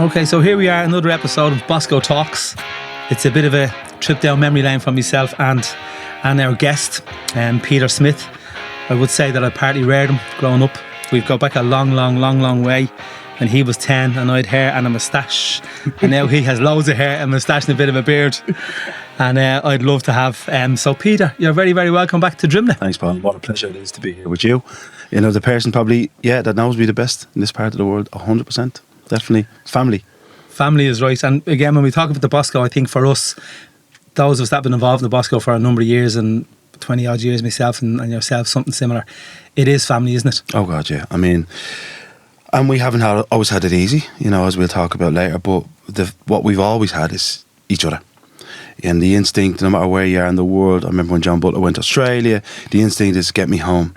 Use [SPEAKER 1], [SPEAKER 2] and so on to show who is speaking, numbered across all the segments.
[SPEAKER 1] Okay, so here we are, another episode of Bosco Talks. It's a bit of a trip down memory lane for myself and our guest, Peter Smith. I would say that I partly reared him growing up. We've got back a long way. When he was 10 and I had hair and a moustache, and now he has loads of hair, a moustache and a bit of a beard, and I'd love to have so Peter, you're very, very welcome back to Drimnagh.
[SPEAKER 2] Thanks, Paul. What a pleasure it is to be here with you. You know, the person probably that knows me the best in this part of the world. 100%, definitely. Family
[SPEAKER 1] is right. And again, when we talk about the Bosco, I think for us, those of us that have been involved in the Bosco for a number of years, and 20 odd years myself and yourself, something similar, it is family, isn't it?
[SPEAKER 2] Oh God, yeah. I mean, and we haven't always had it easy, you know, as we'll talk about later, but what we've always had is each other. And the instinct, no matter where you are in the world, I remember when John Butler went to Australia, the instinct is get me home,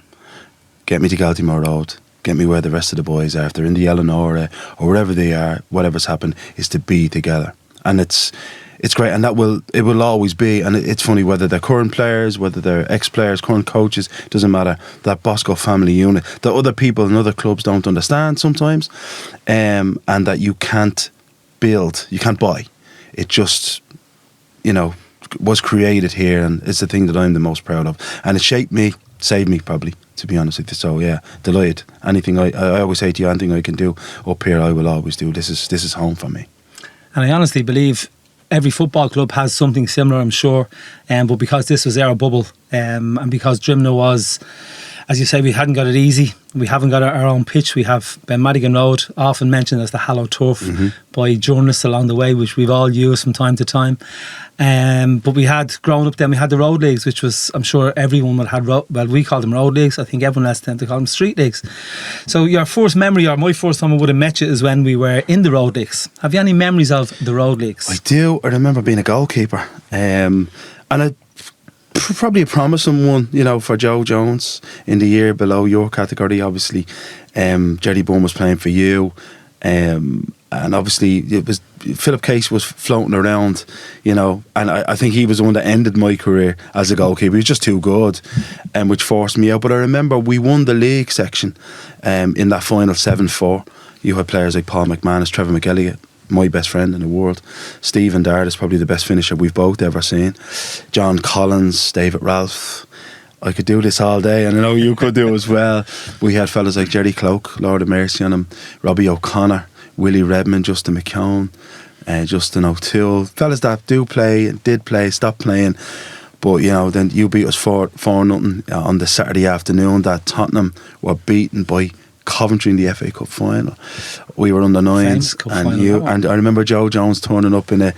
[SPEAKER 2] get me to Galtymore Road, get me where the rest of the boys are. If they're in the Eleanor or wherever they are, whatever's happened, is to be together. And it's great, and it will always be. And it's funny, whether they're current players, whether they're ex-players, current coaches, doesn't matter. That Bosco family unit that other people in other clubs don't understand sometimes, and that you can't build, you can't buy. It just, you know, was created here, and it's the thing that I'm the most proud of. And it shaped me, saved me probably, to be honest with you. So yeah, delighted. Anything I always say to you, anything I can do up here, I will always do. This is home for me.
[SPEAKER 1] And I honestly believe every football club has something similar, I'm sure, but because this was our bubble, and because Drimnagh was, as you say, we hadn't got it easy. We haven't got our own pitch. We have Ben Madigan Road, often mentioned as the hallowed turf by journalists along the way, which we've all used from time to time. But we had, growing up then, we had the road leagues, which was, I'm sure everyone would have had, well, we called them road leagues. I think everyone else tended to call them street leagues. So your first memory, or my first time I would have met you, is when we were in the road leagues. Have you any memories of the road leagues?
[SPEAKER 2] I do. I remember being a goalkeeper, and I probably a promising one, you know, for Joe Jones in the year below your category. Obviously, Jerry Bunn was playing for you, and obviously it was Philip Case was floating around, you know, and I think he was the one that ended my career as a goalkeeper. He was just too good, and which forced me out. But I remember we won the league section in that final 7-4. You had players like Paul McManus, Trevor McElligott, my best friend in the world. Stephen Dart is probably the best finisher we've both ever seen. John Collins, David Ralph. I could do this all day, and I know you could do as well. We had fellas like Jerry Cloak, Lord of mercy on him, Robbie O'Connor, Willie Redmond, Justin McKeown, Justin O'Toole. Fellas that do play, did play, stopped playing. But, you know, then you beat us 4-0 on the Saturday afternoon. That Tottenham were beaten by Coventry in the FA Cup final. We were under nines, and I remember Joe Jones turning up in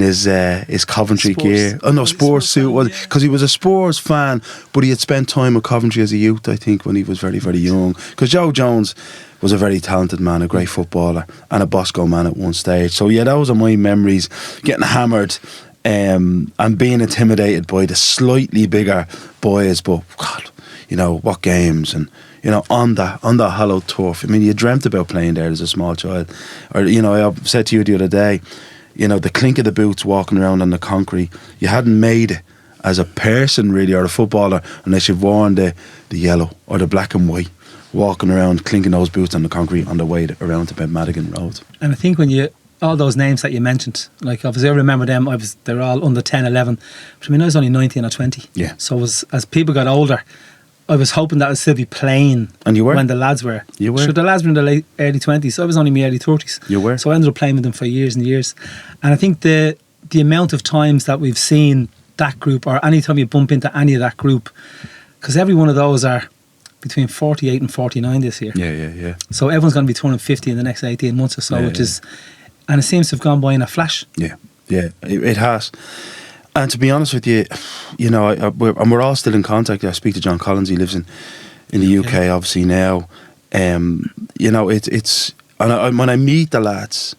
[SPEAKER 2] his Coventry gear. Oh no, Spurs suit, was because he was a Spurs fan, but he had spent time with Coventry as a youth, I think, when he was very, very young. Because Joe Jones was a very talented man, a great footballer, and a Bosco man at one stage. So yeah, those are my memories, getting hammered and being intimidated by the slightly bigger boys. But God, you know, what games, and you know, on that hallowed turf. I mean, you dreamt about playing there as a small child. Or, you know, I said to you the other day, you know, the clink of the boots walking around on the concrete, you hadn't made it as a person really, or a footballer, unless you've worn the yellow or the black and white, walking around clinking those boots on the concrete on the way around to Ben Madigan Road.
[SPEAKER 1] And I think when all those names that you mentioned, like obviously I remember them, they're all under 10, 11, but I mean I was only 19 or 20.
[SPEAKER 2] Yeah.
[SPEAKER 1] So as people got older, I was hoping that I'd still be playing.
[SPEAKER 2] And you were?
[SPEAKER 1] When the lads were.
[SPEAKER 2] You were?
[SPEAKER 1] Sure, the lads were in the early 20s, so I was only in my early 30s.
[SPEAKER 2] You were?
[SPEAKER 1] So I ended up playing with them for years and years. And I think the amount of times that we've seen that group, or any time you bump into any of that group, because every one of those are between 48 and 49 this year.
[SPEAKER 2] Yeah.
[SPEAKER 1] So everyone's going to be turning 50 in the next 18 months or so, which is, and it seems to have gone by in a flash.
[SPEAKER 2] Yeah, it has. And to be honest with you, you know, we're all still in contact. I speak to John Collins. He lives in the UK, obviously now. You know, it's and when I meet the lads,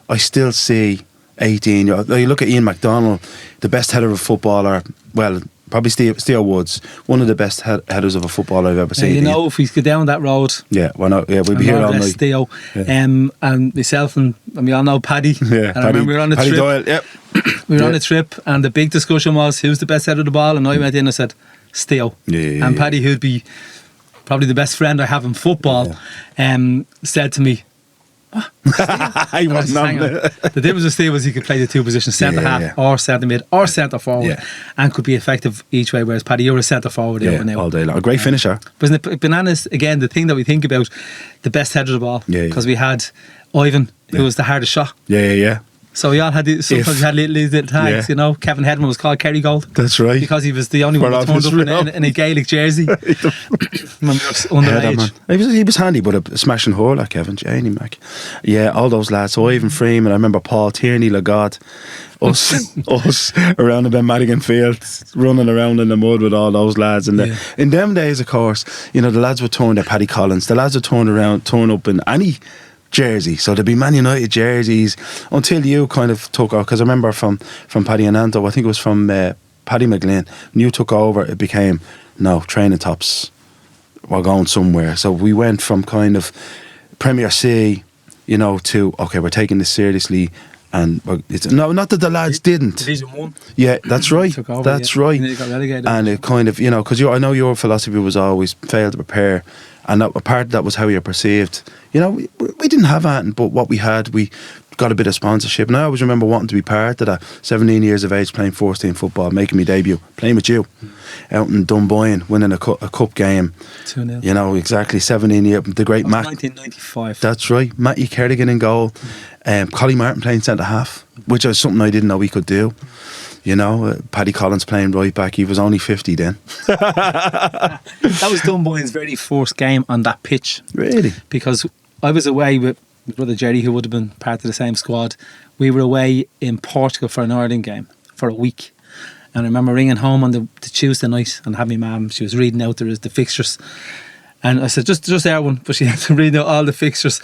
[SPEAKER 2] I still see 18. You look at Ian McDonald, the best header of a footballer. Well, probably Theo Woods, one of the best headers of a footballer I've ever seen.
[SPEAKER 1] You know, if we go down that road,
[SPEAKER 2] why not? Yeah, we'll be here all night.
[SPEAKER 1] Theo, and myself, and we all know Paddy.
[SPEAKER 2] Yeah,
[SPEAKER 1] and I remember we were on a
[SPEAKER 2] Paddy
[SPEAKER 1] trip.
[SPEAKER 2] Doyle, yep.
[SPEAKER 1] We were on a trip, and the big discussion was who's the best header of the ball, and I went in and said Theo. And Paddy, who'd be probably the best friend I have in football, said to me,
[SPEAKER 2] He wasn't on
[SPEAKER 1] The difference with Steve was he could play the two positions, centre half or centre mid or centre forward, and could be effective each way. Whereas Paddy, you're a centre forward
[SPEAKER 2] all day long. A great finisher.
[SPEAKER 1] But isn't it bananas again? The thing that we think about, the best header of the ball, because we had Ivan, who was the hardest shot.
[SPEAKER 2] Yeah.
[SPEAKER 1] So we all had sometimes we had little tags, you know. Kevin Hedman was called Kerry Gold.
[SPEAKER 2] That's right.
[SPEAKER 1] Because he was the only one that turned up in a Gaelic jersey. Underage.
[SPEAKER 2] He was handy, but a smashing hole like Kevin, Janie Mac. Yeah, all those lads. So Ivan Freeman, I remember Paul Tierney, Lagod. Us around the Ben Madigan field, running around in the mud with all those lads. And in them days, of course, you know, the lads would turn their Paddy Collins. The lads would turn up in any jersey, so there'd be Man United jerseys until you kind of took off. Because I remember from Paddy and Anto, I think it was from Paddy McGlynn, when you took over, it became training tops were going somewhere. So we went from kind of Premier C, you know, to okay, we're taking this seriously. And it's not that the lads didn't.
[SPEAKER 1] Division 1.
[SPEAKER 2] Yeah, that's right. That's right.
[SPEAKER 1] And it got relegated.
[SPEAKER 2] And it kind of, you know, because I know your philosophy was always fail to prepare, and that, a part of that was how you're perceived. You know, we didn't have anything, but what we had, we got a bit of sponsorship. And I always remember wanting to be part of that. 17 years of age, playing first team football, making my debut, playing with you out in Dunboyne, winning a cup game.
[SPEAKER 1] 2-0.
[SPEAKER 2] You know, exactly. 17 years. The great Matt.
[SPEAKER 1] 1995.
[SPEAKER 2] That's right. Matty Kerrigan in goal. Collie Martin playing centre half, which was something I didn't know he could do. You know, Paddy Collins playing right back. He was only 50 then.
[SPEAKER 1] That was Dunboyne's very first game on that pitch.
[SPEAKER 2] Really?
[SPEAKER 1] Because I was away with my brother Jerry, who would have been part of the same squad. We were away in Portugal for an Ireland game for a week. And I remember ringing home on the Tuesday night and having my mum, she was reading out the fixtures. And I said, just our one. But she had to read out all the fixtures.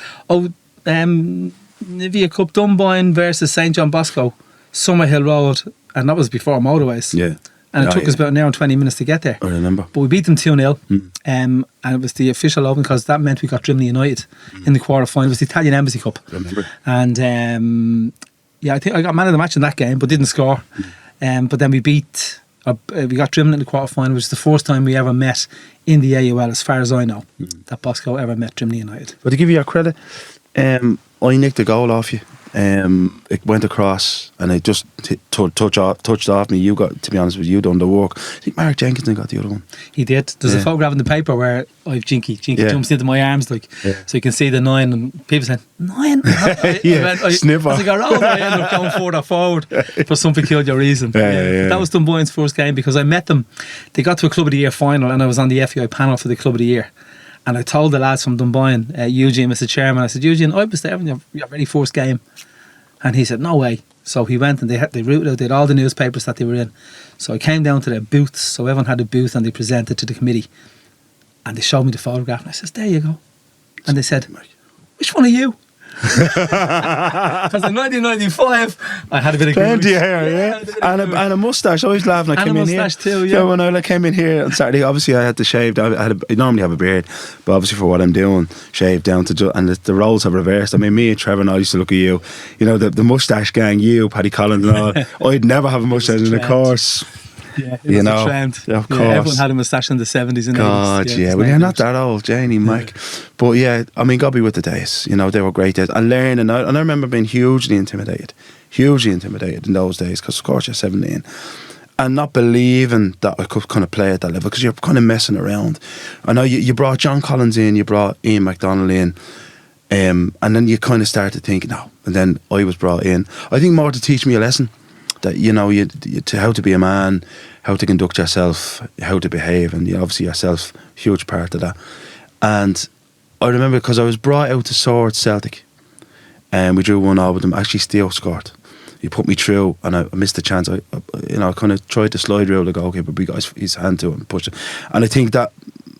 [SPEAKER 1] Nivea Cup, Dunboyne versus St John Bosco, Summerhill Road, and that was before motorways.
[SPEAKER 2] Yeah.
[SPEAKER 1] And it took us about an hour and 20 minutes to get there.
[SPEAKER 2] I remember.
[SPEAKER 1] But we beat them 2-0. And it was the official open, because that meant we got Drimnagh United in the quarter final. It was the Italian Embassy Cup.
[SPEAKER 2] I remember.
[SPEAKER 1] And I think I got man of the match in that game, but didn't score. But then we got Drimnagh in the quarter final, which is the first time we ever met in the AUL, as far as I know, that Bosco ever met Drimnagh United.
[SPEAKER 2] But to give you your credit, I nicked a goal off you. It went across and it just touched off me. You got, to be honest with you, done the work. I think Mark Jenkinson got the other one.
[SPEAKER 1] He did. There's a photograph in the paper where I've Jinky jumps into my arms, so you can see the 9, and people saying 9.
[SPEAKER 2] Sniffer.
[SPEAKER 1] As I got older, I ended up going further forward for some peculiar reason. That was Dunboyne's first game, because I met them. They got to a Club of the Year final, and I was on the FEI panel for the Club of the Year. And I told the lads from Dunboyne, Eugene, Mr. Chairman, I said, Eugene, I was there in your very first game. And he said, no way. So he went and they routed out, they had all the newspapers that they were in. So I came down to their booths. So everyone had a booth and they presented to the committee. And they showed me the photograph. And I said, there you go. And they said, which one are you? Because in 1995 I had a bit of
[SPEAKER 2] plenty of hair, and a moustache. I was laughing. I came in here
[SPEAKER 1] too,
[SPEAKER 2] so when I came in here on Saturday, obviously I had to shave. I normally have a beard, but obviously for what I'm doing, shaved down to and the roles have reversed. I mean, me and Trevor and I used to look at you, you know, the moustache gang, you, Paddy Collins and all. I'd never have a moustache, and of course,
[SPEAKER 1] yeah, it was a trend.
[SPEAKER 2] Of course,
[SPEAKER 1] everyone had a moustache in the 70s and 80s.
[SPEAKER 2] Well, you're not that old, Janie, Mike. But yeah, I mean, God be with the days. You know, they were great days. And learning, and I remember being hugely intimidated in those days, because of course you're 17, and not believing that I could kind of play at that level, because you're kind of messing around. I know you brought John Collins in, you brought Ian McDonnell in, and then you kind of started thinking, no. And then I was brought in, I think more to teach me a lesson. That, you know, to how to be a man, how to conduct yourself, how to behave, and obviously yourself, huge part of that. And I remember, because I was brought out to Swords Celtic, and we drew 1-1 with them. Actually, Steele scored. He put me through, and I missed the chance. I kind of tried to slide around the goalkeeper, but he got his hand to it and pushed it. And I think that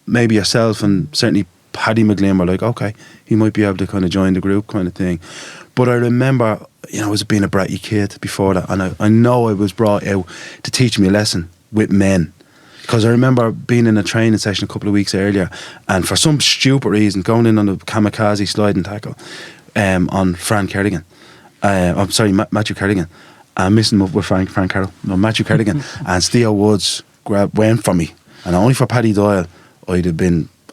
[SPEAKER 2] maybe yourself and certainly Paddy McGlynn were like, okay, he might be able to kind of join the group, kind of thing. But I remember, you know, I was being a bratty kid before that, and I know I was brought out to teach me a lesson with men, because I remember being in a training session a couple of weeks earlier, and for some stupid reason going in on the kamikaze sliding tackle on Fran Kerrigan. I'm sorry, Matthew Kerrigan, and missing him up with Frank Carroll. No, Matthew Kerrigan and Theo Woods went for me, and only for Paddy Doyle I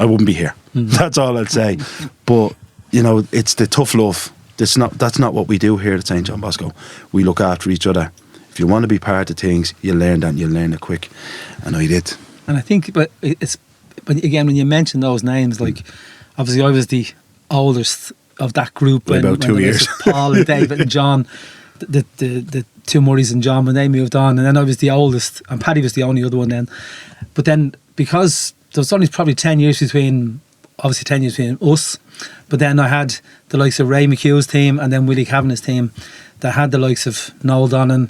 [SPEAKER 2] wouldn't be here. That's all I'd say. But it's the tough love. That's not what we do here at St. John Bosco. We look after each other. If you want to be part of things, you learn that, and you learn it quick. And I did.
[SPEAKER 1] And I think, but again, when you mention those names, like obviously I was the oldest of that group.
[SPEAKER 2] By about 2 years.
[SPEAKER 1] Paul and David and John, the two Murrays and John, when they moved on, and then I was the oldest, and Paddy was the only other one then. But then, because there was only probably 10 years between us, but then I had the likes of Ray McHugh's team and then Willie Kavanagh's team that had the likes of Noel Donnan,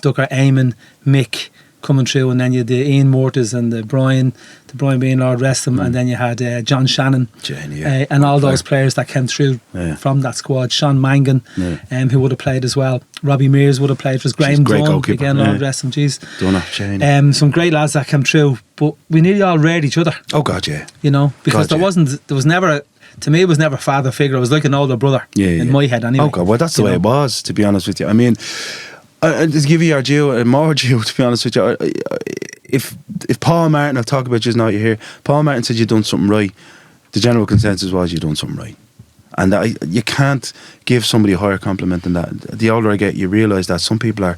[SPEAKER 1] Ducker Eamon, Mick coming through, and then you had the Ian Mortis and the Brian being Lord rest him, and then you had John Shannon, and all those players that came through from that squad. Sean Mangan, who would have played as well. Robbie Mears would have played for us. Graham Dunn, again, Lord rest him. Some great lads that came through, but we nearly all read each other.
[SPEAKER 2] Oh God, yeah.
[SPEAKER 1] Because there was never. To me, it was never a father figure. It was like an older brother in my head anyway.
[SPEAKER 2] Oh God, well that's the way it was, to be honest with you. I mean, to give you our due and more due, to be honest with you, if Paul Martin, I'll talk about you now you're here, Paul Martin said you've done something right, the general consensus was you've done something right. And you can't give somebody a higher compliment than that. The older I get, you realise that some people are,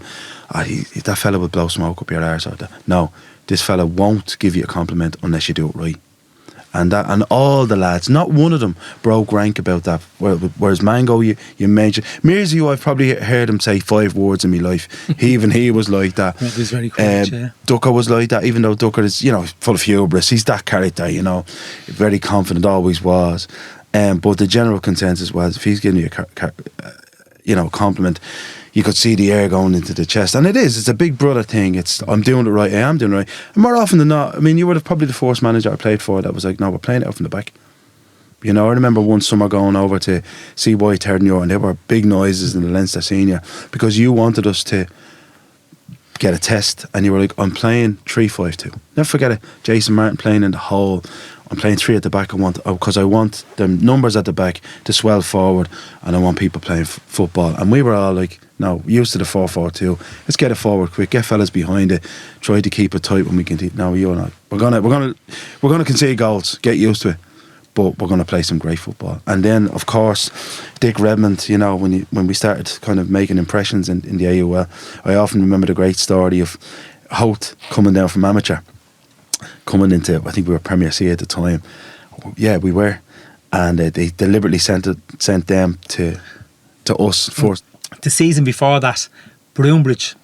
[SPEAKER 2] that fella would blow smoke up your arse. No, this fella won't give you a compliment unless you do it right. And all the lads, not one of them broke rank about that. Whereas Mango, you mentioned Mears, I've probably heard him say 5 words in my life. He was like that.
[SPEAKER 1] He was very quiet,
[SPEAKER 2] Ducker was like that, even though Ducker is, full of hubris. He's that character, very confident, always was. But the general consensus was, if he's giving you a compliment, you could see the air going into the chest. And it's a big brother thing. I'm doing it right, I am doing it right. And more often than not, I mean, you would have probably the first manager I played for that was like, no, we're playing it out from the back. I remember one summer going over to see White Terdinure, and there were big noises in the Leinster Senior because you wanted us to get a test, and you were like, I'm playing 3-5-2. Never forget it. Jason Martin playing in the hole. I'm playing 3 at the back. Because I want the numbers at the back to swell forward, and I want people playing football. And we were all like, no, used to the 4-4-2. Let's get it forward quick. Get fellas behind it. Try to keep it tight when we can. No, you're not. We're gonna concede goals. Get used to it. But we're going to play some great football. And then, of course, Dick Redmond, when we started kind of making impressions in the AUL, I often remember the great story of Hout coming down from amateur, coming into, I think we were Premier C at the time. Yeah, we were. And they deliberately sent them to us first.
[SPEAKER 1] The season before that, Broombridge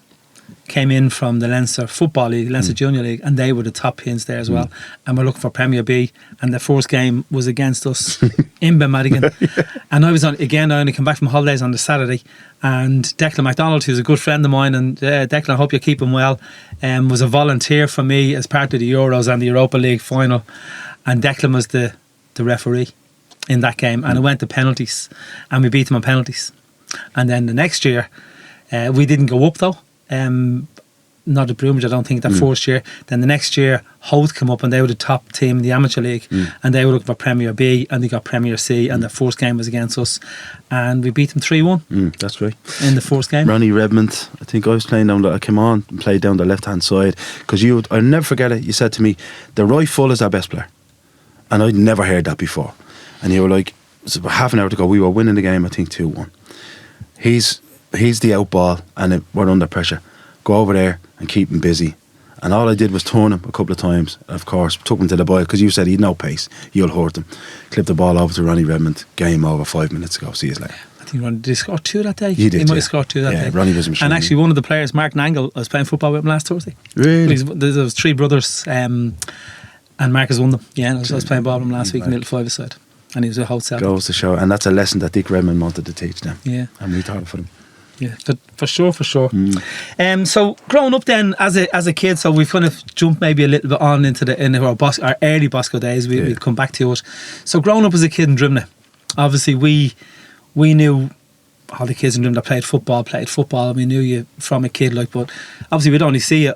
[SPEAKER 1] came in from the Leinster Football League, Leinster Junior League, and they were the top pins there as well. And we're looking for Premier B, and the first game was against us in Benmadigan. And I only came back from holidays on the Saturday, and Declan MacDonald, who's a good friend of mine, and Declan, I hope you keep him well, was a volunteer for me as part of the Euros and the Europa League final, and Declan was the referee in that game, and it went to penalties, and we beat them on penalties. And then the next year, we didn't go up though. Not at Broombridge, I don't think, that first year. Then the next year, Hoth came up, and they were the top team in the amateur league, and they were looking for Premier B, and they got Premier C, and the first game was against us, and we beat them 3-1.
[SPEAKER 2] That's right.
[SPEAKER 1] In the first game.
[SPEAKER 2] Ronnie Redmond, I think I was playing down. I came on and played down the left hand side because I'll never forget it. You said to me, the right full is our best player, and I'd never heard that before. And you were like, it was about half an hour to go. We were winning the game, I think 2-1. He's the out ball, and we're under pressure. Go over there and keep him busy. And all I did was turn him a couple of times. Of course, took him to the boy because you said he'd no pace. You'll hurt him. Clip the ball over to Ronnie Redmond. Game over 5 minutes ago. See you later.
[SPEAKER 1] I think Ronnie, did he score 2 that day?
[SPEAKER 2] He did.
[SPEAKER 1] He might have scored 2 that day.
[SPEAKER 2] Ronnie was a machine.
[SPEAKER 1] And actually, one of the players, Mark Nangle, I was playing football with him last Thursday.
[SPEAKER 2] Really?
[SPEAKER 1] There was 3 brothers, and Marcus won them. Yeah, I was playing ball with him last week in the little 5-a-side. And he was a hotel.
[SPEAKER 2] Goes to show. And that's a lesson that Dick Redmond wanted to teach them.
[SPEAKER 1] Yeah.
[SPEAKER 2] And we taught it for them.
[SPEAKER 1] Yeah, for sure. So growing up then as a kid, so we've kind of jumped maybe a little bit on into our early Bosco days. We'll come back to it. So growing up as a kid in Drimnagh, obviously we knew all the kids in Drimnagh played football, and we knew you from a kid, but obviously we'd only see you.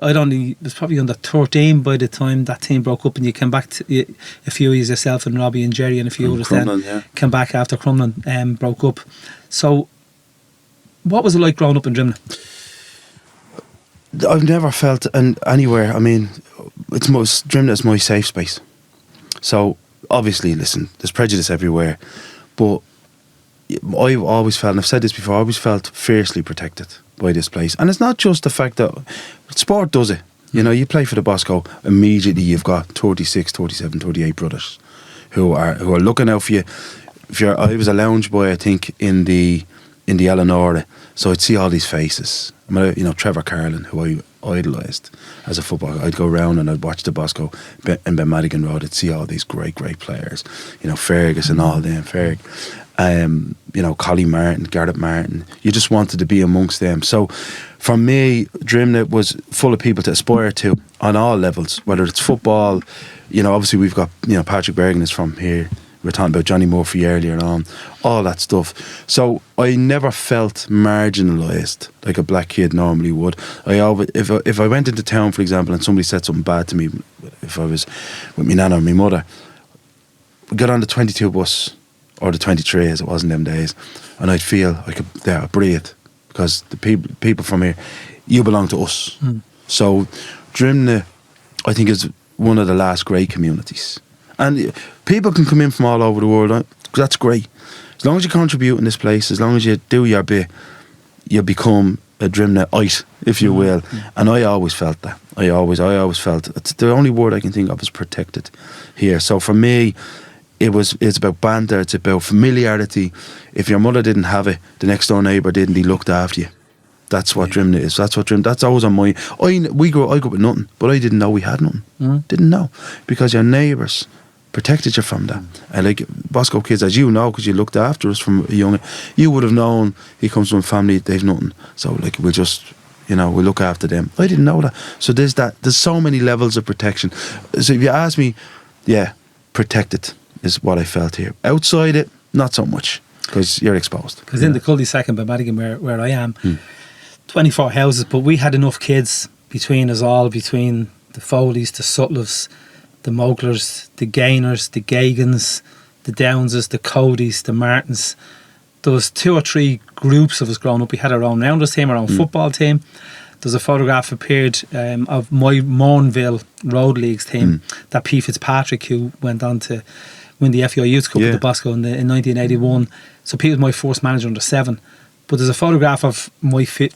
[SPEAKER 1] Was probably under 13 by the time that team broke up, and you came back to a few years yourself, and Robbie and Jerry and a few others then came back after Crumlin broke up. So what was it like growing up in Drimnagh?
[SPEAKER 2] I've never felt anywhere. I mean, Drimnagh is my safe space. So obviously, listen, there's prejudice everywhere, but I've always felt, and I've said this before, I always felt fiercely protected by this place. And it's not just the fact that sport does it. You know, you play for the Bosco, immediately you've got 36, 37, 38 brothers who are looking out for you. I was a lounge boy, I think, in the Eleanor, so I'd see all these faces. I mean, you know, Trevor Carlin, who I idolised as a footballer. I'd go around and I'd watch the Bosco in Ben Madigan Road. I'd see all these great players. You know, Fergus and all them, Ferg. You know, Collie Martin, Garrett Martin. You just wanted to be amongst them. So for me, Drimnagh was full of people to aspire to on all levels, whether it's football. You know, obviously we've got, you know, Patrick Bergen is from here. We were talking about Johnny Murphy earlier on, all that stuff. So I never felt marginalised like a black kid normally would. I always, if I went into town, for example, and somebody said something bad to me, if I was with my nana or my mother, we'd get on the 22 bus, or the 23 as it was in them days, and I'd feel I could breathe, because the people from here, you belong to us. So Drimnagh, I think, is one of the last great communities. And people can come in from all over the world. That's great. As long as you contribute in this place, as long as you do your bit, you become a Drimnaghite, if you will. And I always felt that. I always felt it's the only word I can think of is protected here. So for me, it's about banter. It's about familiarity. If your mother didn't have it, the next door neighbour didn't. He looked after you. That's what Drimnagh is. That's always on my. I grew up with nothing, but I didn't know we had nothing. Didn't know, because your neighbours protected you from that. And like Bosco kids, as you know, because you looked after us from a young, you would have known he comes from a family, they've nothing. So like we'll just, you know, we'll look after them. I didn't know that. So there's so many levels of protection. So if you ask me, yeah, protected is what I felt here. Outside it, not so much, because you're exposed.
[SPEAKER 1] Because in the cul-de-sac in Madigan where I am, 24 houses, but we had enough kids between us all, between the Foleys, the Sutcliffes, the Moglers, the Gaynors, the Gagans, the Downses, the Codys, the Martins. There was 2 or 3 groups of us growing up. We had our own rounders team, our own football team. There's a photograph appeared of my Mornville Road Leagues team, that P. Fitzpatrick, who went on to win the FEI Youth Cup with the Bosco in 1981. So P was my first manager under 7. But there's a photograph of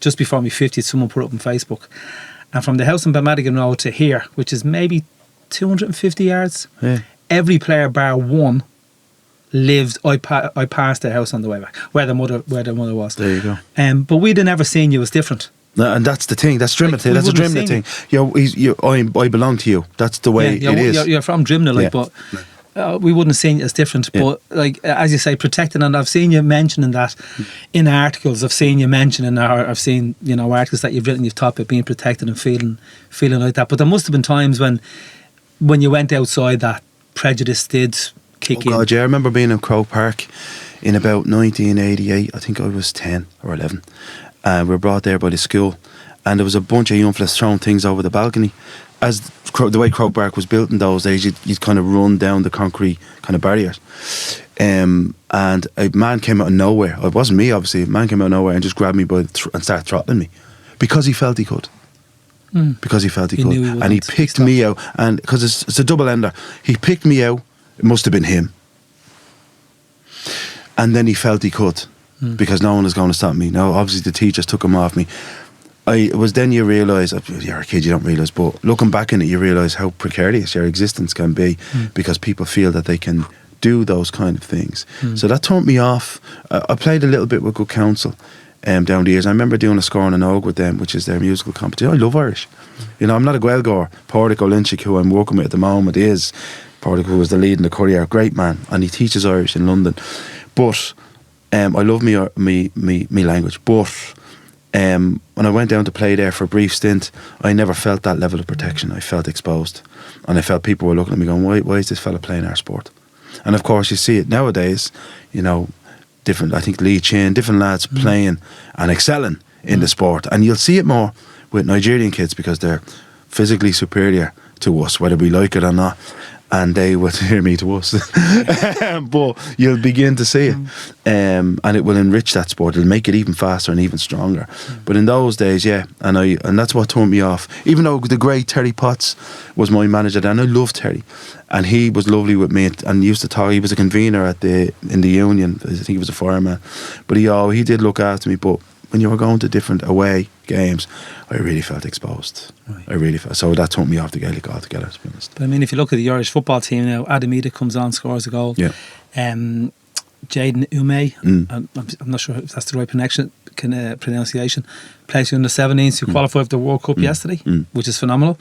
[SPEAKER 1] just before my 50th, someone put up on Facebook. And from the house in Madigan Road to here, which is maybe 250 yards, every player bar one lived. I passed the house on the way back where the mother was.
[SPEAKER 2] There you go.
[SPEAKER 1] But we'd have never seen you as different.
[SPEAKER 2] No, and that's the thing. That's Drimnagh thing. That's a Drimnagh thing. I belong to you. That's the way it is.
[SPEAKER 1] You're from Drimnagh, but we wouldn't have seen you as different. But like as you say, protecting, and I've seen you mentioning that in articles. I've seen you mentioning, or I've seen, you know, articles that you've written. You've talked about being protected and feeling like that. But there must have been times when you went outside that prejudice did kick in.
[SPEAKER 2] God, yeah, I remember being in Croke Park in about 1988. I think I was 10 or 11. We were brought there by the school, and there was a bunch of young fellas throwing things over the balcony. As the way Croke Park was built in those days, you'd kind of run down the concrete kind of barriers. And a man came out of nowhere. It wasn't me, obviously. A man came out of nowhere and just grabbed me and started throttling me because he felt he could. Because he felt he could. And he picked me out. And because it's a double ender, he picked me out. It must have been him. And then he felt he could, because no one was going to stop me. Now, obviously, the teachers took him off me. It was then you realise, you're a kid, you don't realise, but looking back in it, you realise how precarious your existence can be, because people feel that they can do those kind of things. So that turned me off. I played a little bit with Good Counsel down the years. I remember doing a scoring and Og with them, which is their musical competition. I love Irish. You know, I'm not a Gaeilgeoir. Pádraig Ó Lynchick, who I'm working with at the moment, is Pádraig, who was the lead in the Courier, great man, and he teaches Irish in London. But I love me language. But when I went down to play there for a brief stint, I never felt that level of protection. I felt exposed, and I felt people were looking at me going, why is this fella playing our sport? And of course you see it nowadays, you know, different, I think Lee Chin, different lads playing and excelling in the sport, and you'll see it more with Nigerian kids because they're physically superior to us, whether we like it or not. and they would hear me to us. But you'll begin to see it, and it will enrich that sport. It'll make it even faster and even stronger. But in those days, and that's what turned me off. Even though the great Terry Potts was my manager then, I loved Terry, and he was lovely with me and used to talk. He was a convener in the union. I think he was a fireman, but he did look after me. But when you were going to different away games, I really felt exposed. Right. I really felt so that turned me off the Gaelic altogether, to be honest.
[SPEAKER 1] But I mean, if you look at the Irish football team now, Adam Ida comes on, scores a goal.
[SPEAKER 2] Yeah.
[SPEAKER 1] Jaden Ume, I'm not sure if that's the right pronunciation, plays in the 17s who qualified for the World Cup yesterday, which is phenomenal.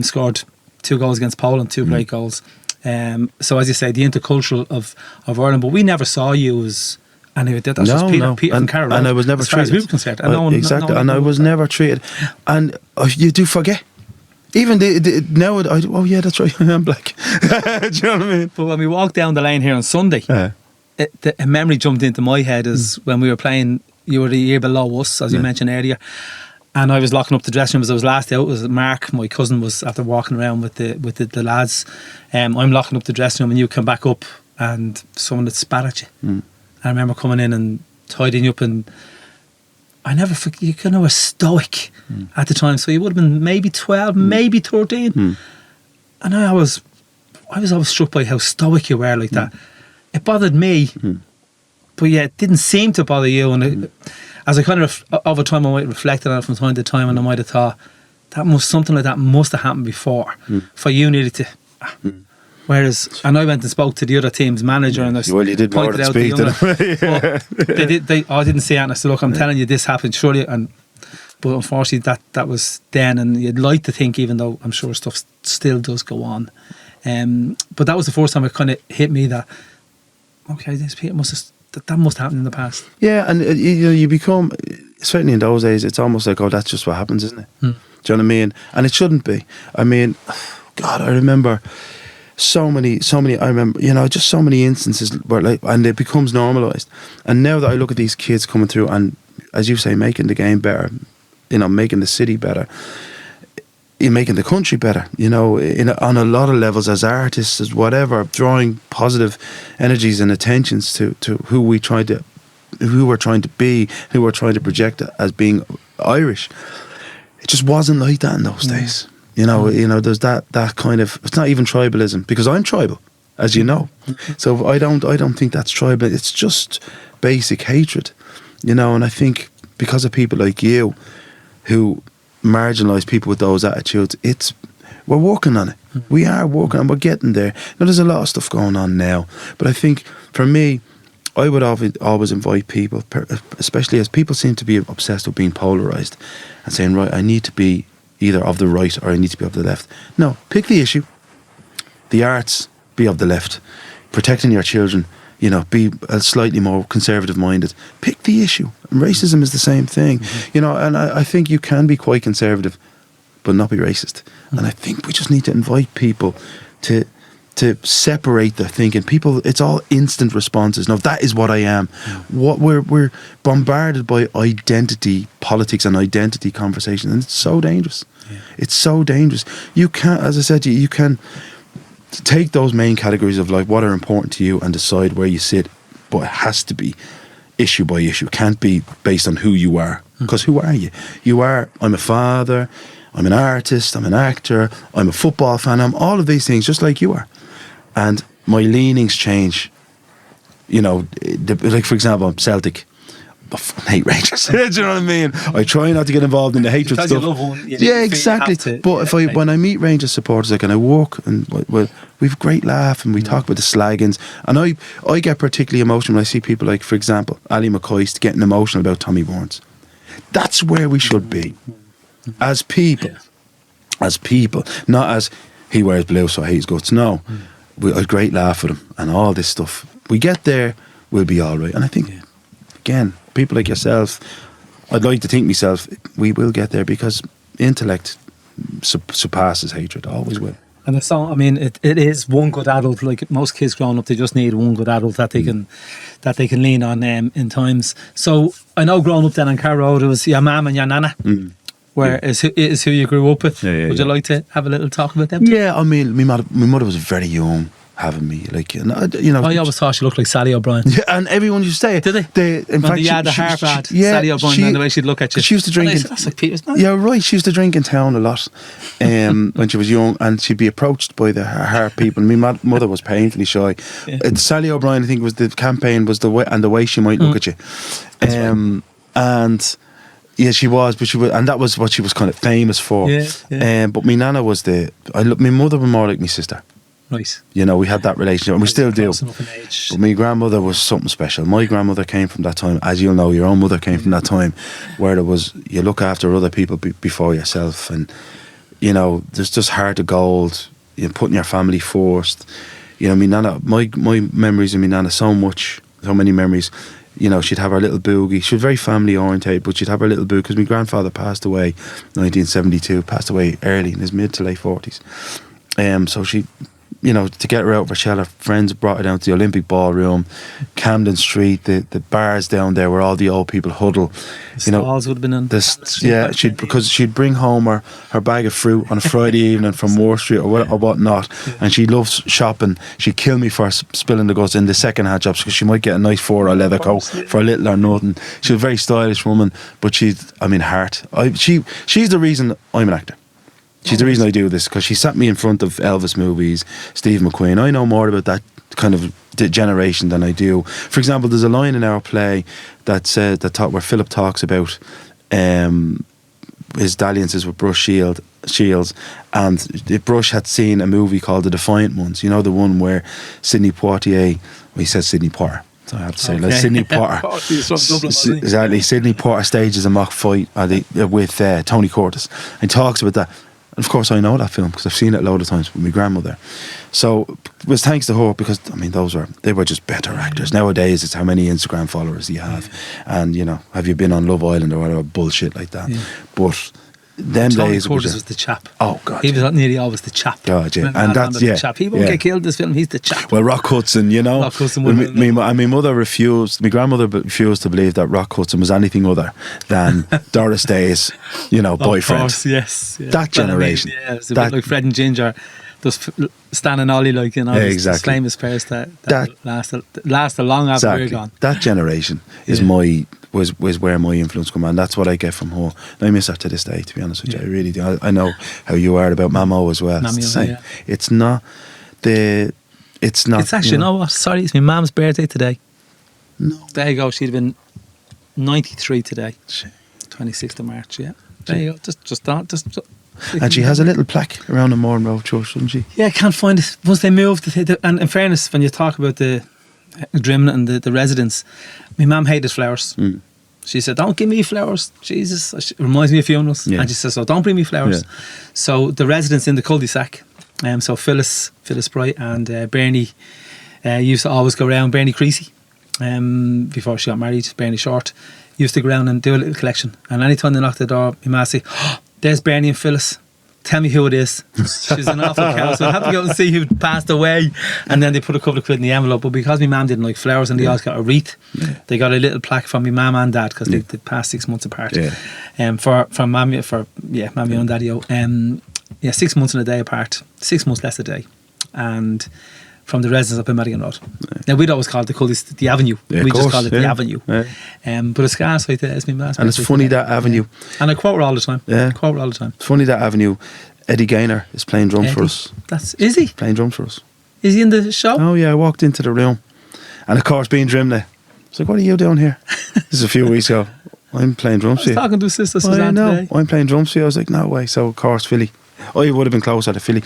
[SPEAKER 1] Scored 2 goals against Poland, 2 great goals. So as you say, the intercultural of Ireland, but we never saw you as anyway. That's just Peter and Carol,
[SPEAKER 2] and I was never treated.
[SPEAKER 1] As we were concerned,
[SPEAKER 2] exactly, and I was never treated. And you do forget. Even now, that's right. I'm black. Do you know what I mean?
[SPEAKER 1] But when we walked down the lane here on Sunday, a memory jumped into my head is when we were playing. You were the year below us, as you mentioned earlier, and I was locking up the dressing room as I was last out. It was Mark, my cousin, was after walking around with the lads. I'm locking up the dressing room, and you come back up, and someone had spat at you. I remember coming in and tidying you up, and I never forget, you kind of were stoic at the time, so you would have been maybe 12, maybe 13, and I was always struck by how stoic you were like that. It bothered me, but it didn't seem to bother you, and as I kind of over time I might reflect on it from time to time, and I might have thought something like that must have happened before for you nearly to whereas, and I went and spoke to the other team's manager, and
[SPEAKER 2] you did more than speak to them.
[SPEAKER 1] I didn't say that, and I said, look, I'm telling you this happened surely, but unfortunately that was then, and you'd like to think, even though I'm sure stuff still does go on, but that was the first time it kind of hit me that this must happen in the past. Yeah,
[SPEAKER 2] and you become, certainly in those days, it's almost like, that's just what happens, isn't it? Do you know what I mean? And it shouldn't be. I mean, God, I remember so many, I remember, just so many instances where and it becomes normalised. And now that I look at these kids coming through and, as you say, making the game better, making the city better, making the country better, on a lot of levels, as artists, as whatever, drawing positive energies and attentions to who we're trying to be, who we're trying to project as being Irish. It just wasn't like that in those days. There's that kind of, it's not even tribalism, because I'm tribal, as you know. So I don't think that's tribal. It's just basic hatred, and I think because of people like you who marginalise people with those attitudes, we're working on it. We are working on it. We're getting there. Now, there's a lot of stuff going on now, but I think for me, I would always invite people, especially as people seem to be obsessed with being polarised and saying, right, I need to be either of the right or I need to be of the left. No, pick the issue. The arts, be of the left. Protecting your children, be slightly more conservative minded. Pick the issue. And racism is the same thing. And I think you can be quite conservative but not be racist. And I think we just need to invite people to separate their thinking. People, it's all instant responses. Now, that is what I am. What we're bombarded by identity politics and identity conversation, and it's so dangerous. It's so dangerous. You can't, as I said to you, you can take those main categories of like what are important to you and decide where you sit, but it has to be issue by issue. It can't be based on who you are, because who are you? I'm a father, I'm an artist, I'm an actor, I'm a football fan, I'm all of these things just like you are. And my leanings change. Like for example, I'm Celtic. I hate Rangers. Do you know what I mean? I try not to get involved in the hatred
[SPEAKER 1] because
[SPEAKER 2] stuff.
[SPEAKER 1] You love one,
[SPEAKER 2] exactly. But when I meet Rangers supporters, and I walk, and we have a great laugh, and we talk about the slaggins, and I get particularly emotional when I see people like, for example, Ali McCoist getting emotional about Tommy Burns. That's where we should be, as people, not as he wears blue so I hate his guts. No, we a great laugh with him and all this stuff. We get there, we'll be all right. And I think again, people like yourself, I'd like to think myself, we will get there, because intellect surpasses hatred, always will.
[SPEAKER 1] And the song, I mean, it is one good adult. Like most kids growing up, they just need one good adult that they can lean on in times. So I know growing up then on Carrow Road, it was your mum and your nana. where is who you grew up with. Would you like to have a little talk about them?
[SPEAKER 2] Yeah, I mean, my mother was very young having me, like, you know.
[SPEAKER 1] I always thought she looked like Sally O'Brien.
[SPEAKER 2] Yeah, and everyone used to say it.
[SPEAKER 1] Did they?
[SPEAKER 2] In fact,
[SPEAKER 1] the harp ad, Sally O'Brien, and the way she'd look at you.
[SPEAKER 2] She used to drink.
[SPEAKER 1] That's like Peter's.
[SPEAKER 2] Yeah, right. She used to drink in town a lot when she was young, and she'd be approached by the harp people. My mother was painfully shy. Sally O'Brien, I think, was the campaign was the way she might look at you, and. Yeah, she was, and that was what she was kind of famous for. But my nana was my mother was more like my sister.
[SPEAKER 1] Right.
[SPEAKER 2] You know, we had that relationship, and we still do. But my grandmother was something special. My grandmother came from that time, as you'll know, your own mother came from that time, where there was, you look after other people before yourself, and, you know, there's just heart of gold, you're putting your family first. You know, my nana, my memories of my nana, so many memories. You know, she'd have her little boogie. She was very family orientated, but she'd have her little boogie because my grandfather passed away 1972, passed away early in his mid to late 40s. So she, you know, to get her out of her shell, her friends brought her down to the Olympic Ballroom, Camden Street, the bars down there where all the old people huddle.
[SPEAKER 1] The stalls would have been in.
[SPEAKER 2] Because she'd bring home her bag of fruit on a Friday evening from Moore Street or whatnot, and she loves shopping. She'd kill me for spilling the goods in the second-hand shops because she might get a nice $4 or leather coat for a little or nothing. She was a very stylish woman, but heart. She's the reason I'm an actor. She's the reason I do this, because she sat me in front of Elvis movies, Steve McQueen. I know more about that kind of generation than I do. For example, there's a line in our play where Philip talks about his dalliances with Bruce Shields, and Bruce had seen a movie called The Defiant Ones. You know, the one where Sidney Poitier, he says Sidney Poitier. So I have to say, like Sidney Poitier. Exactly, Sidney Poitier stages a mock fight with Tony Curtis, and talks about that. And of course, I know that film because I've seen it a load of times with my grandmother. So it was thanks to her, because I mean, they were just better actors. Nowadays, it's how many Instagram followers you have, and you know, have you been on Love Island or whatever bullshit like that. But them
[SPEAKER 1] Tony
[SPEAKER 2] days
[SPEAKER 1] Curtis was the chap.
[SPEAKER 2] Oh god,
[SPEAKER 1] he was nearly always the chap.
[SPEAKER 2] God, yeah,
[SPEAKER 1] and that's the chap. He won't get killed in this film. He's the chap.
[SPEAKER 2] Well, Rock Hudson, you know, my mother refused. My grandmother refused to believe that Rock Hudson was anything other than Doris Day's, you know, boyfriend.
[SPEAKER 1] Of course, yes. Yeah.
[SPEAKER 2] That generation.
[SPEAKER 1] It was a bit like Fred and Ginger, just standing Ollie, like, you know,
[SPEAKER 2] exactly.
[SPEAKER 1] famous pairs that lasted long after we were gone.
[SPEAKER 2] That generation is was where my influence come on. That's what I get from her. And I miss her to this day, to be honest with you. I really do. I know how you are about Mamo as well. It's the same. It's
[SPEAKER 1] actually, you know what? Sorry, it's my mum's birthday today.
[SPEAKER 2] No.
[SPEAKER 1] There you go. She'd have been 93 today. 26th of March, yeah. There you go. Just
[SPEAKER 2] and she has a little plaque around the Morn Road Church, doesn't she?
[SPEAKER 1] Yeah, I can't find it. Once they moved, and in fairness, when you talk about the Drimnagh and the residents, my mum hated flowers. She said, "Don't give me flowers, Jesus." It reminds me of funerals. And she says, "So don't bring me flowers." So the residents in the cul-de-sac, so Phyllis Bright and Bernie used to always go around. Bernie Creasy, before she got married, Bernie Short, used to go around and do a little collection. And anytime they knocked the door, my ma say, "Oh, there's Bernie and Phyllis. Tell me who it is." She's an awful cow, so I'd have to go and see who passed away. And then they put a couple of quid in the envelope. But because my mum didn't like flowers and they always got a wreath, they got a little plaque from my mum and dad, because they passed 6 months apart. For mammy and daddy. 6 months and a day apart, 6 months less a day, and from the residents up in Madigan Road. Now we'd always call it the Avenue. We just called it the Avenue. But it's scarce like that. It's my mum's.
[SPEAKER 2] And it's funny that Avenue.
[SPEAKER 1] And I quote her all the time.
[SPEAKER 2] It's funny that Avenue. Eddie Gaynor is playing drums for us.
[SPEAKER 1] Is he
[SPEAKER 2] playing drums for us?
[SPEAKER 1] Is he in the show?
[SPEAKER 2] Oh yeah, I walked into the room, and of course, being Drimnagh, I was like, "What are you doing here?" This is a few weeks ago. I'm playing drums for you.
[SPEAKER 1] I was talking to his sister Suzanne today.
[SPEAKER 2] I'm playing drums for you. I was like, "No way!" So of course, Philly. I would have been closer to Philly.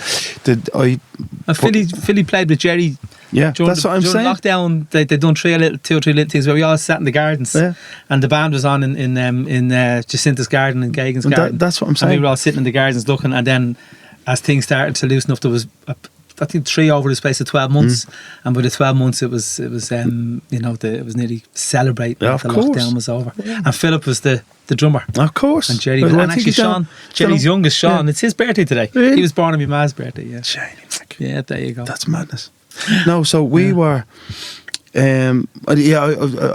[SPEAKER 1] Philly played with Jerry.
[SPEAKER 2] Yeah, that's what I'm saying.
[SPEAKER 1] During lockdown, they done two or three little things where we all sat in the gardens, and the band was on in Jacinta's garden and Gagan's garden.
[SPEAKER 2] That's what I'm saying.
[SPEAKER 1] And we were all sitting in the gardens looking, and then as things started to loosen up, there was I think 3 over the space of 12 months, and by the 12 months it was it was nearly celebrating that the lockdown was over. And Philip was the drummer,
[SPEAKER 2] of course,
[SPEAKER 1] and Jerry, and actually Sean, Jerry's youngest Sean, it's his birthday today.
[SPEAKER 2] Really?
[SPEAKER 1] He was born on my ma's birthday.
[SPEAKER 2] Shiny.
[SPEAKER 1] Yeah, there you go.
[SPEAKER 2] That's madness. No, so we were Yeah,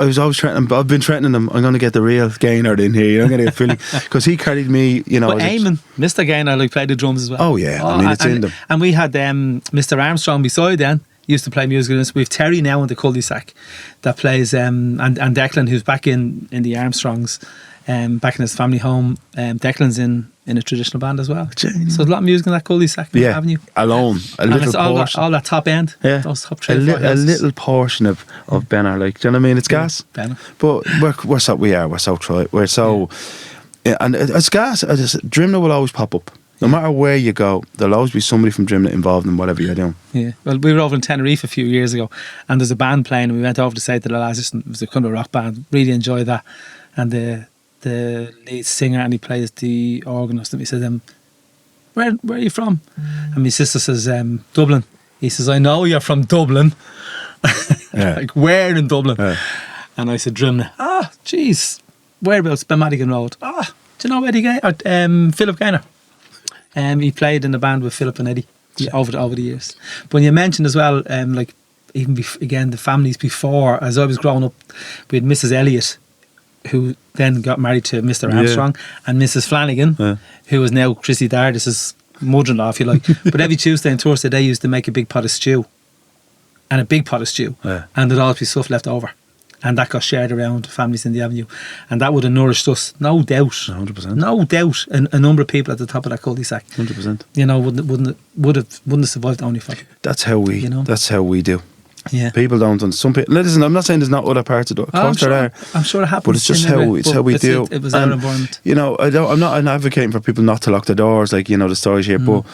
[SPEAKER 2] I was always threatening. I've been threatening him. I'm going to get the real Gaynor in here. I'm going to get Philly because he carried me. You know,
[SPEAKER 1] but Eamon, Mr. Gaynor, like played the drums as well.
[SPEAKER 2] Oh yeah, I mean it's in them.
[SPEAKER 1] And we had Mr. Armstrong beside then. Used to play music with us. We've Terry now in the cul-de-sac that plays and Declan, who's back in the Armstrongs, back in his family home. Declan's in a traditional band as well.
[SPEAKER 2] Jeez.
[SPEAKER 1] So there's a lot of music in that cul-de-sac Avenue.
[SPEAKER 2] Alone, a
[SPEAKER 1] And
[SPEAKER 2] little
[SPEAKER 1] it's
[SPEAKER 2] portion.
[SPEAKER 1] all that top end.
[SPEAKER 2] Yeah,
[SPEAKER 1] those top
[SPEAKER 2] a little portion of Benner, like, do you know what I mean? It's gas.
[SPEAKER 1] Benner.
[SPEAKER 2] But we're so try. We're so, and it's gas. Drimnagh will always pop up. No matter where you go, there'll always be somebody from Drimnagh involved in whatever you're doing.
[SPEAKER 1] Yeah. Well, we were over in Tenerife a few years ago, and there's a band playing, and we went over to say to the lads, listen, it was a kind of rock band. Really enjoyed that. And the lead singer, and he plays the organist, and he said, where are you from? And my sister says, Dublin. He says, I know you're from Dublin. Like, where in Dublin?
[SPEAKER 2] Yeah.
[SPEAKER 1] And I said, Drimnagh. Ah, jeez. Whereabouts? Benmadigan Road. Ah, do you know Eddie Gaynor? Philip Gaynor. He played in the band with Philip and Eddie over the years. But when you mentioned as well, like even again the families before, as I was growing up, we had Mrs. Elliott, who then got married to Mr. Armstrong, and Mrs. Flanagan, who is now Chrissy Dardis's mother-in-law, if you like. But every Tuesday and Thursday they used to make a big pot of stew, and there'd always be stuff left over. And that got shared around families in the avenue, and that would have nourished us, no doubt.
[SPEAKER 2] 100%.
[SPEAKER 1] No doubt, a number of people at the top of that cul-de-sac.
[SPEAKER 2] 100%.
[SPEAKER 1] You know, wouldn't have survived only for.
[SPEAKER 2] That's how we.
[SPEAKER 1] You know?
[SPEAKER 2] That's how we do.
[SPEAKER 1] Yeah.
[SPEAKER 2] People don't. And some people. Listen, I'm not saying there's not other parts of the. Of course there are.
[SPEAKER 1] I'm sure it happens.
[SPEAKER 2] But it's just how we do.
[SPEAKER 1] It was our environment.
[SPEAKER 2] You know, I'm not advocating for people not to lock their doors, like, you know, the stories here. But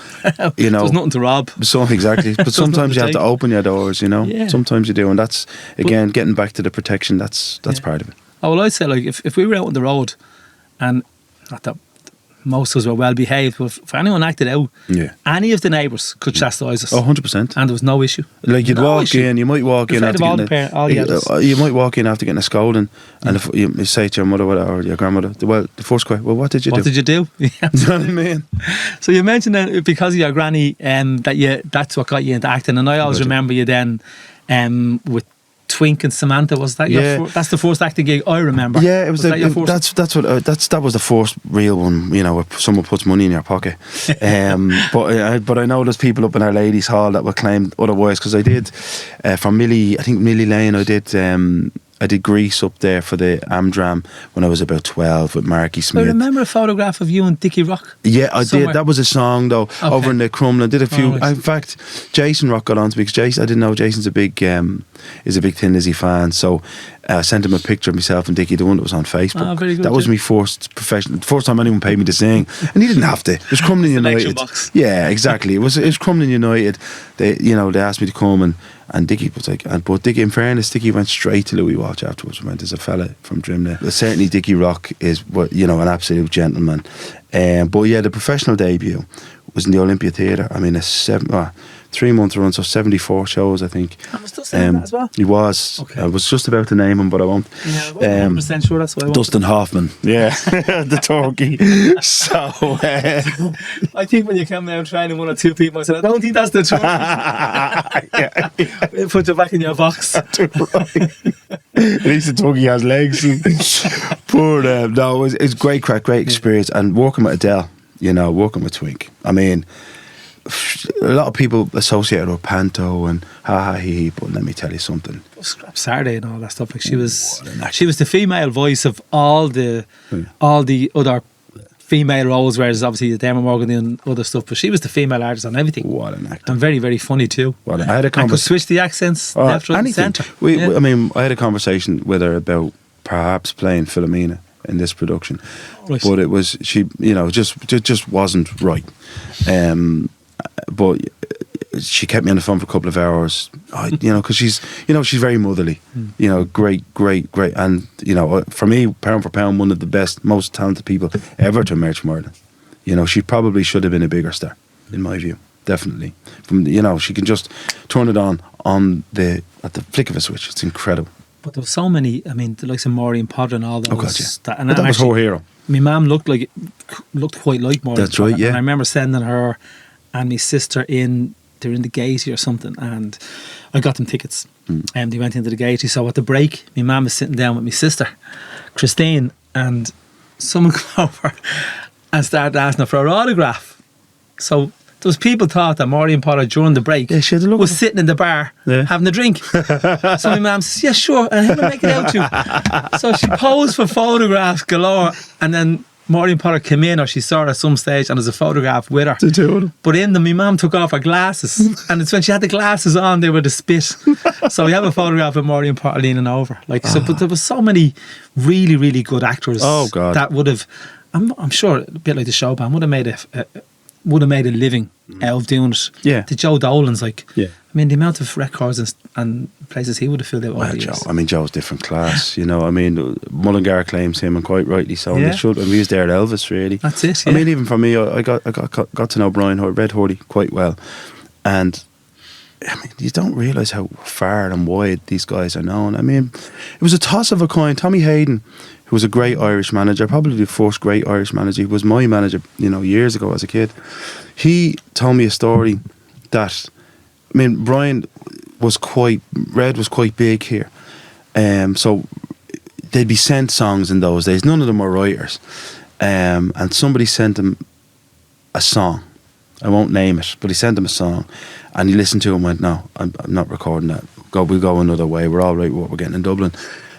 [SPEAKER 2] you know,
[SPEAKER 1] there's nothing to rob.
[SPEAKER 2] So exactly. But sometimes you have to open your doors. You know.
[SPEAKER 1] Yeah.
[SPEAKER 2] Sometimes you do, and that's again getting back to the protection. That's part of it.
[SPEAKER 1] Oh well, I'd say like if we were out on the road, and not that most of us were well behaved, but if anyone acted out, any of the neighbours could chastise us.
[SPEAKER 2] 100%.
[SPEAKER 1] And there was no issue.
[SPEAKER 2] Like you'd walk in, you might walk in after you might walk in after getting a scolding, and if you say to your mother or your grandmother, well, the first question, well, what did you do?
[SPEAKER 1] What did you do?
[SPEAKER 2] Do you know what I mean?
[SPEAKER 1] So you mentioned that because of your granny, that's what got you into acting, and I always remember you then with Twink and Samantha. Was that that's the first acting gig I remember?
[SPEAKER 2] Yeah, it was.
[SPEAKER 1] That
[SPEAKER 2] that was the first real one. You know, where someone puts money in your pocket. But I know there's people up in our ladies' hall that will claim otherwise, because I did from Millie. I think Millie Lane. I did Grease up there for the Amdram when I was about 12 with Marky Smith.
[SPEAKER 1] I remember a photograph of you and Dickie Rock.
[SPEAKER 2] Yeah, I did. That was a song though, over in the Crumlin. I did a few.
[SPEAKER 1] Right.
[SPEAKER 2] In fact, Jason Rock got on to me, because I didn't know Jason's a big Thin Lizzy fan. So I sent him a picture of myself and Dickie, the one that was on Facebook.
[SPEAKER 1] Oh, very good.
[SPEAKER 2] That was my first first time anyone paid me to sing, and he didn't have to. It was Crumlin United.
[SPEAKER 1] Box.
[SPEAKER 2] Yeah, exactly. It was Crumlin United. They asked me to come, and Dickie was like, but Dickie, in fairness, Dickie went straight to Louis Watch afterwards. We went, there's a fella from Drimnagh. Certainly Dickie Rock is, an absolute gentleman. But yeah, the professional debut was in the Olympia Theatre. I mean, a 3-month run, so 74 shows, I think.
[SPEAKER 1] I was just saying that as well.
[SPEAKER 2] He was. Okay. I was just about to name him, but I won't.
[SPEAKER 1] Yeah, I'm 100% sure that's what I want.
[SPEAKER 2] Dustin Hoffman. Yeah, the turkey. So
[SPEAKER 1] I think when you come down training one or two people, I said, I don't think that's the turkey. Put it back in your box.
[SPEAKER 2] At least the turkey has legs. But no, it was great crack, great experience, and working with Adele, working with Twink. I mean, a lot of people associate her with Panto and ha-ha-hee, but let me tell you something.
[SPEAKER 1] Scrap Saturday and all that stuff. Like she was the female voice of all the other female roles, whereas obviously Dermot Morgan and other stuff, but she was the female artist on everything.
[SPEAKER 2] What an actor.
[SPEAKER 1] And very, very funny too.
[SPEAKER 2] I had a
[SPEAKER 1] and could switch the accents left, right and centre.
[SPEAKER 2] I mean, I had a conversation with her about perhaps playing Philomena in this production, but it was, she, just wasn't right. But she kept me on the phone for a couple of hours, because she's very motherly, great, and for me, pound for pound, one of the best, most talented people ever to emerge from Ireland. She probably should have been a bigger star, in my view, definitely. She can just turn it on at the flick of a switch. It's incredible. But
[SPEAKER 1] there were so many. I mean, the likes of Maureen Potter and all those.
[SPEAKER 2] Oh God, yeah.
[SPEAKER 1] And
[SPEAKER 2] that was her hero.
[SPEAKER 1] My mum looked quite like Maureen.
[SPEAKER 2] That's right. Yeah.
[SPEAKER 1] And I remember sending her and my sister in they were in the Gaiety or something, and I got them tickets. And they went into the Gaiety. So at the break, my mum was sitting down with my sister, Christine, and someone came over and started asking her for her autograph. So those people thought that Maureen Potter during the break was sitting in the bar having a drink. So my mum says, yeah, sure, and who will make it out to? So she posed for photographs galore, and then Maureen Potter came in, or she saw her at some stage, and there's a photograph with her.
[SPEAKER 2] The two of them.
[SPEAKER 1] But in them, my mum took off her glasses, and it's when she had the glasses on, they were the spit. So we have a photograph of Maureen Potter leaning over. So, but there was so many really, really good actors.
[SPEAKER 2] Oh God,
[SPEAKER 1] that would have. I'm sure a bit like the show band would have made a living out of doing it.
[SPEAKER 2] Yeah.
[SPEAKER 1] The Joe Dolan's I mean, the amount of records and places he would have filled out over the years.
[SPEAKER 2] Joe, I mean, Joe's different class, I mean, Mullingar claims him, and quite rightly so. And they should. And we was there at Elvis, really.
[SPEAKER 1] That's it.
[SPEAKER 2] I mean, even for me, I got to know Brian Red Hoodie quite well, and I mean, you don't realise how far and wide these guys are known. I mean, it was a toss of a coin. Tommy Hayden, who was a great Irish manager, probably the first great Irish manager. He was my manager, years ago as a kid. He told me a story that, I mean, Red was quite big here. So they'd be sent songs in those days. None of them were writers. And somebody sent him a song. I won't name it, but he sent him a song, and he listened to it and went, no, I'm not recording that. We'll go another way. We're all right with what we're getting in Dublin.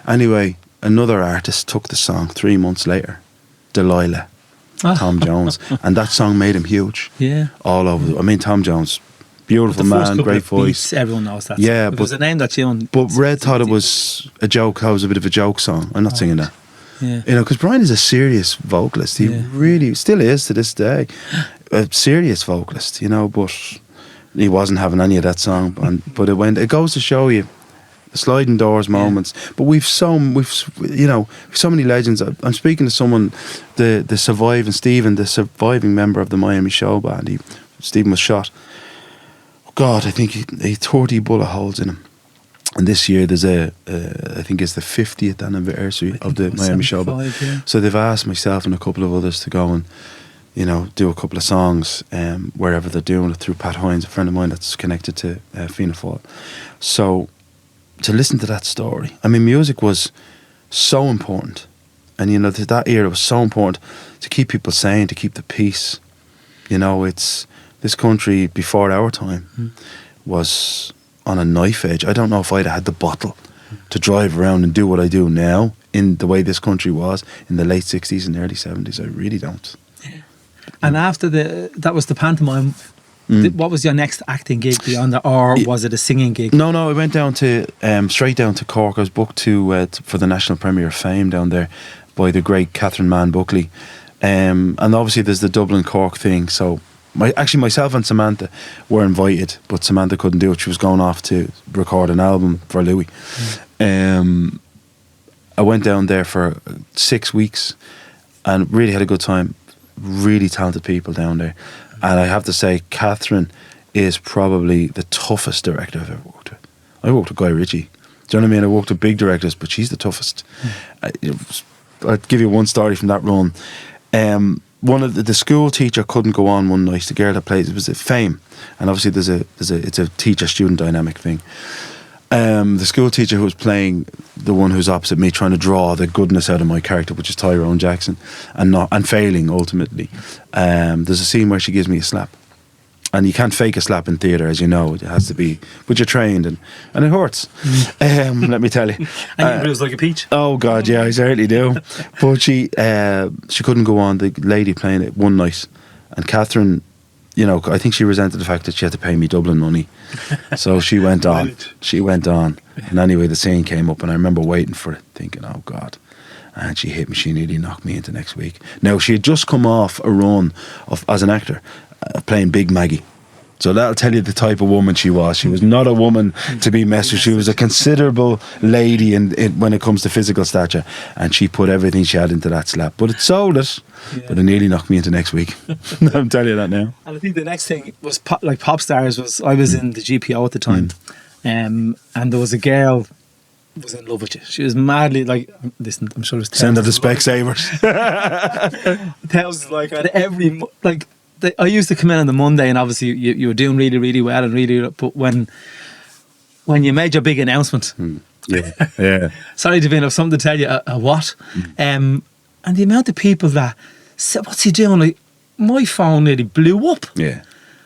[SPEAKER 2] Anyway, another artist took the song 3 months later, Delilah, Tom Jones, and that song made him huge.
[SPEAKER 1] Yeah.
[SPEAKER 2] All over. I mean, Tom Jones, beautiful man, great voice.
[SPEAKER 1] Beats, everyone knows that.
[SPEAKER 2] Yeah,
[SPEAKER 1] but it was a name that tune.
[SPEAKER 2] But Red thought it was a joke. That was a bit of a joke song. I'm not singing that.
[SPEAKER 1] Yeah.
[SPEAKER 2] Because Brian is a serious vocalist. He really still is to this day. A serious vocalist, but he wasn't having any of that song. But it goes to show you the sliding doors moments. But we've so many legends. I'm speaking to someone, the surviving Stephen, the surviving member of the Miami show band. Stephen was shot. God, I think he 30 bullet holes in him. And this year there's I think it's the 50th anniversary of the Miami show band. Yeah. So they've asked myself and a couple of others to go and do a couple of songs wherever they're doing it, through Pat Hines, a friend of mine that's connected to Fianna Fáil. So to listen to that story, I mean, music was so important, and that era was so important to keep people sane, to keep the peace. It's this country before our time was on a knife edge. I don't know if I'd have had the bottle to drive around and do what I do now in the way this country was in the late 60s and early 70s. I really don't.
[SPEAKER 1] And after that was the pantomime. What was your next acting gig beyond that, or was it a singing gig?
[SPEAKER 2] No, I went down to straight down to Cork. I was booked for the National Premiere of Fame down there by the great Catherine Mann Buckley, and obviously there's the Dublin Cork thing. So myself and Samantha were invited, but Samantha couldn't do it. She was going off to record an album for Louis. I went down there for 6 weeks and really had a good time. Really talented people down there, and I have to say, Catherine is probably the toughest director I've ever worked with. I worked with Guy Ritchie. Do you know what I mean? I worked with big directors, but she's the toughest. I'll give you one story from that run. One of the school teacher couldn't go on one night. The girl that plays, it was at Fame, and obviously it's a teacher-student dynamic thing. The school teacher who was playing the one who's opposite me, trying to draw the goodness out of my character, which is Tyrone Jackson, and failing ultimately. There's a scene where she gives me a slap, and you can't fake a slap in theatre, as you know. It has to be, but you're trained, and it hurts. Let me tell you.
[SPEAKER 1] And you bruise like a peach.
[SPEAKER 2] Oh God, yeah, I certainly do. But she couldn't go on. The lady playing it one night, and Catherine, I think she resented the fact that she had to pay me Dublin money. So she went on. She went on. And anyway, the scene came up, and I remember waiting for it, thinking, oh God. And she hit me. She nearly knocked me into next week. Now, she had just come off a run as an actor, playing Big Maggie. So that'll tell you the type of woman she was. She was not a woman to be messed with. She was a considerable lady when it comes to physical stature, and she put everything she had into that slap. But it sold it. Yeah. But it nearly knocked me into next week. I'm telling you that now. And
[SPEAKER 1] I think the next thing was pop stars. I was in the GPO at the time, and there was a girl who was in love with you. She was madly listen. I'm sure it was
[SPEAKER 2] send her the Specsavers.
[SPEAKER 1] Thousands at every I used to come in on the Monday, and obviously you were doing really, really well, and really. But when you made your big announcement,
[SPEAKER 2] yeah.
[SPEAKER 1] Sorry, Davina, I've something to tell you. A what? And the amount of people that said, "What's he doing?" Like, my phone nearly blew up.
[SPEAKER 2] Yeah.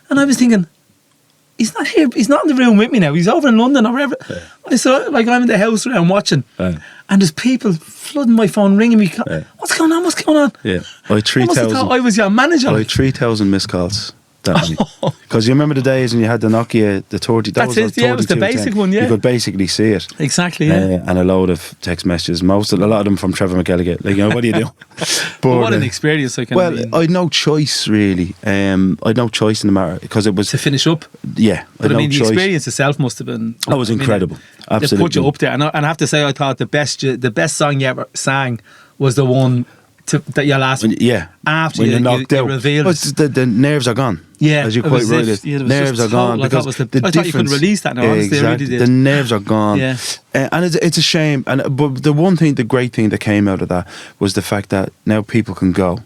[SPEAKER 1] And I was thinking, he's not here. He's not in the room with me now. He's over in London or wherever.
[SPEAKER 2] Yeah.
[SPEAKER 1] I saw, like, I'm in the house around watching, and there's people flooding my phone, ringing me. What's going on? What's going on?
[SPEAKER 2] Yeah. I had 3,000.
[SPEAKER 1] I was your manager.
[SPEAKER 2] I had 3,000 missed calls. Because you remember the days when you had the Nokia, the 30.
[SPEAKER 1] That's it. Yeah, it was the basic one. Yeah,
[SPEAKER 2] you could basically see it.
[SPEAKER 1] Exactly. Yeah,
[SPEAKER 2] and a load of text messages. A lot of them from Trevor McElligott. Like, what do you do?
[SPEAKER 1] But what an experience! I
[SPEAKER 2] had no choice really. I had no choice in the matter because it was
[SPEAKER 1] to finish up.
[SPEAKER 2] Yeah,
[SPEAKER 1] but the experience itself must have been.
[SPEAKER 2] That was incredible. Absolutely,
[SPEAKER 1] they put you up there, and I have to say, I thought the best song you ever sang was the one that your last. After
[SPEAKER 2] when you knocked out,
[SPEAKER 1] revealed
[SPEAKER 2] the nerves are gone.
[SPEAKER 1] Yeah,
[SPEAKER 2] as you quite rightly, nerves are gone because
[SPEAKER 1] I thought you couldn't release that now. Honestly,
[SPEAKER 2] exactly,
[SPEAKER 1] I really did.
[SPEAKER 2] the nerves are gone.
[SPEAKER 1] Yeah,
[SPEAKER 2] and it's a shame. But the great thing that came out of that was the fact that now people can go.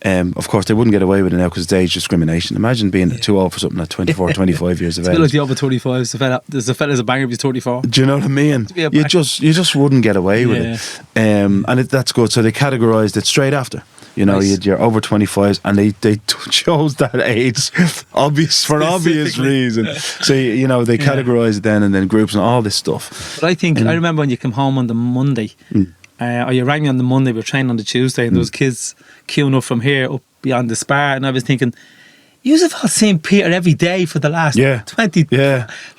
[SPEAKER 2] Of course, they wouldn't get away with it now because it's age discrimination. Imagine being too old for something at 24, 25 years of age.
[SPEAKER 1] It's like the over 25s. There's a fella's a banger if he's 34.
[SPEAKER 2] Do you know what I mean? You just wouldn't get away with it. And that's good. So they categorised it straight after. You know, you're over 25s, and they chose that age, for obvious reason. So they categorise it then, and then groups and all this stuff.
[SPEAKER 1] But I think I remember when you came home on the Monday, or you rang me on the Monday. We were training on the Tuesday, and there was kids queuing up from here up beyond the Spar, and I was thinking, you've all seen Peter every day for the last 20,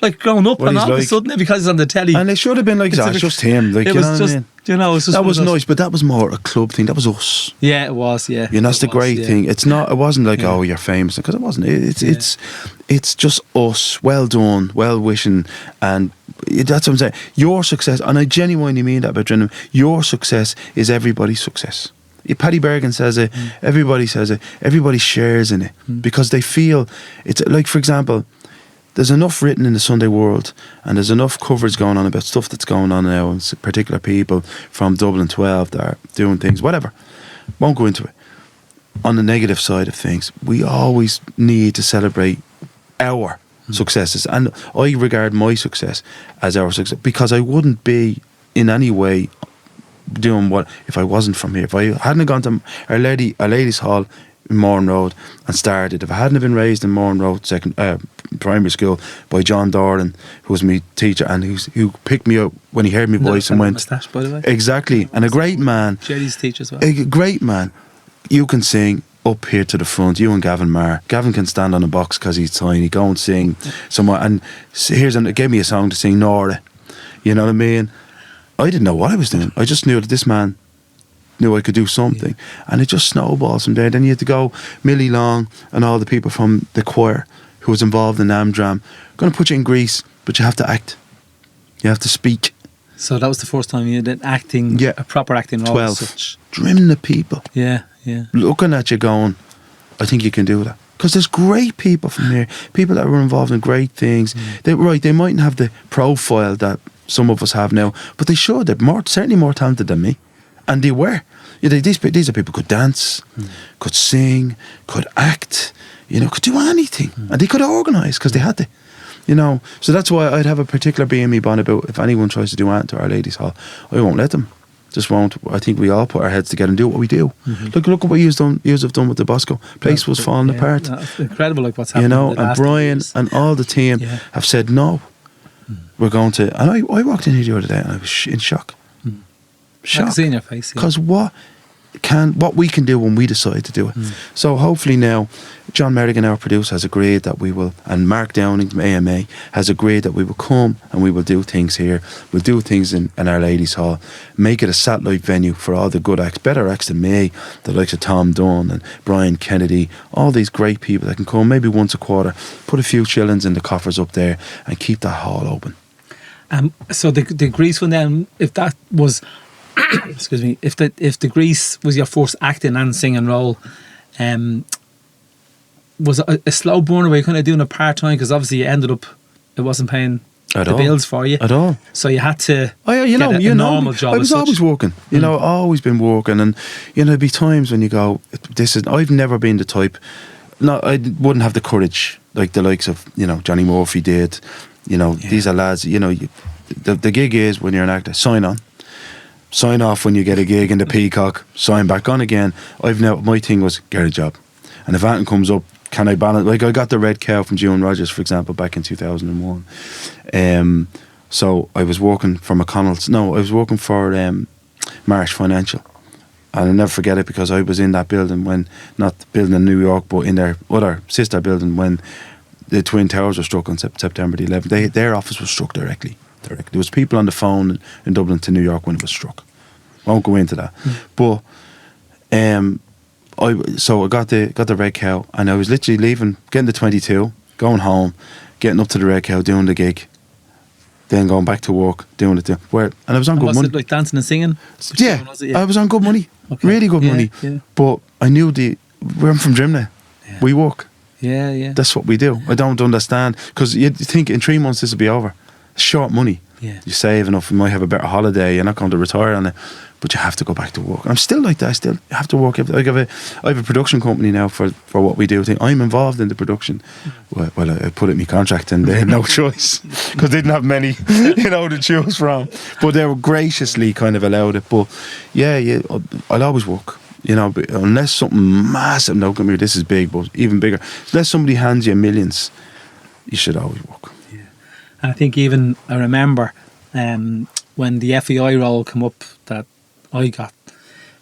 [SPEAKER 1] like growing up, and all of a sudden because he's on the telly,
[SPEAKER 2] and they should have been like that. It's just him. Like,
[SPEAKER 1] it was just. It was just
[SPEAKER 2] that was nice, but that was more a club thing. That was us.
[SPEAKER 1] Yeah, it was. Yeah,
[SPEAKER 2] that's the great thing. It's not. It wasn't like you're famous, because it wasn't. It's just us. Well done, well wishing, and that's what I'm saying. Your success, and I genuinely mean that about Drimnagh. Your success is everybody's success. Paddy Bergen says it. Everybody says it. Everybody shares in it because they feel it's like, for example, there's enough written in the Sunday World, and there's enough coverage going on about stuff that's going on now, and particular people from Dublin 12 that are doing things, whatever. Won't go into it. On the negative side of things, we always need to celebrate our successes, and I regard my success as our success, because I wouldn't be in any way doing what if I wasn't from here. If I hadn't gone to Our Ladies Hall in Mourne Road and started, if I hadn't been raised in Mourne Road primary school by John Doran, who was my teacher and who picked me up when he heard my voice and went,
[SPEAKER 1] moustache, by the way.
[SPEAKER 2] Exactly, and a great man,
[SPEAKER 1] Jerry's teacher as well,
[SPEAKER 2] a great man. You can sing up here to the front, you and Gavin Marr. Gavin can stand on a box because he's tiny, go and sing somewhere, and gave me a song to sing, Nora. You know what I mean? I didn't know what I was doing. I just knew that this man knew I could do something, and it just snowballs from there. Then you had to go, Millie Long and all the people from the choir who was involved in Amdram, going to put you in Greece, but you have to act. You have to speak.
[SPEAKER 1] So that was the first time you did acting, a proper acting role.
[SPEAKER 2] 12. Drimnagh people.
[SPEAKER 1] Yeah.
[SPEAKER 2] Looking at you going, I think you can do that. Because there's great people from here, people that were involved in great things. They mightn't have the profile that some of us have now, but they should. They're certainly more talented than me, and they were. These are people who could dance, could sing, could act, could do anything, and they could organise because they had to, So that's why I'd have a particular BME bond about if anyone tries to do anything to Our Ladies Hall, I won't let them. Just won't. I think we all put our heads together and do what we do. Look at what yous have done with the Bosco. Place was falling apart.
[SPEAKER 1] That's incredible, like what's happening.
[SPEAKER 2] And Brian and all the team have said no. We're going to. And I walked in here the other day and I was in shock. Shock. I can
[SPEAKER 1] see in your face.
[SPEAKER 2] Because what we can do when we decide to do it. So hopefully now, John Merrigan, our producer, has agreed that we will, and Mark Downing from AMA has agreed that we will come and we will do things here. We'll do things in Our Ladies Hall, make it a satellite venue for all the good acts, better acts than me, the likes of Tom Dunn and Brian Kennedy, all these great people that can come maybe once a quarter, put a few shillings in the coffers up there and keep that hall open.
[SPEAKER 1] So the Greece one then, if that was excuse me, if the Grease was your first acting and singing role, was it a slow burner where you kind of doing a part-time, because obviously you ended up, it wasn't paying the bills for you
[SPEAKER 2] at all,
[SPEAKER 1] so you had to
[SPEAKER 2] get a
[SPEAKER 1] normal job.
[SPEAKER 2] I was always working, always been working, and there'd be times when you go, I've never been the type, I wouldn't have the courage like the likes of, you know, Johnny Murphy did. You know, these are lads, you know, the gig is when you're an actor, sign on. Sign off when you get a gig in the Peacock, sign back on again. My thing was get a job. And if anything comes up, can I balance? Like I got the Red Cow from June Rogers, for example, back in 2001. So I was working for McConnell's. No, I was working for Marsh Financial. And I'll never forget it because I was in that building when, not the building in New York, but in their other sister building when the Twin Towers were struck on September the 11th. Their office was struck directly. There was people on the phone in Dublin to New York when it was struck. Won't go into that. But I got the Red Cow, and I was literally leaving, getting the 22, going home, getting up to the Red Cow, doing the gig, then going back to work, doing it. And I was on good money.
[SPEAKER 1] Was it like dancing and singing?
[SPEAKER 2] Yeah, I was on good money, really good money. Yeah. But I knew we're from Drimnagh. Yeah. We work.
[SPEAKER 1] Yeah.
[SPEAKER 2] That's what we do. I don't understand, because you think in 3 months this will be over. Short money.
[SPEAKER 1] Yeah.
[SPEAKER 2] You save enough, you might have a better holiday, you're not going to retire on it, but you have to go back to work. I'm still like that. I still have to work. I have a production company now for what we do. I'm involved in the production. Well, I put it in my contract, and they had no choice because they didn't have many, to choose from. But they were graciously kind of allowed it. But yeah, I'll always work. But unless something massive, no, come here, this is big, but even bigger. Unless somebody hands you millions, you should always work.
[SPEAKER 1] Yeah. And I think even I remember when the FEI role came up that I got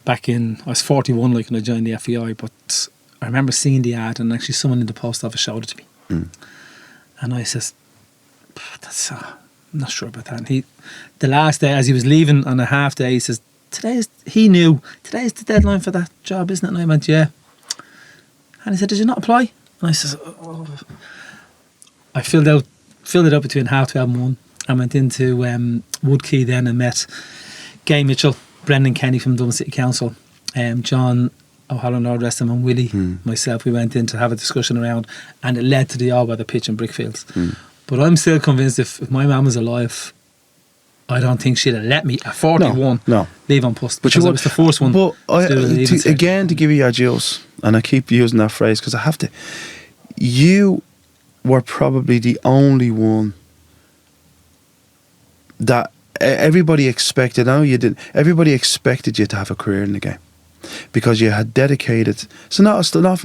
[SPEAKER 1] back in, I was 41 when I joined the FEI, but I remember seeing the ad, and actually someone in the post office showed it to me. And I says, I'm not sure about that. And the last day, as he was leaving on a half day, he says, he knew today's the deadline for that job, isn't it? And I went, yeah. And he said, did you not apply? And I says, I filled it up between 12:30 and 1. I went into Woodkey then and met Gay Mitchell, Brendan Kenny from Dublin City Council, John O'Halloran, all the rest of them, and Willie, myself. We went in to have a discussion around, and it led to the all-weather pitch and brickfields. But I'm still convinced if my mum was alive, I don't think she'd have let me at 41 leave on post. But I was the first one.
[SPEAKER 2] But to give you your dues, and I keep using that phrase because I have to, you were probably the only one that everybody expected. I know you did. Everybody expected you to have a career in the game because you had dedicated. So an awful lot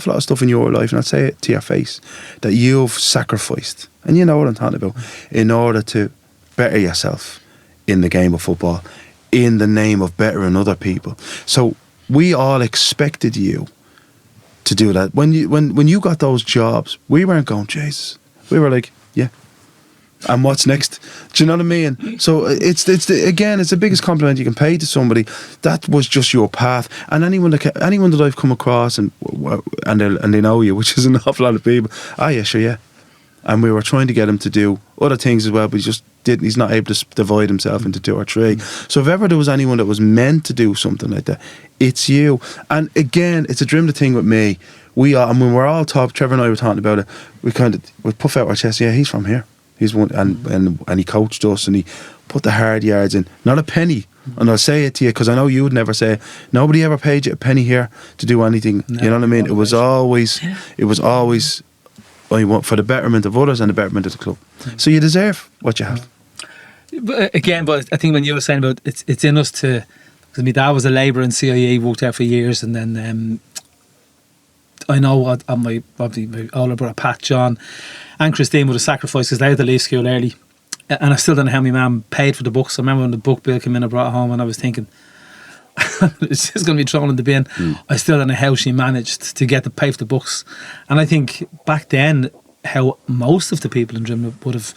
[SPEAKER 2] of stuff in your life, and I'd say it to your face, that you've sacrificed, and you know what I'm talking about, in order to better yourself in the game of football, in the name of bettering other people. So we all expected you to do that. When you got those jobs, we weren't going, Jesus. We were like, yeah. And what's next? Do you know what I mean? So it's the biggest compliment you can pay to somebody. That was just your path. And anyone that I've come across and they know you, which is an awful lot of people. Yeah, sure, yeah. And we were trying to get him to do other things as well, but he just didn't. He's not able to divide himself into 2 or 3. So if ever there was anyone that was meant to do something like that, it's you. And again, it's a Drimnagh thing with me. And when we're all top, Trevor and I were talking about it, we puff out our chest, yeah, he's from here. He's one, and he coached us, and he put the hard yards in. Not a penny. And I'll say it to you because I know you would never say it. Nobody ever paid you a penny here to do anything. No, you know what I mean? It was always I want for the betterment of others and the betterment of the club. So you deserve what you have.
[SPEAKER 1] But I think when you were saying about it's in us to, because my dad was a labourer in CIE, worked there for years, and then I know what my older brother Pat, John, and Christine would have sacrificed because they had to leave school early, and I still don't know how my mum paid for the books. I remember when the book bill came in, I brought it home, and I was thinking, it's just going to be thrown in the bin. I still don't know how she managed to get to pay for the books. And I think back then, how most of the people in Drimnagh would have,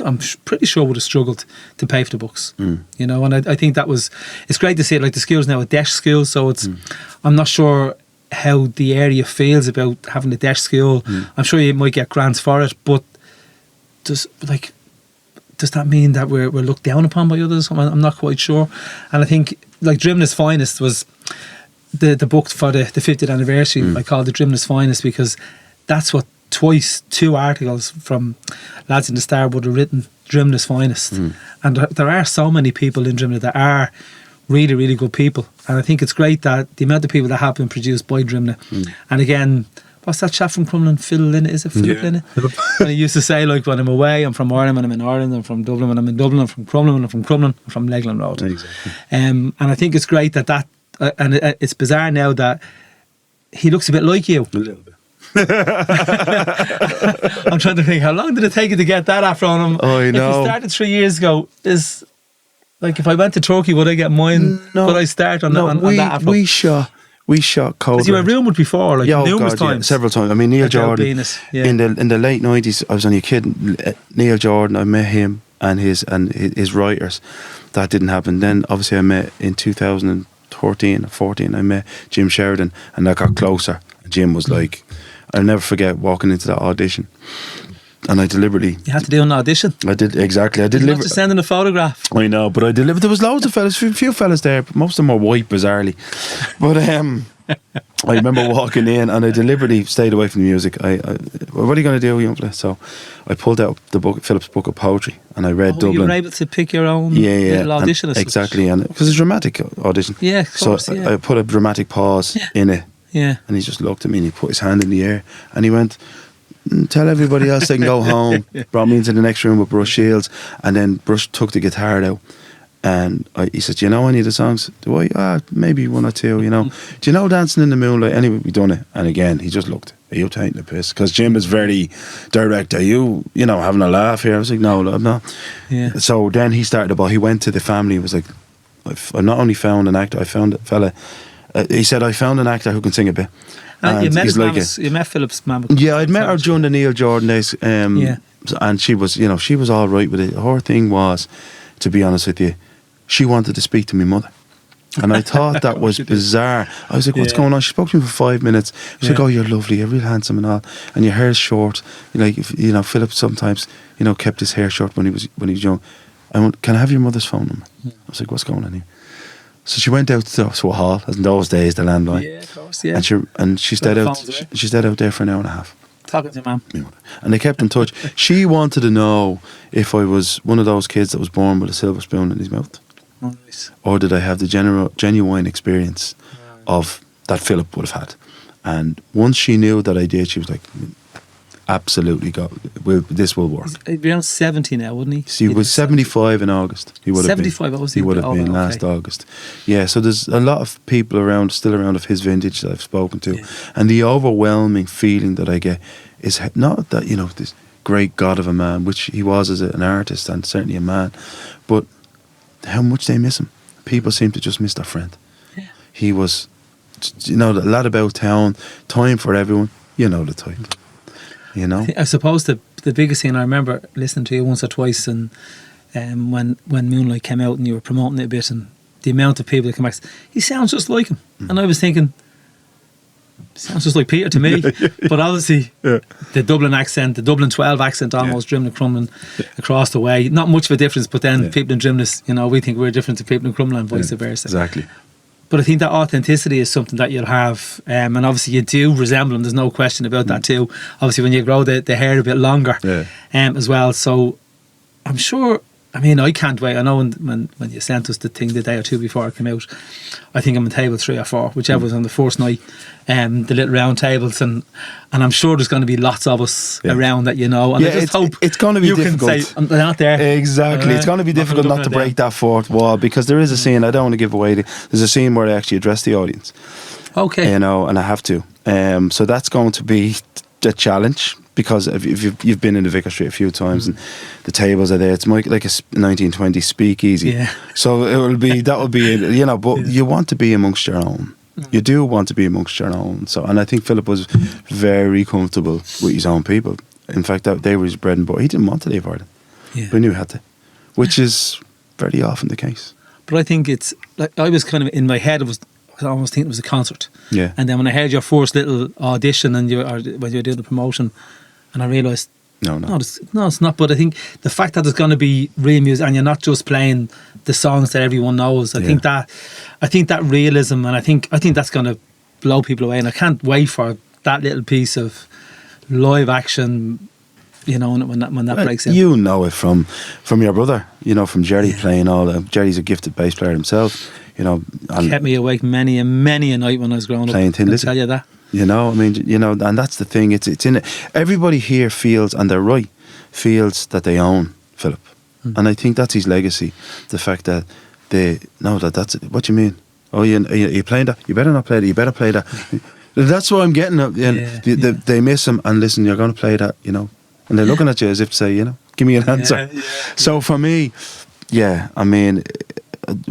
[SPEAKER 1] I'm pretty sure would have struggled to pay for the books. And I think it's great to see it. Like the school's now a desk school, so it's, I'm not sure how the area feels about having a desk school. I'm sure you might get grants for it, but does that mean that we're looked down upon by others? I'm not quite sure. And I think like Drimnagh's Finest was the book for the 50th anniversary. I called it Drimnagh's Finest because that's what 2 articles from lads in the Star would have written, Drimnagh's Finest. And there are so many people in Drimnagh that are really, really good people. And I think it's great that the amount of people that have been produced by Drimnagh. And again, what's that chap from Crumlin? Phil Lynott, is it Philip Lynott? And he used to say, like, when I'm away, I'm from Ireland. When I'm in Ireland, I'm from Dublin. When I'm in Dublin, I'm from Crumlin. When I'm from Crumlin, I'm from Leighlin Road.
[SPEAKER 2] Exactly.
[SPEAKER 1] And I think it's great that and it's bizarre now that he looks a bit like you.
[SPEAKER 2] A little bit.
[SPEAKER 1] I'm trying to think, how long did it take you to get that after on him?
[SPEAKER 2] Oh, I know.
[SPEAKER 1] If you started 3 years ago, is like, if I went to Turkey, would I get mine?
[SPEAKER 2] No,
[SPEAKER 1] Would I start on that after?
[SPEAKER 2] We shot Cold.
[SPEAKER 1] Because you were rumoured before, like, numerous times.
[SPEAKER 2] Several times. I mean, Neil Jordan,
[SPEAKER 1] Venus,
[SPEAKER 2] in the late 90s, I was only a kid. Neil Jordan, I met him and his writers. That didn't happen. Then, obviously, I met in 2013 or 14, I met Jim Sheridan, and I got closer. Jim was like, I'll never forget walking into that audition. And I deliberately...
[SPEAKER 1] You had to do an audition.
[SPEAKER 2] I did, exactly. I did.
[SPEAKER 1] Not just sending a photograph.
[SPEAKER 2] I know, but I delivered. There was loads of fellas, a few fellas there, but most of them were white, bizarrely. But I remember walking in, and I deliberately stayed away from the music. What are you going to do, young fella? So I pulled out the book, Philip's book of poetry, and I read Dublin.
[SPEAKER 1] You were able to pick your own little audition.
[SPEAKER 2] Exactly, and because it's a dramatic audition.
[SPEAKER 1] Yeah, of course,
[SPEAKER 2] so I put a dramatic pause in it.
[SPEAKER 1] Yeah.
[SPEAKER 2] And he just looked at me and he put his hand in the air and he went, tell everybody else they can go home. Brought me into the next room with Bruce Shields, and then Bruce took the guitar out and he said, do you know any of the songs? Do I? Maybe one or two, you know. Do you know Dancing in the Moonlight? Anyway, we done it. And again, he just looked, are you taking the piss? Because Jim is very direct. Are you having a laugh here? I was like, no, I'm not.
[SPEAKER 1] Yeah.
[SPEAKER 2] So then he started he went to the family and was like, I not only found an actor, I found a fella. He said, I found an actor who can sing a bit.
[SPEAKER 1] And you met you met Philip's mum.
[SPEAKER 2] Yeah, I'd met her during the Neil Jordan days. And she was, she was all right with it. Her thing was, to be honest with you, she wanted to speak to my mother. And I thought that was bizarre. I was like, what's going on? She spoke to me for 5 minutes. She said, oh, you're lovely, you're real handsome and all. And your hair's short. Philip sometimes, kept his hair short when he was young. I went, can I have your mother's phone number? I was like, what's going on here? So she went out to a hall, as in those days, the landline.
[SPEAKER 1] Yeah, of course, yeah.
[SPEAKER 2] And she stayed out. She stayed out there for an hour and a half.
[SPEAKER 1] Talking to your mum.
[SPEAKER 2] And they kept in touch. She wanted to know if I was one of those kids that was born with a silver spoon in his mouth,
[SPEAKER 1] nice. Or
[SPEAKER 2] did I have the genuine experience of that Philip would have had. And once she knew that I did, she was like, absolutely, this will work.
[SPEAKER 1] He'd be around 70 now, wouldn't he?
[SPEAKER 2] He was 75 in August. He would have
[SPEAKER 1] 75,
[SPEAKER 2] been.
[SPEAKER 1] Was
[SPEAKER 2] he would have been last August. Yeah, so there's a lot of people still around of his vintage that I've spoken to. Yeah. And the overwhelming feeling that I get is not that, this great god of a man, which he was as an artist and certainly a man, but how much they miss him. People seem to just miss their friend. Yeah. He was, a lad about town, time for everyone, the type. I
[SPEAKER 1] suppose the biggest thing, I remember listening to you once or twice, and when Moonlight came out and you were promoting it a bit, and the amount of people that come back, he sounds just like him. And I was thinking, sounds just like Peter to me. But obviously, the Dublin accent, the Dublin 12 accent, almost Drimnagh, Crumlin, across the way, not much of a difference. But then people in Drimnagh, we think we're different to people in Crumlin and vice versa.
[SPEAKER 2] Exactly.
[SPEAKER 1] But I think that authenticity is something that you'll have, and obviously you do resemble him. There's no question about that too. Obviously, when you grow the hair a bit longer, as well. So I'm sure. I mean, I can't wait. I know when you sent us the thing the day or two before it came out, I think I'm on table 3 or 4, whichever was on the first night, the little round tables, and I'm sure there's going to be lots of us around that, and I just hope
[SPEAKER 2] it's going to be difficult.
[SPEAKER 1] Can say, I'm not there.
[SPEAKER 2] Exactly, it's going to be difficult not to break that fourth wall, because there is a scene. I don't want to give away. There's a scene where I actually address the audience.
[SPEAKER 1] Okay,
[SPEAKER 2] and I have to. So that's going to be the challenge. Because if you've been in the Vicar Street a few times and the tables are there, it's like a 1920s speakeasy. Yeah. So that will be, but you want to be amongst your own. You do want to be amongst your own. So, and I think Philip was very comfortable with his own people. In fact, they were his bread and butter. He didn't want to leave Ireland, but he knew he had to, which is very often the case.
[SPEAKER 1] But I think it's like, I was kind of in my head, I almost think it was a concert.
[SPEAKER 2] Yeah.
[SPEAKER 1] And then when I heard your first little audition when you were doing the promotion, and I realised, no, it's not. But I think the fact that there's going to be real music, and you're not just playing the songs that everyone knows. I think that realism, and I think that's going to blow people away. And I can't wait for that little piece of live action. When that breaks in.
[SPEAKER 2] You know it from your brother. From Jerry playing all that. Jerry's a gifted bass player himself. And
[SPEAKER 1] kept me awake many a night when I was growing up.
[SPEAKER 2] Playing Tin Lizzy.
[SPEAKER 1] I tell you that.
[SPEAKER 2] You know, I mean, you know, and that's the thing. It's in it. Everybody here feels, and they're right, feels that they own Philip, and I think that's his legacy. The fact that they know that's it. What do you mean? Oh, you playing that? You better not play that. You better play that. That's what I'm getting at. They miss him, and listen, you're going to play that, you know, and they're looking at you as if to say, you know, give me an answer. So for me, yeah, I mean,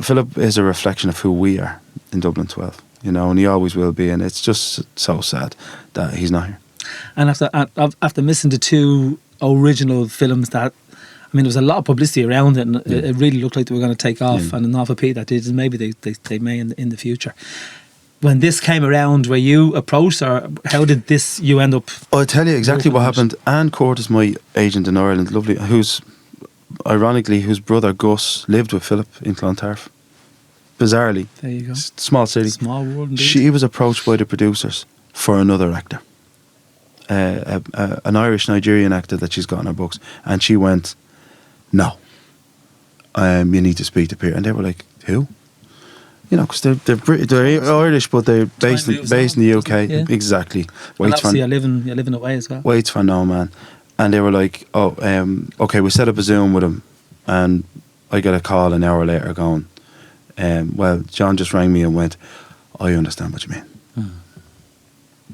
[SPEAKER 2] Philip is a reflection of who we are in Dublin 12. You know, and he always will be, and it's just so sad that he's not here.
[SPEAKER 1] And after missing the two original films that, I mean, there was a lot of publicity around it, and it really looked like they were going to take off, and not repeat that did, maybe they may in the future. When this came around, were you approached, or how did you end up?
[SPEAKER 2] I'll tell you exactly what happened. Anne Curtis, my agent in Ireland, lovely, whose brother Gus lived with Philip in Clontarf. Bizarrely,
[SPEAKER 1] there you go.
[SPEAKER 2] Small city,
[SPEAKER 1] small world indeed.
[SPEAKER 2] She was approached by the producers for another actor, an Irish Nigerian actor that she's got in her books, and she went, "No, you need to speak to Peter." And they were like, "Who?" You know, because they're Irish, but they're based in the UK. Yeah. Exactly.
[SPEAKER 1] And obviously, you're living away as well.
[SPEAKER 2] Waits for no man, and they were like, "Oh, okay, we set up a Zoom with him," and I got a call an hour later going, well, John just rang me and went, "I understand what you mean.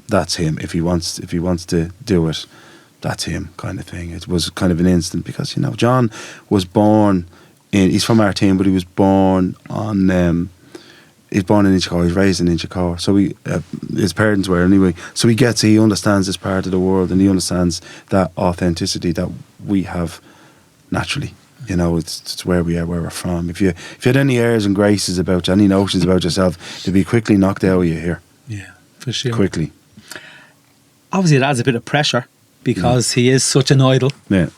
[SPEAKER 2] That's him. If he wants to do it, that's him," kind of thing. It was kind of an instant because, you know, John was born he's from our team, but he was born on he's born in Inchicore, he's raised in Inchicore, so his parents were anyway, so he understands this part of the world, and he understands that authenticity that we have naturally. You know, it's where we are, where we're from. If you had any airs and graces about you, any notions about yourself, they'd be quickly knocked out of you here.
[SPEAKER 1] Yeah, for sure.
[SPEAKER 2] Quickly.
[SPEAKER 1] Obviously, it adds a bit of pressure because he is such an idol.
[SPEAKER 2] Yeah.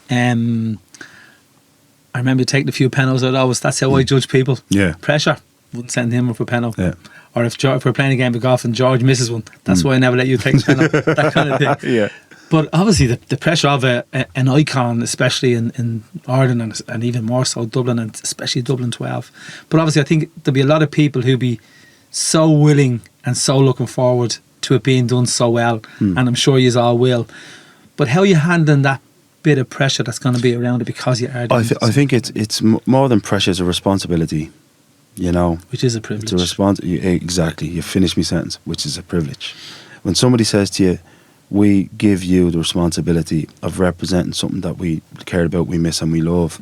[SPEAKER 1] I remember taking a few penalties out. That's how I judge people.
[SPEAKER 2] Yeah.
[SPEAKER 1] Pressure. Wouldn't send him up for a penalty. Yeah. Or if we're playing a game of golf and George misses one, that's why I never let you take a penalty. That kind of thing. Yeah. But obviously the pressure of an icon, especially in Ireland and even more so Dublin, and especially Dublin 12. But obviously I think there'll be a lot of people who'll be so willing and so looking forward to it being done so well, and I'm sure you all will. But how are you handling that bit of pressure that's going to be around it because you are doing
[SPEAKER 2] I think it's more than pressure, it's a responsibility, you know.
[SPEAKER 1] Which is a privilege.
[SPEAKER 2] It's a exactly, you finished my sentence, which is a privilege. When somebody says to you, "We give you the responsibility of representing something that we care about, we miss and we love,"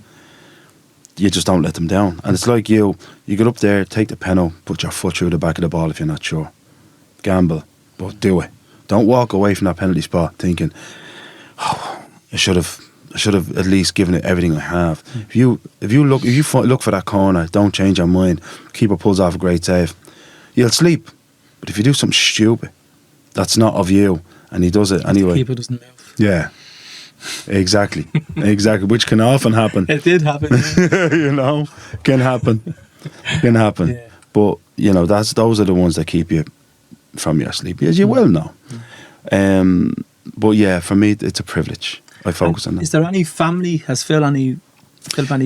[SPEAKER 2] you just don't let them down. And it's like you get up there, take the penalty, put your foot through the back of the ball if you're not sure. Gamble, but do it. Don't walk away from that penalty spot thinking, "Oh, I should have at least given it everything I have." If you look for that corner, don't change your mind. Keeper pulls off a great save, you'll sleep. But if you do something stupid, that's not of you, and he does it anyway.
[SPEAKER 1] The keeper doesn't move.
[SPEAKER 2] Yeah, exactly, which can often happen.
[SPEAKER 1] It did happen. Yeah.
[SPEAKER 2] You know, can happen. Yeah. But you know, those are the ones that keep you from your sleep, as you well know. But yeah, for me, it's a privilege. I focus on that.
[SPEAKER 1] Is there any family? Has Phil any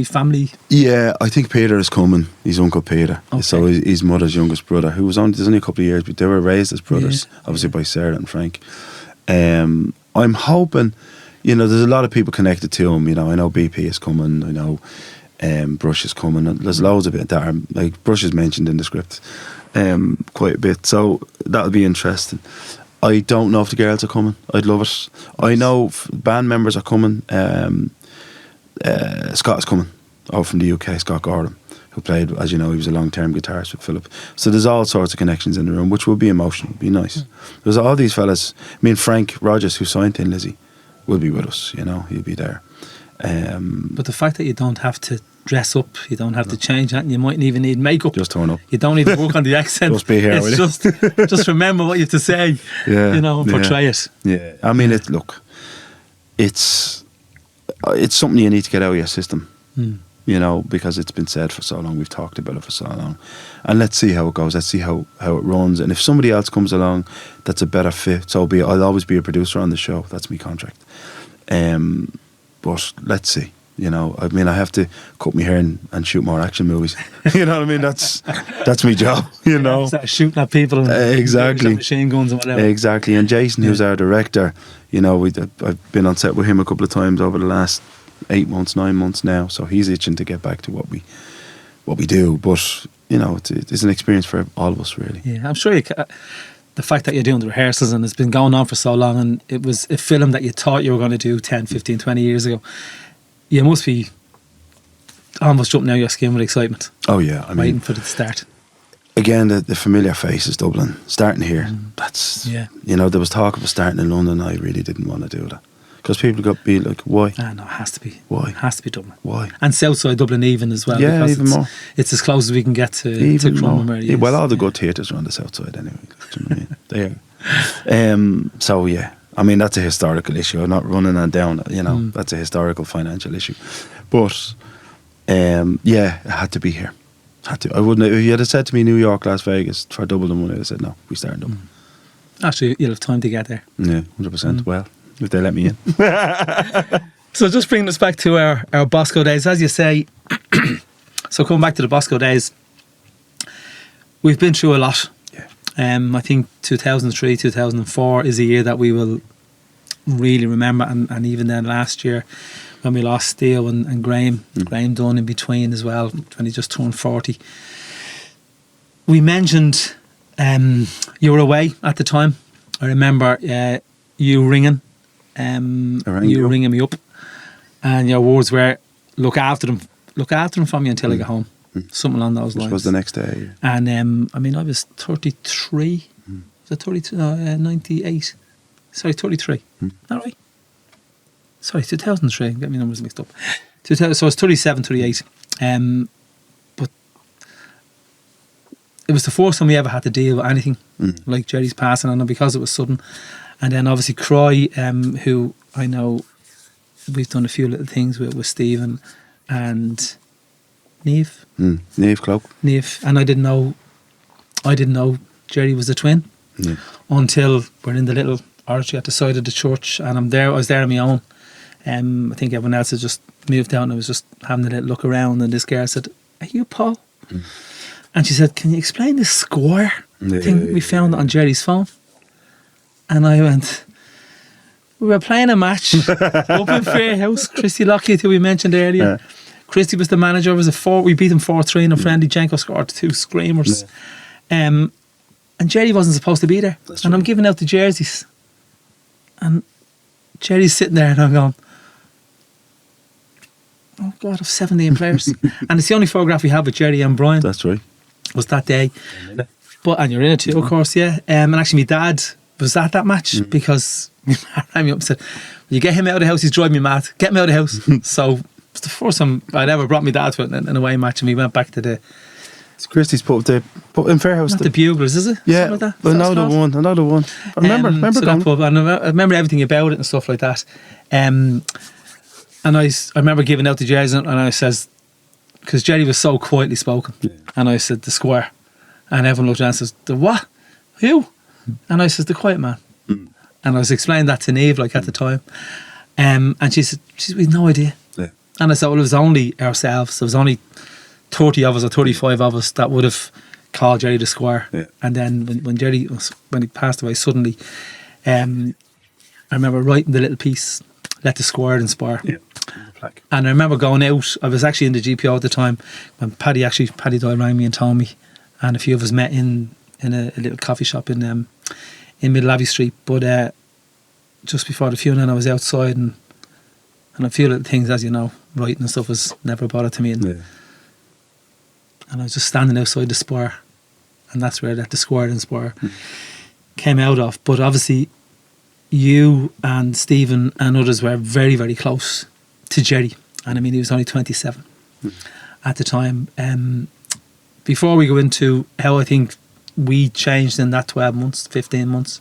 [SPEAKER 1] family?
[SPEAKER 2] Yeah, I think Peter is coming. His uncle Peter. Okay. So his mother's youngest brother, who was there's only a couple of years, but they were raised as brothers, obviously by Sarah and Frank. I'm hoping, you know, there's a lot of people connected to him. You know, I know BP is coming. I know Brush is coming. There's loads of it that are, like, Brush is mentioned in the script quite a bit. So that'll be interesting. I don't know if the girls are coming. I'd love it. I know band members are coming. Scott is coming over from the UK, Scott Gordon, who played, as you know, he was a long-term guitarist with Philip. So there's all sorts of connections in the room, which will be emotional, be nice. There's all these fellas. I mean, Frank Rogers, who signed Thin Lizzy, will be with us, you know, he'll be there.
[SPEAKER 1] But the fact that you don't have to dress up, you don't have to change that, and you mightn't even need makeup.
[SPEAKER 2] Just turn up.
[SPEAKER 1] You don't need to work on the accent.
[SPEAKER 2] Just be here.
[SPEAKER 1] It's just remember what you have to say. Yeah, you know, and portray it.
[SPEAKER 2] Yeah, I mean, it's something you need to get out of your system. You know, because it's been said for so long, we've talked about it for so long, and let's see how it goes. Let's see how it runs. And if somebody else comes along that's a better fit, so be it. I'll always be a producer on the show. That's my contract. But let's see. You know, I mean, I have to cut my hair and shoot more action movies. You know what I mean? That's my job. You know,
[SPEAKER 1] shooting at people and
[SPEAKER 2] exactly,
[SPEAKER 1] machine guns and whatever.
[SPEAKER 2] Exactly. And Jason, who's our director, you know, I've been on set with him a couple of times over the last 8 months, 9 months now. So he's itching to get back to what we do. But you know, it's an experience for all of us, really.
[SPEAKER 1] Yeah, I'm sure the fact that you're doing the rehearsals and it's been going on for so long, and it was a film that you thought you were going to do 10, 15, 20 years ago. You must be almost jumping out your skin with excitement.
[SPEAKER 2] Oh yeah, I mean,
[SPEAKER 1] waiting for it to start.
[SPEAKER 2] Again, the familiar faces, Dublin, starting here. That's, you know, there was talk of us starting in London. I really didn't want to do that because people got be like, why?
[SPEAKER 1] No, it has to be.
[SPEAKER 2] Why?
[SPEAKER 1] It has to be Dublin.
[SPEAKER 2] Why?
[SPEAKER 1] And Southside Dublin even as well.
[SPEAKER 2] Yeah, even more.
[SPEAKER 1] It's as close as we can get to Crumlin.
[SPEAKER 2] Yeah, well, all the good theatres are on the south side anyway. Do you know what I mean? They are. So yeah. I mean, that's a historical issue. I'm not running that down, you know, that's a historical financial issue. But, yeah, it had to be here. Had to. I wouldn't, if you had said to me New York, Las Vegas, for double the money, I'd have said, no, we start in Dublin.
[SPEAKER 1] Actually, you'll have time to get there.
[SPEAKER 2] Yeah, 100%. Well, if they let me in.
[SPEAKER 1] So just bringing us back to our Bosco days, as you say, so coming back to the Bosco days, we've been through a lot. I think 2003, 2004 is a year that we will really remember, and even then last year when we lost Steele and Graham Dunn in between as well, when he just turned 40. We mentioned you were away at the time. I remember you ringing, ringing me up, and your words were, look after them for me until I get home. Something along those lines.
[SPEAKER 2] Which was the next day.
[SPEAKER 1] And I mean, I was 33. Was it 32? No, 98. Sorry, 33. All right. Sorry, 2003. Get my numbers mixed up. So I was 37, 38. But it was the first time we ever had to deal with anything like Jerry's passing, and because it was sudden. And then obviously Croy, who I know we've done a few little things with Stephen and Niamh.
[SPEAKER 2] Niamh Cloak.
[SPEAKER 1] Niamh. And I didn't know Jerry was a twin until we're in the little oratory at the side of the church, and I was there on my own. I think everyone else had just moved out, and I was just having a little look around, and this girl said, "Are you Paul?" And she said, "Can you explain this square thing we found on Jerry's phone?" And I went, "We were playing a match up in Fairhouse. Christy Lockheed, who we mentioned earlier. Christy was the manager. It was we beat him 4-3 in a friendly. Jenko scored 2 screamers. And Jerry wasn't supposed to be there. That's I'm giving out the jerseys. And Jerry's sitting there, and I'm going, oh God, I've 17 players. And it's the only photograph we have with Jerry and Brian.
[SPEAKER 2] That's right.
[SPEAKER 1] Was that day. And you're in it too, of course, yeah. And actually my dad was at that match because he rang me up and said, "Will you get him out of the house? He's driving me mad. Get him out of the house." So it's the first time I'd ever brought my dad to an away match, and we went back to the...
[SPEAKER 2] It's Christie's put in Fairhouse.
[SPEAKER 1] Not the Buglers, is it?
[SPEAKER 2] Yeah, like another one. I remember
[SPEAKER 1] so that pub, and I remember everything about it and stuff like that. And I remember giving out the jerseys, and I says, because Jerry was so quietly spoken, and I said, "The square." And everyone looked around and says, "The what? Who?" And I says, "The quiet man." And I was explaining that to Niamh, like, at the time. And she said, "We had no idea." Yeah. And I said, "Well, it was only ourselves. There was only 30 of us or 35 of us that would have called Jerry the Squire." Yeah. And then when he passed away suddenly, I remember writing the little piece, "Let the Squire inspire." Yeah. And I remember going out. I was actually in the GPO at the time when Paddy Doyle rang me and told me, and a few of us met in a little coffee shop in Middle Abbey Street. But just before the funeral, I was outside, and a few little things, as you know, writing and stuff was never bothered to me. And I was just standing outside the Spire, and that's where Let the Squire inspire came out of. But obviously, you and Stephen and others were very, very close to Jerry, and I mean, he was only 27 at the time. Before we go into how I think we changed in that 12 months, 15 months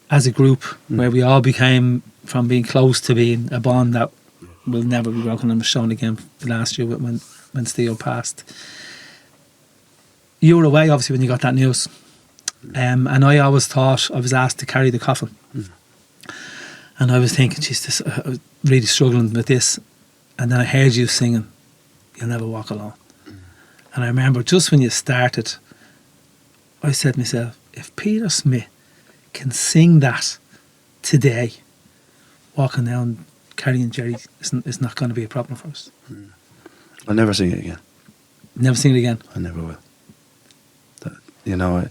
[SPEAKER 1] as a group, where we all became from being close to being a bond that will never be broken, and was shown again last year when Steele passed. You were away, obviously, when you got that news. And I always thought I was asked to carry the coffin. And I was thinking, geez, I was really struggling with this. And then I heard you singing You'll Never Walk Alone. And I remember just when you started, I said to myself, if Peter Smith can sing that today, walking down carrying Jerry is not going to be a problem for us.
[SPEAKER 2] I'll never sing it again.
[SPEAKER 1] Never sing it again?
[SPEAKER 2] I never will. You know,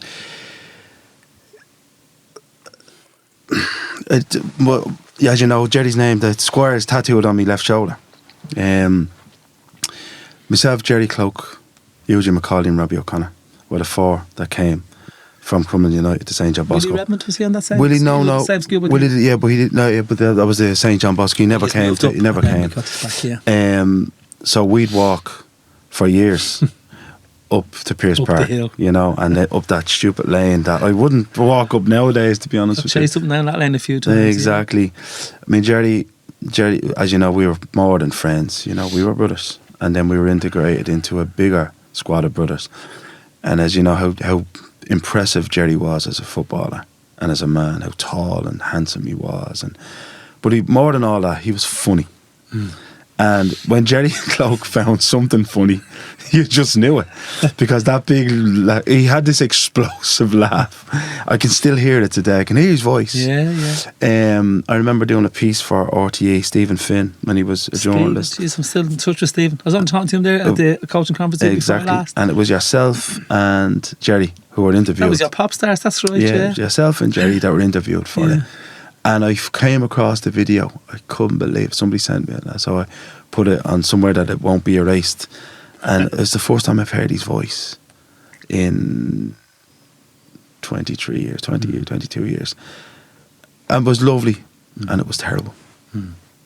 [SPEAKER 2] well, as you know, Jerry's name, the Squire, is tattooed on my left shoulder. Myself, Jerry Cloak, Eugene McCauley and Robbie O'Connor were the four that came from Crumlin United to St John Bosco.
[SPEAKER 1] Willie Redmond, was he on that same
[SPEAKER 2] Willie,
[SPEAKER 1] school?
[SPEAKER 2] no.
[SPEAKER 1] Same school with
[SPEAKER 2] Willie,
[SPEAKER 1] you?
[SPEAKER 2] yeah, but he didn't. No, yeah, but that was the St John Bosco. He never came. He never came.
[SPEAKER 1] Back, yeah.
[SPEAKER 2] So we'd walk for years up to Pierce
[SPEAKER 1] Up the
[SPEAKER 2] Park,
[SPEAKER 1] hill.
[SPEAKER 2] you know, and then up that stupid lane that I wouldn't walk up nowadays, to be honest
[SPEAKER 1] I've
[SPEAKER 2] with you.
[SPEAKER 1] chased up and down that lane a few times.
[SPEAKER 2] Exactly. I mean, Jerry, as you know, we were more than friends. You know, we were brothers, and then we were integrated into a bigger squad of brothers. And as you know, how impressive Jerry was as a footballer and as a man, how tall and handsome he was, but more than all that, he was funny. And when Jerry Cloak found something funny, you just knew it, because that he had this explosive laugh. I can still hear it today. I can hear his voice.
[SPEAKER 1] Yeah.
[SPEAKER 2] I remember doing a piece for RTE, Stephen Finn, when he was a journalist.
[SPEAKER 1] Jeez, I'm still in touch with Stephen. I was on talking to him there at the coaching conference
[SPEAKER 2] exactly.
[SPEAKER 1] before last.
[SPEAKER 2] And it was yourself and Jerry who were interviewed.
[SPEAKER 1] That was your pop stars, that's right. Yeah.
[SPEAKER 2] Yourself and Jerry that were interviewed for it. And I came across the video. I couldn't believe it. Somebody sent me it. So I put it on somewhere that it won't be erased. And it was the first time I've heard his voice in 23 years, 22 years. And it was lovely. And it was terrible.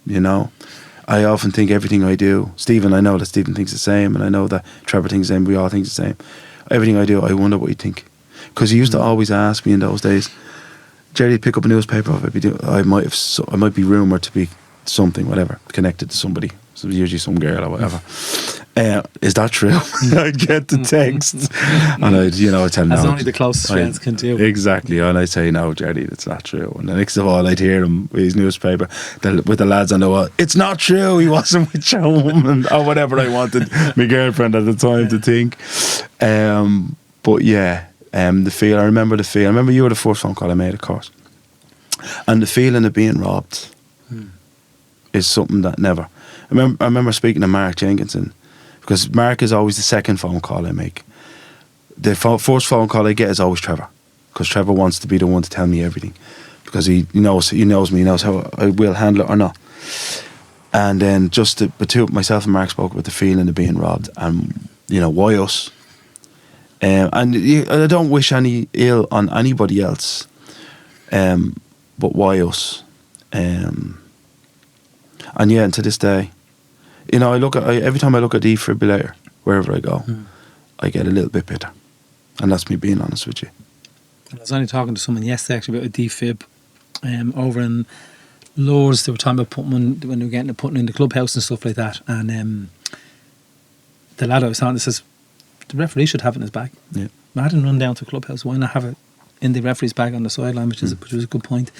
[SPEAKER 2] You know? I often think everything I do, Stephen, I know that Stephen thinks the same, and I know that Trevor thinks the same, we all think the same. Everything I do, I wonder what he'd think. Because he used to always ask me in those days, Jerry'd pick up a newspaper. I might be rumoured to be something, whatever, connected to somebody. So usually some girl or whatever. Is that true? I'd get the text, and I'd tell him,
[SPEAKER 1] as
[SPEAKER 2] no,
[SPEAKER 1] only the closest friends can do.
[SPEAKER 2] Exactly, and I'd say, no, Jerry, it's not true. And the next of all, I'd hear him with his newspaper with the lads on the wall. It's not true. He wasn't with your woman or whatever I wanted my girlfriend at the time to think. But yeah. The feel. I remember the feel. I remember you were the first phone call I made, of course. And the feeling of being robbed is something that never. I remember speaking to Mark Jenkinson, because Mark is always the second phone call I make. The first phone call I get is always Trevor, because Trevor wants to be the one to tell me everything, because he knows me, he knows how I will handle it or not. And then myself and Mark spoke about the feeling of being robbed, and why us. I don't wish any ill on anybody else, but why us? And to this day, every time I look at defibrillator wherever I go, I get a little bit bitter, and that's me being honest with you.
[SPEAKER 1] I was only talking to someone yesterday actually about a defib over in Lourdes. They were talking about when they were getting it put in the clubhouse and stuff like that, and the lad I was talking to says, the referee should have it in his bag.
[SPEAKER 2] Yeah.
[SPEAKER 1] Rather than run down to the clubhouse, why not have it in the referee's bag on the sideline, which was a good point.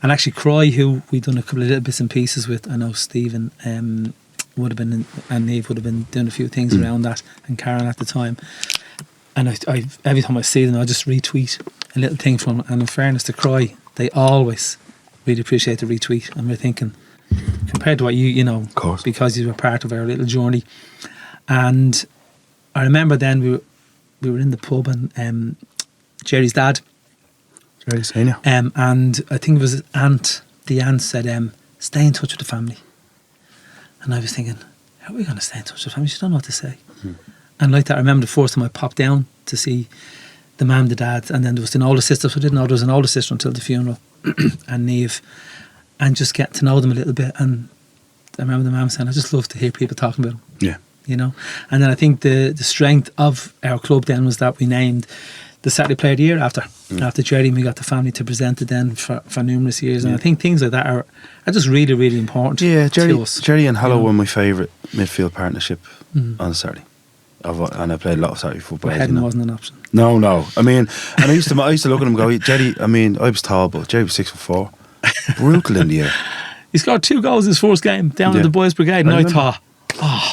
[SPEAKER 1] And actually, Croy, who we'd done a couple of little bits and pieces with, I know Stephen would have been, and Neve would have been doing a few things around that, and Karen at the time. And I every time I see them, I just retweet a little thing from them. And in fairness to Croy, they always really appreciate the retweet. And we're thinking, compared to what of course, because you were part of our little journey. And I remember then we were in the pub, and Jerry's dad,
[SPEAKER 2] Jerry Senior,
[SPEAKER 1] and I think it was his aunt. The aunt said, "Stay in touch with the family." And I was thinking, how are we going to stay in touch with the family? She don't know what to say. And like that, I remember the first time I popped down to see the mum, the dad, and then there was an older sister. So I didn't know there was an older sister until the funeral, and Neve, and just get to know them a little bit. And I remember the mum saying, "I just love to hear people talking about them."
[SPEAKER 2] Yeah.
[SPEAKER 1] And then I think the strength of our club then was that we named the Saturday Player of the Year after Jerry, and we got the family to present it then for numerous years. And I think things like that are just really, really important to us.
[SPEAKER 2] Jerry and Hallow were my favourite midfield partnership on Saturday. And I played a lot of Saturday football.
[SPEAKER 1] But heading wasn't an option.
[SPEAKER 2] No. I mean, and I used to look at him and go, Jerry, I was tall, but Jerry was 6'4". Brutal in the air.
[SPEAKER 1] He scored 2 goals his first game down in the boys' brigade, and I thought,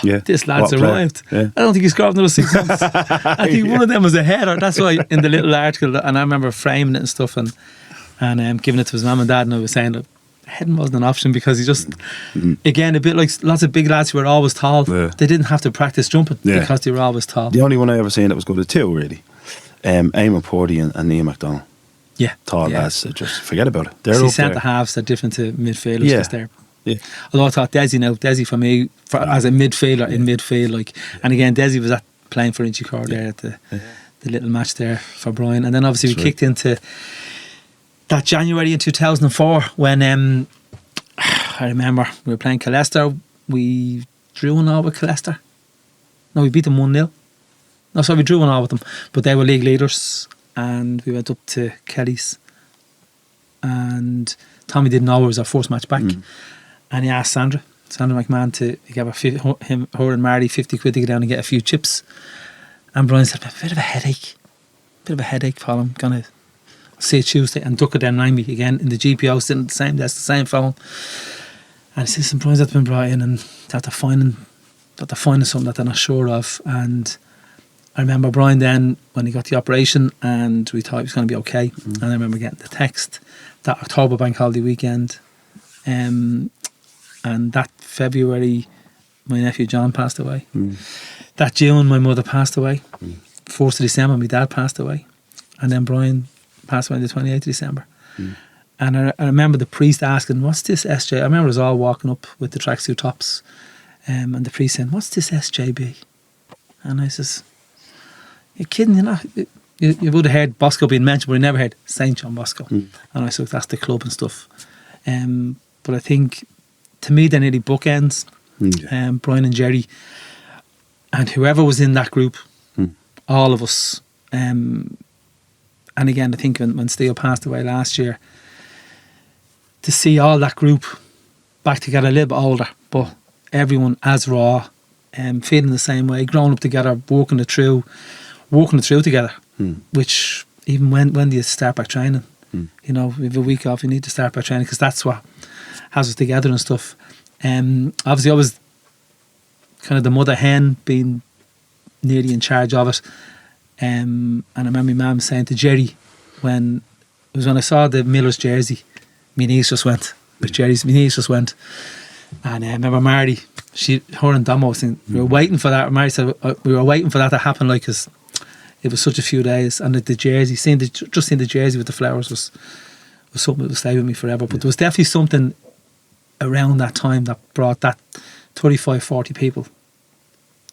[SPEAKER 1] this lad's arrived.
[SPEAKER 2] Yeah.
[SPEAKER 1] I don't think he scored another 6 months. I think one of them was a header. That's why in the little article, and I remember framing it and stuff, and giving it to his mum and dad, and I was saying that heading wasn't an option because he just, again, a bit like lots of big lads who were always tall.
[SPEAKER 2] Yeah.
[SPEAKER 1] They didn't have to practice jumping because they were always tall.
[SPEAKER 2] The only one I ever seen that was good at 2, really. Eamon Porty and Neil MacDonald.
[SPEAKER 1] Yeah.
[SPEAKER 2] Tall lads, so just forget about it. They're
[SPEAKER 1] See,
[SPEAKER 2] up
[SPEAKER 1] centre
[SPEAKER 2] there.
[SPEAKER 1] halves are different to midfielders because they're.
[SPEAKER 2] Yeah.
[SPEAKER 1] Although I thought Desi for me, as a midfielder in midfield, like, and again, Desi was playing for Inchicore there at the little match there for Brian. And then obviously we kicked into that January in 2004 when I remember we were playing Colester. We drew 1-0 with Colester. No, we beat them 1-0. No, sorry, we drew 1-0 with them, but they were league leaders, and we went up to Kelly's, and Tommy didn't know it was our first match back, and he asked Sandra McMahon he gave her and Marty 50 quid to get down and get a few chips, and Brian said, a bit of a headache, Paul, I'm gonna see it Tuesday, and Ducker then rang me again in the GPO, sitting at the same desk, the same phone, and he says, some Brian's been brought in and that they're finding something that they're not sure of. And I remember Brian then, when he got the operation, and we thought he was going to be okay, and I remember getting the text that October bank holiday weekend, and that February my nephew John passed away. That June my mother passed away. 4th of December my dad passed away, and then Brian passed away on the 28th of December. And I remember the priest asking, what's this SJ? I remember us all walking up with the tracksuit tops, and the priest saying, what's this SJB? And I says, you're kidding, you would have heard Bosco being mentioned, but I never heard St. John Bosco. And I said, that's the club and stuff. But I think, to me, they're nearly bookends. Brian and Jerry, and whoever was in that group, all of us. And again, I think when Steve passed away last year, to see all that group back together, a little bit older, but everyone as raw, feeling the same way, growing up together, working it through together. Which even when do you start back training? You know, we have a week off, you need to start back training because that's what has us together and stuff. Obviously, I was kind of the mother hen, being nearly in charge of it. And I remember my mum saying to Jerry, when I saw the Miller's jersey, my knees just went. With Jerry's, my knees just went. And I remember Marty, her and Damo was saying, we were waiting for that. Marty said, we were waiting for that to happen, like, because it was such a few days. And the jersey, just seeing the jersey with the flowers was something that would stay with me forever. But there was definitely something around that time that brought that 35, 40 people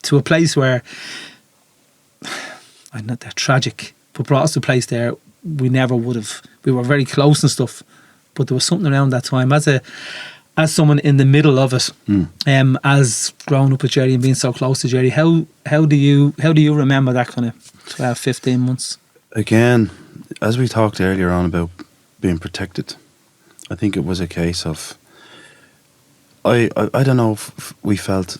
[SPEAKER 1] to a place where, I'm not that tragic, but brought us to a place there we never would have. We were very close and stuff, but there was something around that time as someone in the middle of it, as growing up with Jerry and being so close to Jerry. How do you remember that kind of 12, 15 months? Again,
[SPEAKER 2] As we talked earlier on about being protected, I think it was a case of, I don't know if we felt,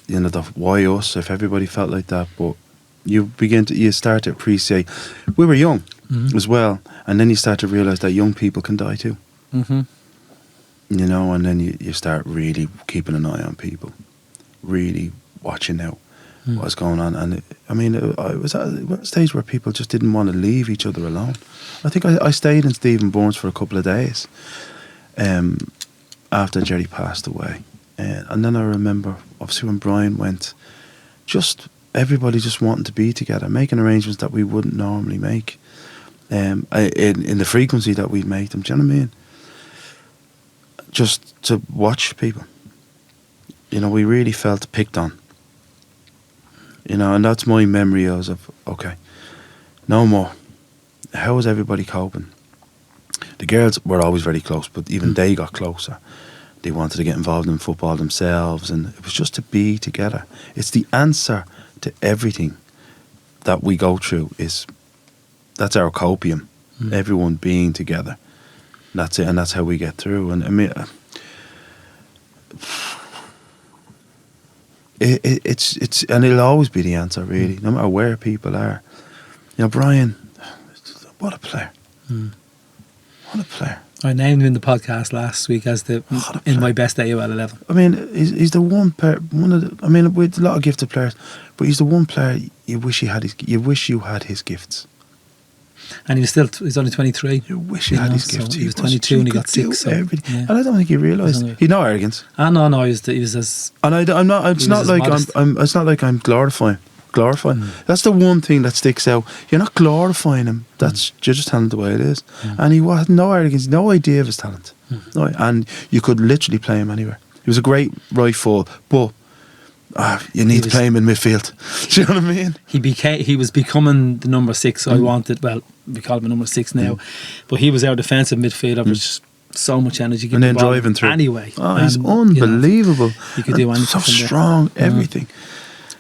[SPEAKER 2] why us, if everybody felt like that, but you start to appreciate, we were young as well, and then you start to realise that young people can die too. And then you start really keeping an eye on people, really watching out what's going on. And I was at a stage where people just didn't want to leave each other alone. I think I stayed in Stephen Burns for a couple of days after Jerry passed away. And then I remember, obviously, when Brian went, just everybody just wanting to be together, making arrangements that we wouldn't normally make, in the frequency that we'd make them. Do you know what I mean? Just to watch people. We really felt picked on. And that's my memory of, okay, no more. How was everybody coping? The girls were always very close, but even they got closer. They wanted to get involved in football themselves, and it was just to be together. It's the answer to everything that we go through. That's our copium. Everyone being together. That's it, and that's how we get through. And I mean, it's and it'll always be the answer, really, no matter where people are. Brian, what a player! What a player!
[SPEAKER 1] I named him in the podcast last week as in my best AUL 11.
[SPEAKER 2] I mean, he's the one I mean, with a lot of gifted players, but he's the one player you wish you had his gifts.
[SPEAKER 1] And he's only 23.
[SPEAKER 2] You wish you had his gifts.
[SPEAKER 1] So he was 22 and he got 6. So,
[SPEAKER 2] everything. And I don't think he realised. He's no arrogance.
[SPEAKER 1] No, he was as.
[SPEAKER 2] And I'm not. It's not like it's not like I'm glorifying. That's the one thing that sticks out. You're not glorifying him. You're just telling him the way it is. And he had no arrogance, no idea of his talent. No, and you could literally play him anywhere. He was a great right full, but you need to play him in midfield. Do you know what I mean?
[SPEAKER 1] He was becoming the number 6 I wanted. Well, we call him a number 6 now, but he was our defensive midfielder. Just so much energy,
[SPEAKER 2] and then driving through
[SPEAKER 1] anyway.
[SPEAKER 2] He's unbelievable.
[SPEAKER 1] He could do anything.
[SPEAKER 2] So strong, everything.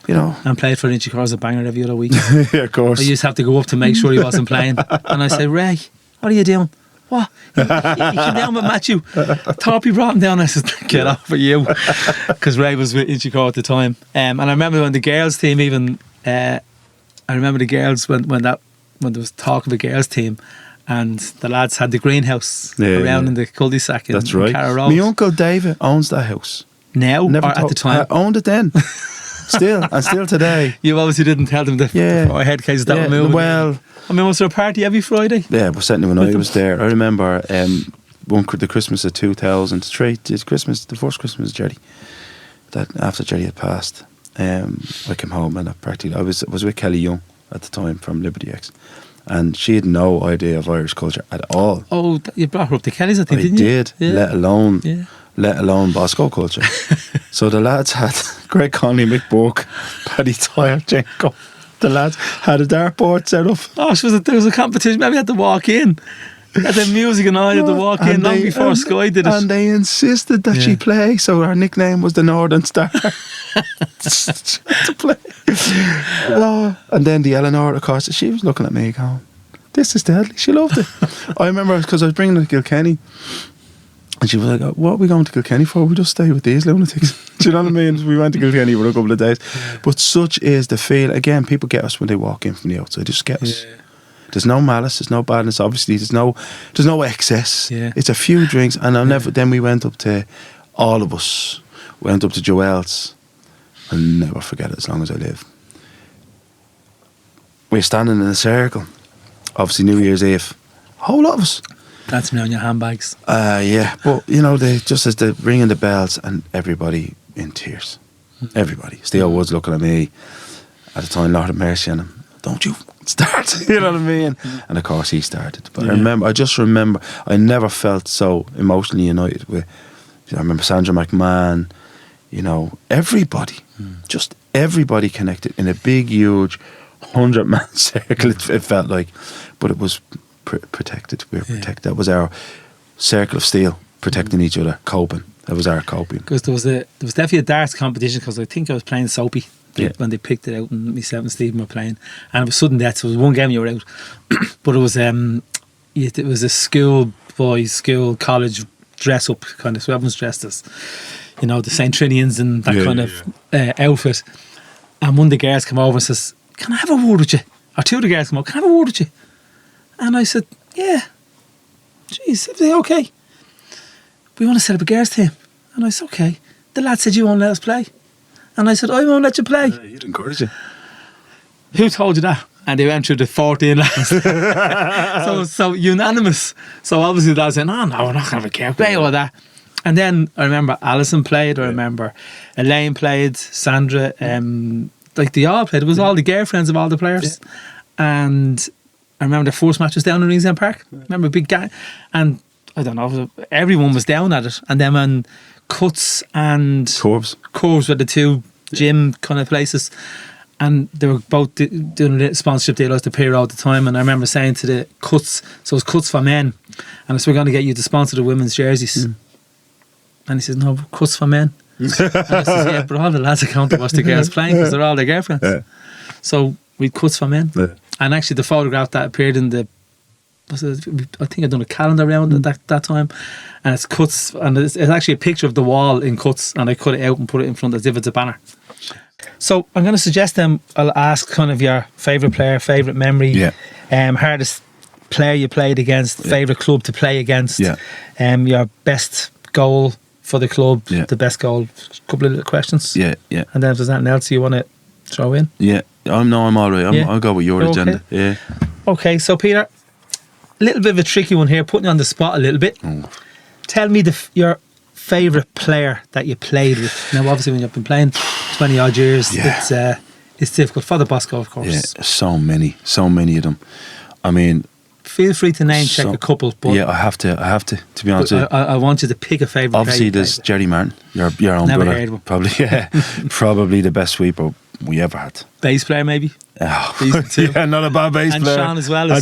[SPEAKER 2] You know,
[SPEAKER 1] and played for Inchicore as a banger every other week.
[SPEAKER 2] Yeah, of course.
[SPEAKER 1] I used to have to go up to make sure he wasn't playing, and I said, "Ray, what are you doing?" What? He came down with Matthew. Thorpe brought him down. I said, "Get off of you," because Ray was with Inchicore at the time. And I remember when the girls' team even. I remember the girls when there was talk of a girls' team. And the lads had the greenhouse around in the cul-de-sac in Carrow Road.
[SPEAKER 2] My uncle David owns that house.
[SPEAKER 1] Now or at the time?
[SPEAKER 2] I owned it then. Still today.
[SPEAKER 1] You obviously didn't tell them that before head cases that were moving.
[SPEAKER 2] Well,
[SPEAKER 1] I mean, was there a party every Friday?
[SPEAKER 2] Yeah, but certainly when I was there, I remember the Christmas of 2003, the first Christmas of Jerry, that after Jerry had passed, I came home and I was with Kelly Young at the time from Liberty X. And she had no idea of Irish culture at all.
[SPEAKER 1] Oh, you brought her up to Kelly's, I think, didn't you?
[SPEAKER 2] I did, let alone Bosco culture. So the lads had Greg Conley, Mick Burke, Paddy Tyre, Jenko. The lads had a dartboard set up.
[SPEAKER 1] Oh, there was a competition. Maybe you had to walk in. Had the music and all, you had to walk in long before Sky did it.
[SPEAKER 2] And they insisted that she play, so her nickname was the Northern Star. To play. And then the Eleanor, of course, she was looking at me going, "This is deadly." She loved it. I remember because I was bringing her to Kilkenny, and she was like, "What are we going to Kilkenny for? We just stay with these lunatics." Do you know what I mean? We went to Kilkenny for a couple of days. But such is the feel. Again, people get us when they walk in from the outside. They just get us. There's no malice, there's no badness. Obviously, there's no excess. It's a few drinks, and Then we went up to, all of us went up to Joel's. I'll never forget it as long as I live. We're standing in a circle. Obviously, New Year's Eve. A whole lot of us.
[SPEAKER 1] That's me on your handbags.
[SPEAKER 2] Yeah, but they just as they're ringing the bells, and everybody in tears. Everybody. Steele Woods looking at me at the time. Lord have mercy on him. Don't you start, you know what I mean? And of course he started. But I just remember I never felt so emotionally united with, I remember Sandra McMahon, everybody, just everybody connected in a big, huge 100-man circle, it felt like. But it was protected. We were protected. That was our circle of steel, protecting each other, coping. That was our coping.
[SPEAKER 1] Because there was definitely a darts competition, because I think I was playing Soapy. When they picked it out, and myself and Stephen were playing, and it was sudden death. So it was one game you were out, but it was a school college dress up kind of. So everyone's dressed as, the St. Trinians and that kind of outfit. And one of the girls came over and says, "Can I have a word with you?" Or two of the girls come over, "Can I have a word with you?" And I said, "Yeah." Jeez, okay. We want to set up a girls team, and I said, "Okay." The lad said, "You won't let us play." And I said, "I won't let you play."
[SPEAKER 2] You'd encourage you.
[SPEAKER 1] Who told you that? And they went through the 14 lads. so unanimous. So obviously they said, "Oh no, we're not going to care. Play all that." And then I remember Alison played. I remember Elaine played. Sandra, they all played. It was all the girlfriends of all the players. And I remember the first match was down in Ringsend Park. I remember a big gang. And I don't know, everyone was down at it. And then when Cuts and Corves were the two gym kind of places, and they were both doing a sponsorship deal as the Piro at the time. And I remember saying to the Cuts, so it was Cuts for men, and I said, "We're going to get you to sponsor the women's jerseys." And he says, "No, Cuts for men." And I says, "Yeah, but all the lads account to watch the girls playing, because they're all their girlfriends." So we Cuts for men. And actually the photograph that appeared in the, I think I'd done a calendar round at that time, and it's Cuts, and it's actually a picture of the wall in Cuts, and I cut it out and put it in front as if it's a banner. So I'm going to suggest I'll ask kind of your favourite player, favourite memory, hardest player you played against, favourite club to play against, your best goal for the club, the best goal. Couple of little questions.
[SPEAKER 2] Yeah, yeah.
[SPEAKER 1] And then if there's anything else you want to throw in.
[SPEAKER 2] Yeah, I'm all right. I'll go with your agenda. Yeah.
[SPEAKER 1] Okay, so Peter, a little bit of a tricky one here, putting you on the spot a little bit. Tell me your favourite player that you played with. Now, obviously, when you've been playing 20 odd years, it's difficult for the Bosco, of course.
[SPEAKER 2] Yeah, so many of them. I mean,
[SPEAKER 1] feel free to name check a couple. But
[SPEAKER 2] I have to. To be honest,
[SPEAKER 1] I want you to pick a favourite.
[SPEAKER 2] Obviously, there's Jerry Martin, your own
[SPEAKER 1] Never
[SPEAKER 2] brother.
[SPEAKER 1] heard of him.
[SPEAKER 2] Probably the best sweeper we ever had.
[SPEAKER 1] Bass player, maybe.
[SPEAKER 2] Yeah, not a bad bass player.
[SPEAKER 1] And Sean as well.
[SPEAKER 2] I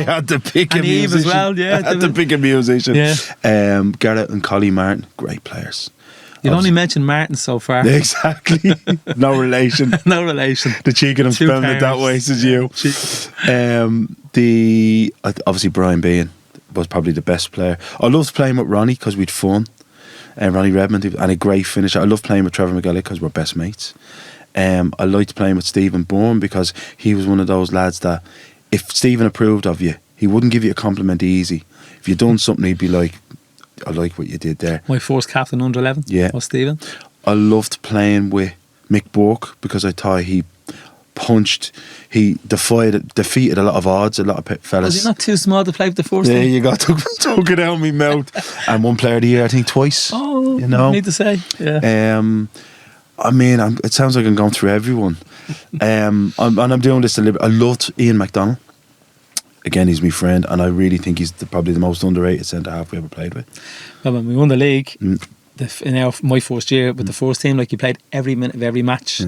[SPEAKER 2] had to pick a musician.
[SPEAKER 1] Eve as well. Yeah,
[SPEAKER 2] I had to pick a musician.
[SPEAKER 1] Yeah.
[SPEAKER 2] Garrett and Collie Martin, great players.
[SPEAKER 1] You've only mentioned Martin so far.
[SPEAKER 2] Exactly. No relation.
[SPEAKER 1] No relation.
[SPEAKER 2] The cheek of them spelling it that way, says you. Obviously Brian Bean was probably the best player. I loved playing with Ronnie because we'd fun. Ronnie Redmond, and a great finisher. I loved playing with Trevor McGilly because we're best mates. I liked playing with Stephen Bourne because he was one of those lads that if Stephen approved of you, he wouldn't give you a compliment easy. If you'd done something, he'd be like, I like what you did there.
[SPEAKER 1] My first captain under 11 was Stephen.
[SPEAKER 2] I loved playing with Mick Bourke because I thought he defeated a lot of odds, a lot of fellas.
[SPEAKER 1] Was he not too small to play with the first team?
[SPEAKER 2] There you go, took it out of my mouth. And one player of the year, I think twice.
[SPEAKER 1] Oh, you know, need to say. Yeah.
[SPEAKER 2] I mean, it sounds like I'm going through everyone. I'm doing this deliberately. I loved Ian McDonald. Again, he's my friend, and I really think he's probably the most underrated centre half we ever played with.
[SPEAKER 1] Well, when we won the league, in my first year with the first team, like, you played every minute of every match,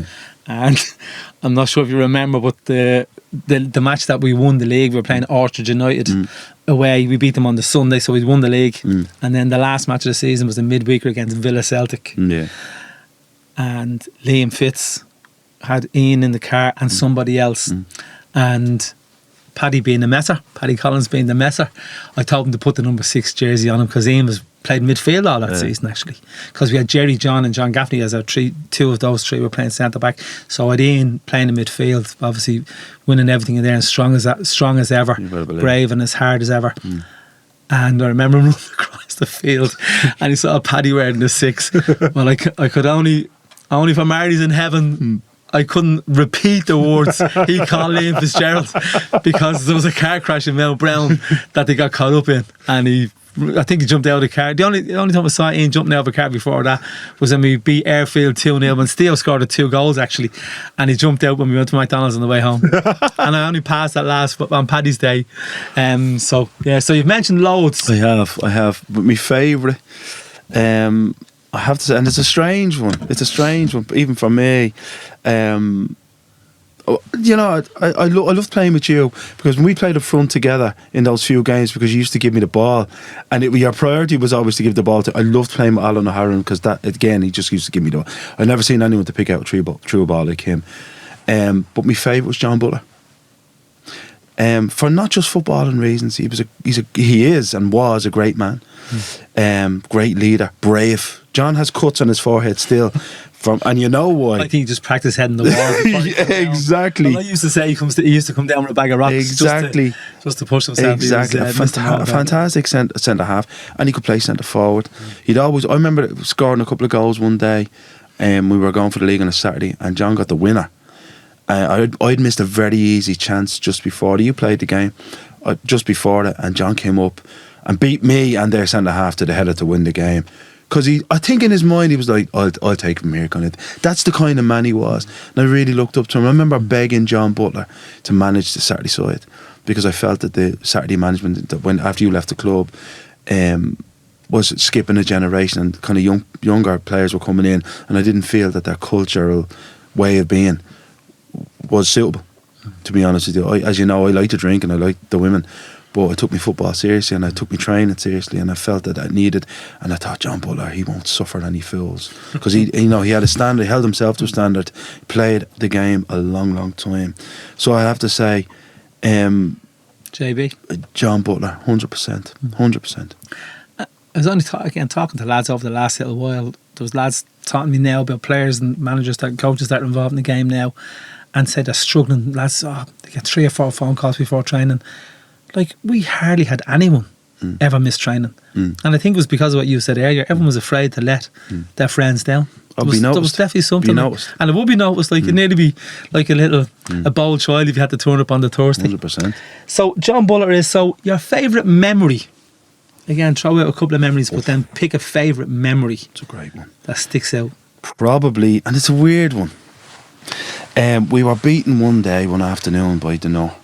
[SPEAKER 1] and I'm not sure if you remember, but the match that we won the league, we were playing Orchard United away. We beat them on the Sunday, so we won the league, and then the last match of the season was the midweeker against Villa Celtic. And Liam Fitz had Ian in the car and somebody else, and Paddy Collins being the messer, I told him to put the number 6 jersey on him because Ian played midfield all that season, actually, because we had Jerry, John and John Gaffney as our two of those three were playing centre back. So I had Ian playing in midfield, obviously winning everything in there, and strong as ever, brave and as hard as ever. And I remember him running across the field and he saw Paddy wearing the 6. Well, I could only for Marty's in heaven, I couldn't repeat the words he called Liam Fitzgerald because there was a car crash in Mount Brown that they got caught up in, and I think he jumped out of the car. The only time I saw Ian jumping out of a car before that was when we beat Airfield 2-0 when Steele scored 2 goals, actually, and he jumped out when we went to McDonald's on the way home. And I only passed that last on Paddy's Day. So you've mentioned loads. I
[SPEAKER 2] have. But my favourite, I have to say, and it's a strange one, even for me. You know, I loved playing with you because when we played up front together in those few games, because you used to give me the ball, and your priority was always to give the ball to. I loved playing with Alan O'Halloran because that, again, he just used to give me the ball. I've never seen anyone to pick out a ball like him. But my favourite was John Butler. For not just footballing reasons, he is and was a great man, great leader, brave. John has cuts on his forehead still, and you know why?
[SPEAKER 1] I think he just practiced heading the wall.
[SPEAKER 2] Exactly.
[SPEAKER 1] Well, I used to say he used to come down with a bag of rocks.
[SPEAKER 2] Exactly.
[SPEAKER 1] Just to push himself.
[SPEAKER 2] Exactly. A fantastic centre half, and he could play centre forward. I remember scoring a couple of goals one day, and we were going for the league on a Saturday, and John got the winner. I'd missed a very easy chance just before you played the game, just before that, and John came up and beat me and their centre half to the header to win the game. Because I think in his mind he was like, I'll take him here, kind of. That's the kind of man he was, and I really looked up to him. I remember begging John Butler to manage the Saturday side because I felt that the Saturday management, that when after you left the club, was skipping a generation, and kind of younger players were coming in, and I didn't feel that their cultural way of being was suitable, to be honest with you. As you know, I like to drink and I like the women, but I took my football seriously and I took my training seriously, and I felt that I needed, and I thought, John Butler, he won't suffer any fools, because he had a standard, he held himself to a standard, played the game a long time. So I have to say,
[SPEAKER 1] JB,
[SPEAKER 2] John Butler, 100%.
[SPEAKER 1] I was only talking to lads over the last little while. Those lads talking to me now about players and managers, coaches that are involved in the game now, and said they're struggling. Lads, they get 3 or 4 phone calls before training. like, we hardly had anyone ever miss training. And I think it was because of what you said earlier. Everyone was afraid to let their friends down. There was definitely something. And it would be noticed. Like, it'd nearly be like a bold child if you had to turn up on the Thursday.
[SPEAKER 2] 100%.
[SPEAKER 1] So, John Butler so your favourite memory. Again, throw out a couple of memories, but then pick a favourite memory.
[SPEAKER 2] It's a great one.
[SPEAKER 1] That sticks out.
[SPEAKER 2] Probably, and it's a weird one. We were beaten one day, one afternoon, by Drimnagh.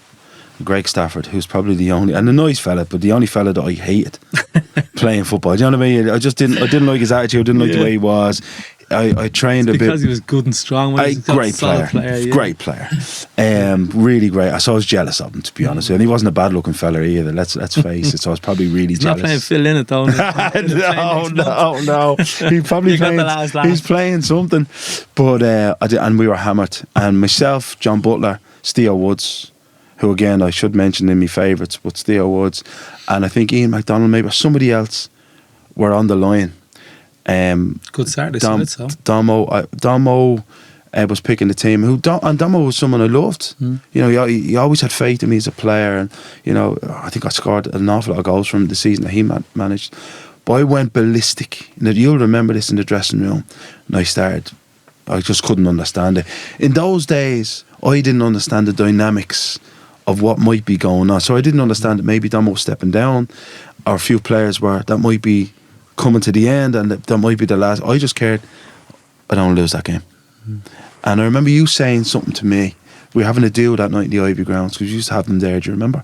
[SPEAKER 2] Greg Stafford, who's probably the only, and a nice fella, but the only fella that I hated playing football. Do you know what I mean? I didn't like his attitude, didn't like the way he was. I trained a bit
[SPEAKER 1] because he was good and strong.
[SPEAKER 2] Great player. Really great. So I was jealous of him, to be honest. And he wasn't a bad looking fella either. Let's face it. So I was probably really
[SPEAKER 1] He's
[SPEAKER 2] jealous.
[SPEAKER 1] Not playing Phil Lynott though.
[SPEAKER 2] No. He probably he's playing something. But and we were hammered. And myself, John Butler, Theo Woods, who again I should mention in my favourites, but Theo Woods, and I think Ian McDonald maybe or somebody else were on the line.
[SPEAKER 1] Good Saturday side,
[SPEAKER 2] Domo was picking the team. And Domo was someone I loved. You know, he always had faith in me as a player, and you know, I think I scored an awful lot of goals from the season that he managed. But I went ballistic. You'll remember this in the dressing room. And I just couldn't understand it. In those days, I didn't understand the dynamics of what might be going on. So I didn't understand that maybe Domo was stepping down, or a few players that might be coming to the end, and that might be the last. I just cared I don't lose that game. And I remember you saying something to me. We were having a deal that night in the Ivy Grounds, because you used to have them there, do you remember?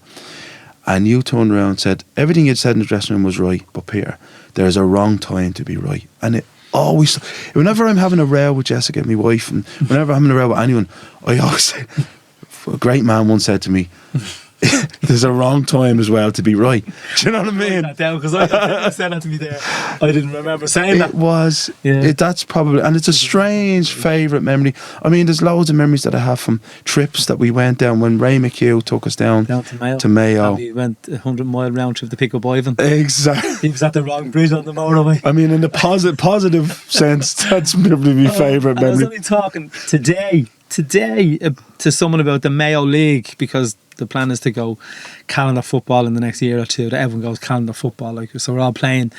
[SPEAKER 2] And you turned around and said, everything you'd said in the dressing room was right, but Peter, there's a wrong time to be right. And it always, whenever I'm having a row with Jessica, my wife, and whenever I'm having a row with anyone, I always say, a great man once said to me, there's a wrong time as well to be right. Do you know what I mean?
[SPEAKER 1] Because I said that to me there. I didn't remember saying that.
[SPEAKER 2] It was. Yeah. That's probably, and it's a strange favourite memory. I mean, there's loads of memories that I have from trips that we went down when Ray McHugh took us down to Mayo.
[SPEAKER 1] And we went 100-mile round trip to pick up Ivan.
[SPEAKER 2] Exactly.
[SPEAKER 1] He was at the wrong bridge on the motorway.
[SPEAKER 2] I mean, in the positive sense, that's probably my favourite memory.
[SPEAKER 1] I was only talking today to someone about the Mayo League, because the plan is to go calendar football in the next year or two. That everyone goes calendar football, so we're all playing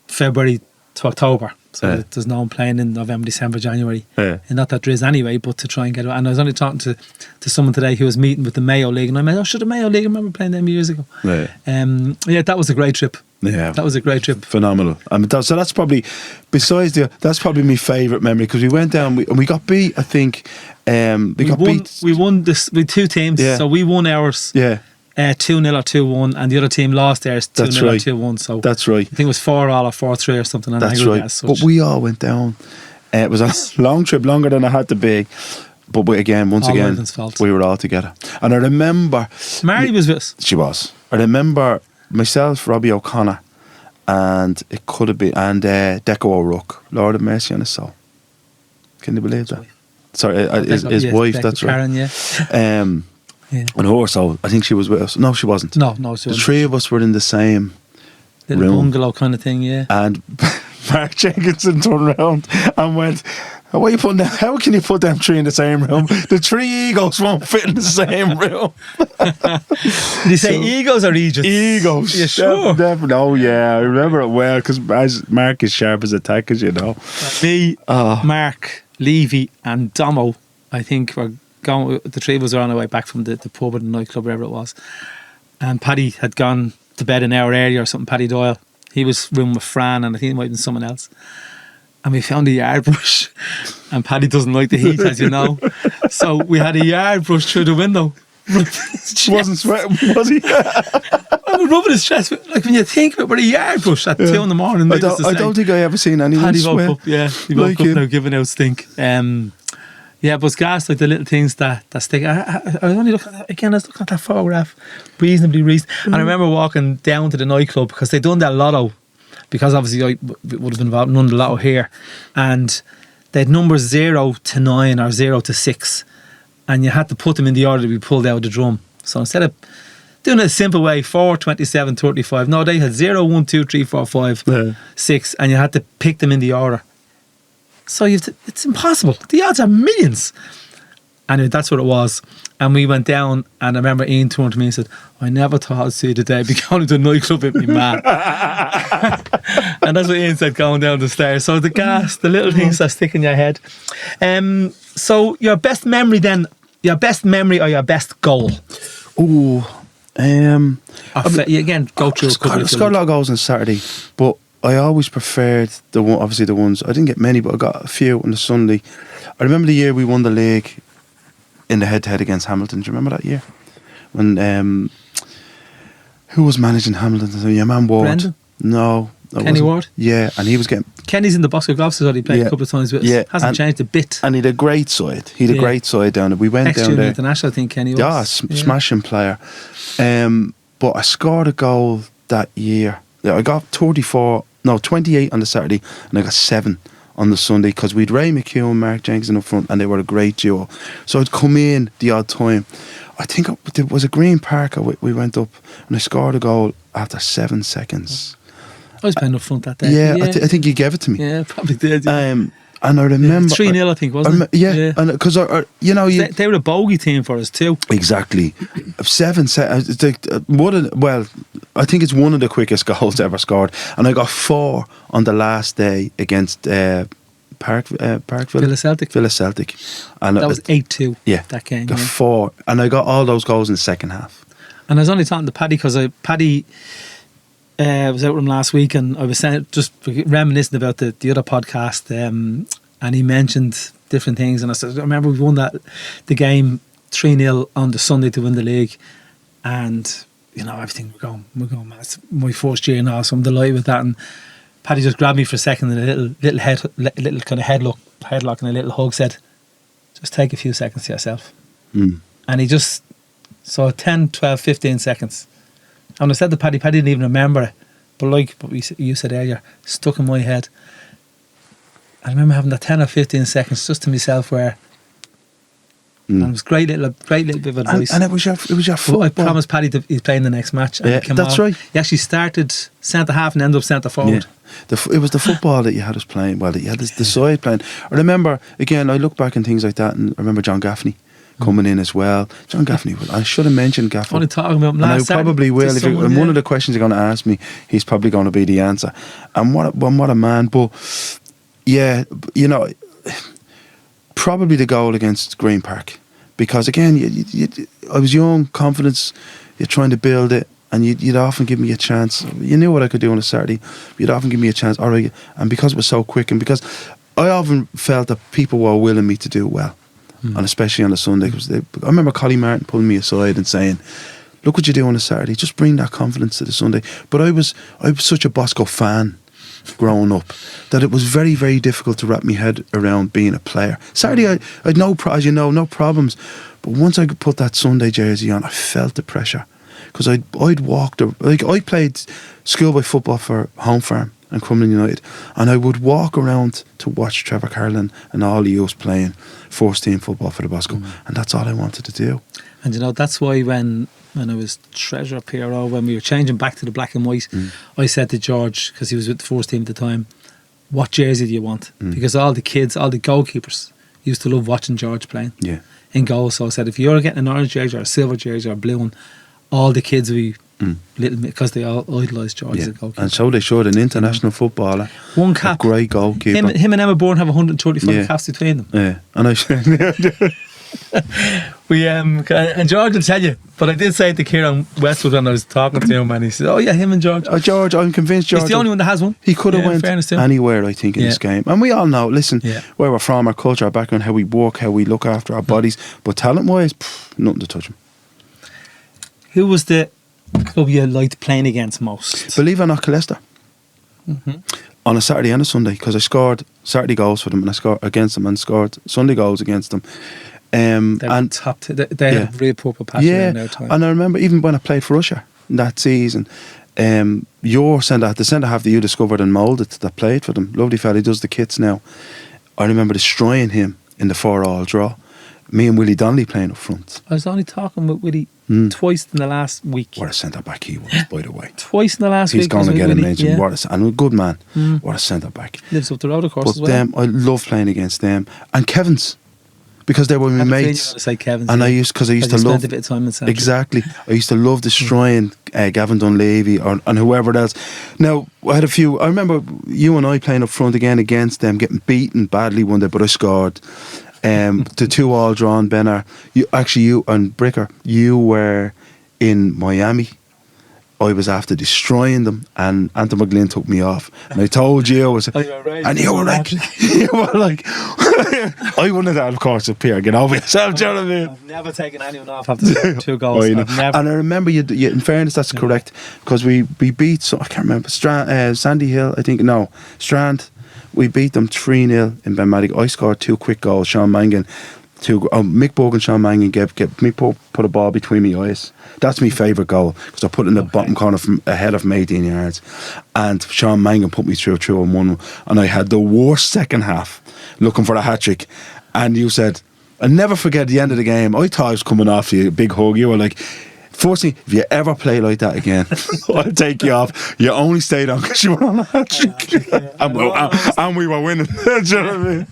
[SPEAKER 1] February to October. So there's no one playing in November, December, January. And not that there is anyway, but to try and get it. And I was only talking to someone today who was meeting with the Mayo League, and I went, the Mayo League, I remember playing them years ago. That was a great trip. Yeah, that was a great trip.
[SPEAKER 2] Phenomenal. So that's probably, besides that's probably my favourite memory, because we went down and we got beat, I think. We won this with two teams, so we won ours 2-0 or 2-1, and the other team lost theirs 2-0 or 2-1. So that's right. I think it was 4-4 or 4-3 or something. That's right. But we all went down. It was a long trip, longer than it had to be. But once again, we were all together. And I remember
[SPEAKER 1] Mary was with us.
[SPEAKER 2] She was. I remember myself, Robbie O'Connor, and it could have been, and Deco O'Rourke, Lord of Mercy on his soul. Can you believe that? Sorry, his wife, that's Karen, right. And her, so I think she was with us. No, she wasn't.
[SPEAKER 1] No, she wasn't.
[SPEAKER 2] The three of us were in the same
[SPEAKER 1] little
[SPEAKER 2] room.
[SPEAKER 1] Bungalow kind of thing, yeah.
[SPEAKER 2] And Mark Jenkinson turned around and went, how can you put them three in the same room? The three egos won't fit in the same room.
[SPEAKER 1] Did you say egos or Aegis?
[SPEAKER 2] Egos.
[SPEAKER 1] Yeah, sure.
[SPEAKER 2] Definitely. Oh, yeah, I remember it well, because Mark is sharp as a tack, as you know.
[SPEAKER 1] Me, Mark, Levy and Domo, I think, were going. The three of us were on our way back from the pub or the nightclub, wherever it was. And Paddy had gone to bed an hour earlier or something, Paddy Doyle. He was rooming with Fran, and I think it might have been someone else. And we found a yard brush. And Paddy doesn't like the heat, as you know. So we had a yard brush through the window.
[SPEAKER 2] Wasn't sweating, was he?
[SPEAKER 1] I was rubbing his chest. Like, when you think about it, with a yard brush at 2 in the morning.
[SPEAKER 2] I don't think I ever seen anyone
[SPEAKER 1] Paddy
[SPEAKER 2] sweat.
[SPEAKER 1] woke up, he woke up now giving out stink. But it's gas, like the little things that stick. I was only looking at that again. I was looking at that photograph reasonably recent. And I remember walking down to the nightclub, because they'd done their lotto, because obviously I would have been involved in none of the lotto here, and they had numbers 0 to 9 or 0 to 6, and you had to put them in the order to be pulled out of the drum. So instead of doing it a simple way, 4, 27, 35, no, they had 0, 1, 2, 3, 4, 5, 6, and you had to pick them in the order. So it's impossible. The odds are millions. Anyway, that's what it was. And we went down, and I remember Ian turned to me and said, I never thought I'd see the day be going to the nightclub with me man. And that's what Ian said going down the stairs. So the gas, the little things that stick in your head. So your best memory then, your best memory or your best goal? Again, go through a couple.
[SPEAKER 2] I scored a lot of goals on Saturday, but I always preferred obviously the ones, I didn't get many, but I got a few on the Sunday. I remember the year we won the league in the head-to-head against Hamilton. Do you remember that year? When who was managing Hamilton? Your man Ward.
[SPEAKER 1] Brendan?
[SPEAKER 2] No.
[SPEAKER 1] Kenny Ward?
[SPEAKER 2] Yeah, and he was getting...
[SPEAKER 1] Kenny's in the Bosco Golf Society, played a couple of times with us.
[SPEAKER 2] Yeah.
[SPEAKER 1] Hasn't changed a bit.
[SPEAKER 2] And he had a great side. A great side down there. We went down there.
[SPEAKER 1] International, I think Kenny was.
[SPEAKER 2] Yeah, smashing player. But I scored a goal that year. I got 28 on the Saturday, and I got 7 on the Sunday, because we'd Ray McHugh and Mark Jenkins up front, and they were a great duo. So I'd come in the odd time. I think it was a Green Park. We went up, and I scored a goal after 7 seconds.
[SPEAKER 1] I was playing up front that day.
[SPEAKER 2] Yeah, I think you gave it to me.
[SPEAKER 1] Yeah, probably did. Yeah.
[SPEAKER 2] And I remember
[SPEAKER 1] 3-0, I think, wasn't it?
[SPEAKER 2] Yeah, and because
[SPEAKER 1] they were a bogey team for us too.
[SPEAKER 2] Exactly, 7 seconds. I think it's one of the quickest goals ever scored, and I got 4 on the last day against Parkville.
[SPEAKER 1] Villa Celtic,
[SPEAKER 2] and
[SPEAKER 1] that was 8-2.
[SPEAKER 2] Yeah,
[SPEAKER 1] that game.
[SPEAKER 2] Got 4, and I got all those goals in the second half.
[SPEAKER 1] And I was only talking to Paddy because Paddy was out with him last week, and I was just reminiscing about the other podcast, and he mentioned different things, and I said, I remember we won the game 3-0 on the Sunday to win the league, and everything we're going man, it's my first year now, so I'm delighted with that. And Paddy just grabbed me for a second and a little kind of headlock and a little hug, said, just take a few seconds to yourself. And he just saw 10, 12, 15 seconds. And I said to Paddy didn't even remember it, but like you said earlier, stuck in my head. I remember having that 10 or 15 seconds just to myself where, and it was great little bit of advice. And
[SPEAKER 2] it was your football.
[SPEAKER 1] I promised Paddy that he's playing the next match. And
[SPEAKER 2] that's right.
[SPEAKER 1] He actually started centre half and ended up centre forward.
[SPEAKER 2] Yeah. It was the football that you had us playing. Well, that you had the side playing. I remember, again, I look back and things like that, and I remember John Gaffney coming in as well. John Gaffney, I should have mentioned Gaffney.
[SPEAKER 1] Only talking about him last
[SPEAKER 2] and I probably will. And one of the questions you're going to ask me, he's probably going to be the answer. And what a man. But yeah, probably the goal against Green Park, because again, I was young, confidence. You're trying to build it, and you'd often give me a chance. You knew what I could do on a Saturday. You'd often give me a chance. And because it was so quick, and because I often felt that people were willing me to do well. And especially on a Sunday, because I remember Collie Martin pulling me aside and saying, look what you do on a Saturday, just bring that confidence to the Sunday. But I was such a Bosco fan growing up that it was very, very difficult to wrap my head around being a player. Saturday, I had no problems. But once I could put that Sunday jersey on, I felt the pressure. Because I'd walked, I played schoolboy football for Home Farm and Crumlin United, and I would walk around to watch Trevor Carlin and all the youths playing first team football for the Bosco, and that's all I wanted to do.
[SPEAKER 1] And that's why when I was treasurer PRO, when we were changing back to the black and white, I said to George, because he was with the first team at the time, what jersey do you want? Because all the kids, all the goalkeepers used to love watching George playing in goal. So I said, if you're getting an orange jersey or a silver jersey or a blue one, all the kids will be little, because they all idolised George as a goalkeeper. And
[SPEAKER 2] so they showed, an international footballer,
[SPEAKER 1] one cap,
[SPEAKER 2] a great goalkeeper.
[SPEAKER 1] Him and Emma Bourne have 135 caps between them.
[SPEAKER 2] Yeah, and
[SPEAKER 1] and George will tell you, but I did say to Kieran Westwood when I was talking to him, and he said, "Oh yeah, him and George."
[SPEAKER 2] George, I'm convinced George.
[SPEAKER 1] He's the only one that has one.
[SPEAKER 2] He could have went anywhere, I think, in this game. And we all know, listen, where we're from, our culture, our background, how we work, how we look after our bodies. But talent-wise, nothing to touch him.
[SPEAKER 1] Who was the club you liked playing against most?
[SPEAKER 2] Believe it or not, Colester. On a Saturday and a Sunday, because I scored Saturday goals for them, and I scored against them, and scored Sunday goals against them.
[SPEAKER 1] They had real purple passion in their time.
[SPEAKER 2] And I remember even when I played for Russia that season, your the centre half that you discovered and moulded that played for them, lovely fella, he does the kits now. I remember destroying him in the 4-all draw. Me and Willie Donnelly playing up front.
[SPEAKER 1] I was only talking with Willie twice in the last week.
[SPEAKER 2] What a centre back he was, by the way.
[SPEAKER 1] Twice in the last week.
[SPEAKER 2] He's going to get a mention. And a good man. What a centre back.
[SPEAKER 1] Lives up the road, of course, as well.
[SPEAKER 2] I love playing against them. And Kevin's. because they were my mates.
[SPEAKER 1] Say Kevin's,
[SPEAKER 2] and I used to love
[SPEAKER 1] a bit of time in Central.
[SPEAKER 2] Exactly. I used to love destroying Gavin Dunleavy and whoever else. Now I remember you and I playing up front again against them, getting beaten badly one day, but I scored. The 2-2 drawn Benner. You and Bricker, you were in Miami. I was after destroying them, and Anthony McGlynn took me off. And I told you, and you were like, I wouldn't have, of course, up here. Get over yourself, do you know what I mean?
[SPEAKER 1] I've never taken anyone off after 2 goals.
[SPEAKER 2] And I remember you. In fairness, that's correct, because we beat. I can't remember Sandy Hill. I think Strand. We beat them 3-0 in Benmatic. I scored 2 quick goals. Sean Mangan. Mick Bogan and Sean Mangan get me put a ball between my eyes. That's my favourite goal, because I put it in the bottom corner from ahead of 18 yards, and Sean Mangan put me through and won. And I had the worst second half, looking for a hat trick. And you said, I'll never forget the end of the game. I thought I was coming off you, a big hug. You were like, firstly, if you ever play like that again, I'll take you off. You only stayed on because you were on a hat trick. And we were winning. Do you know what I mean?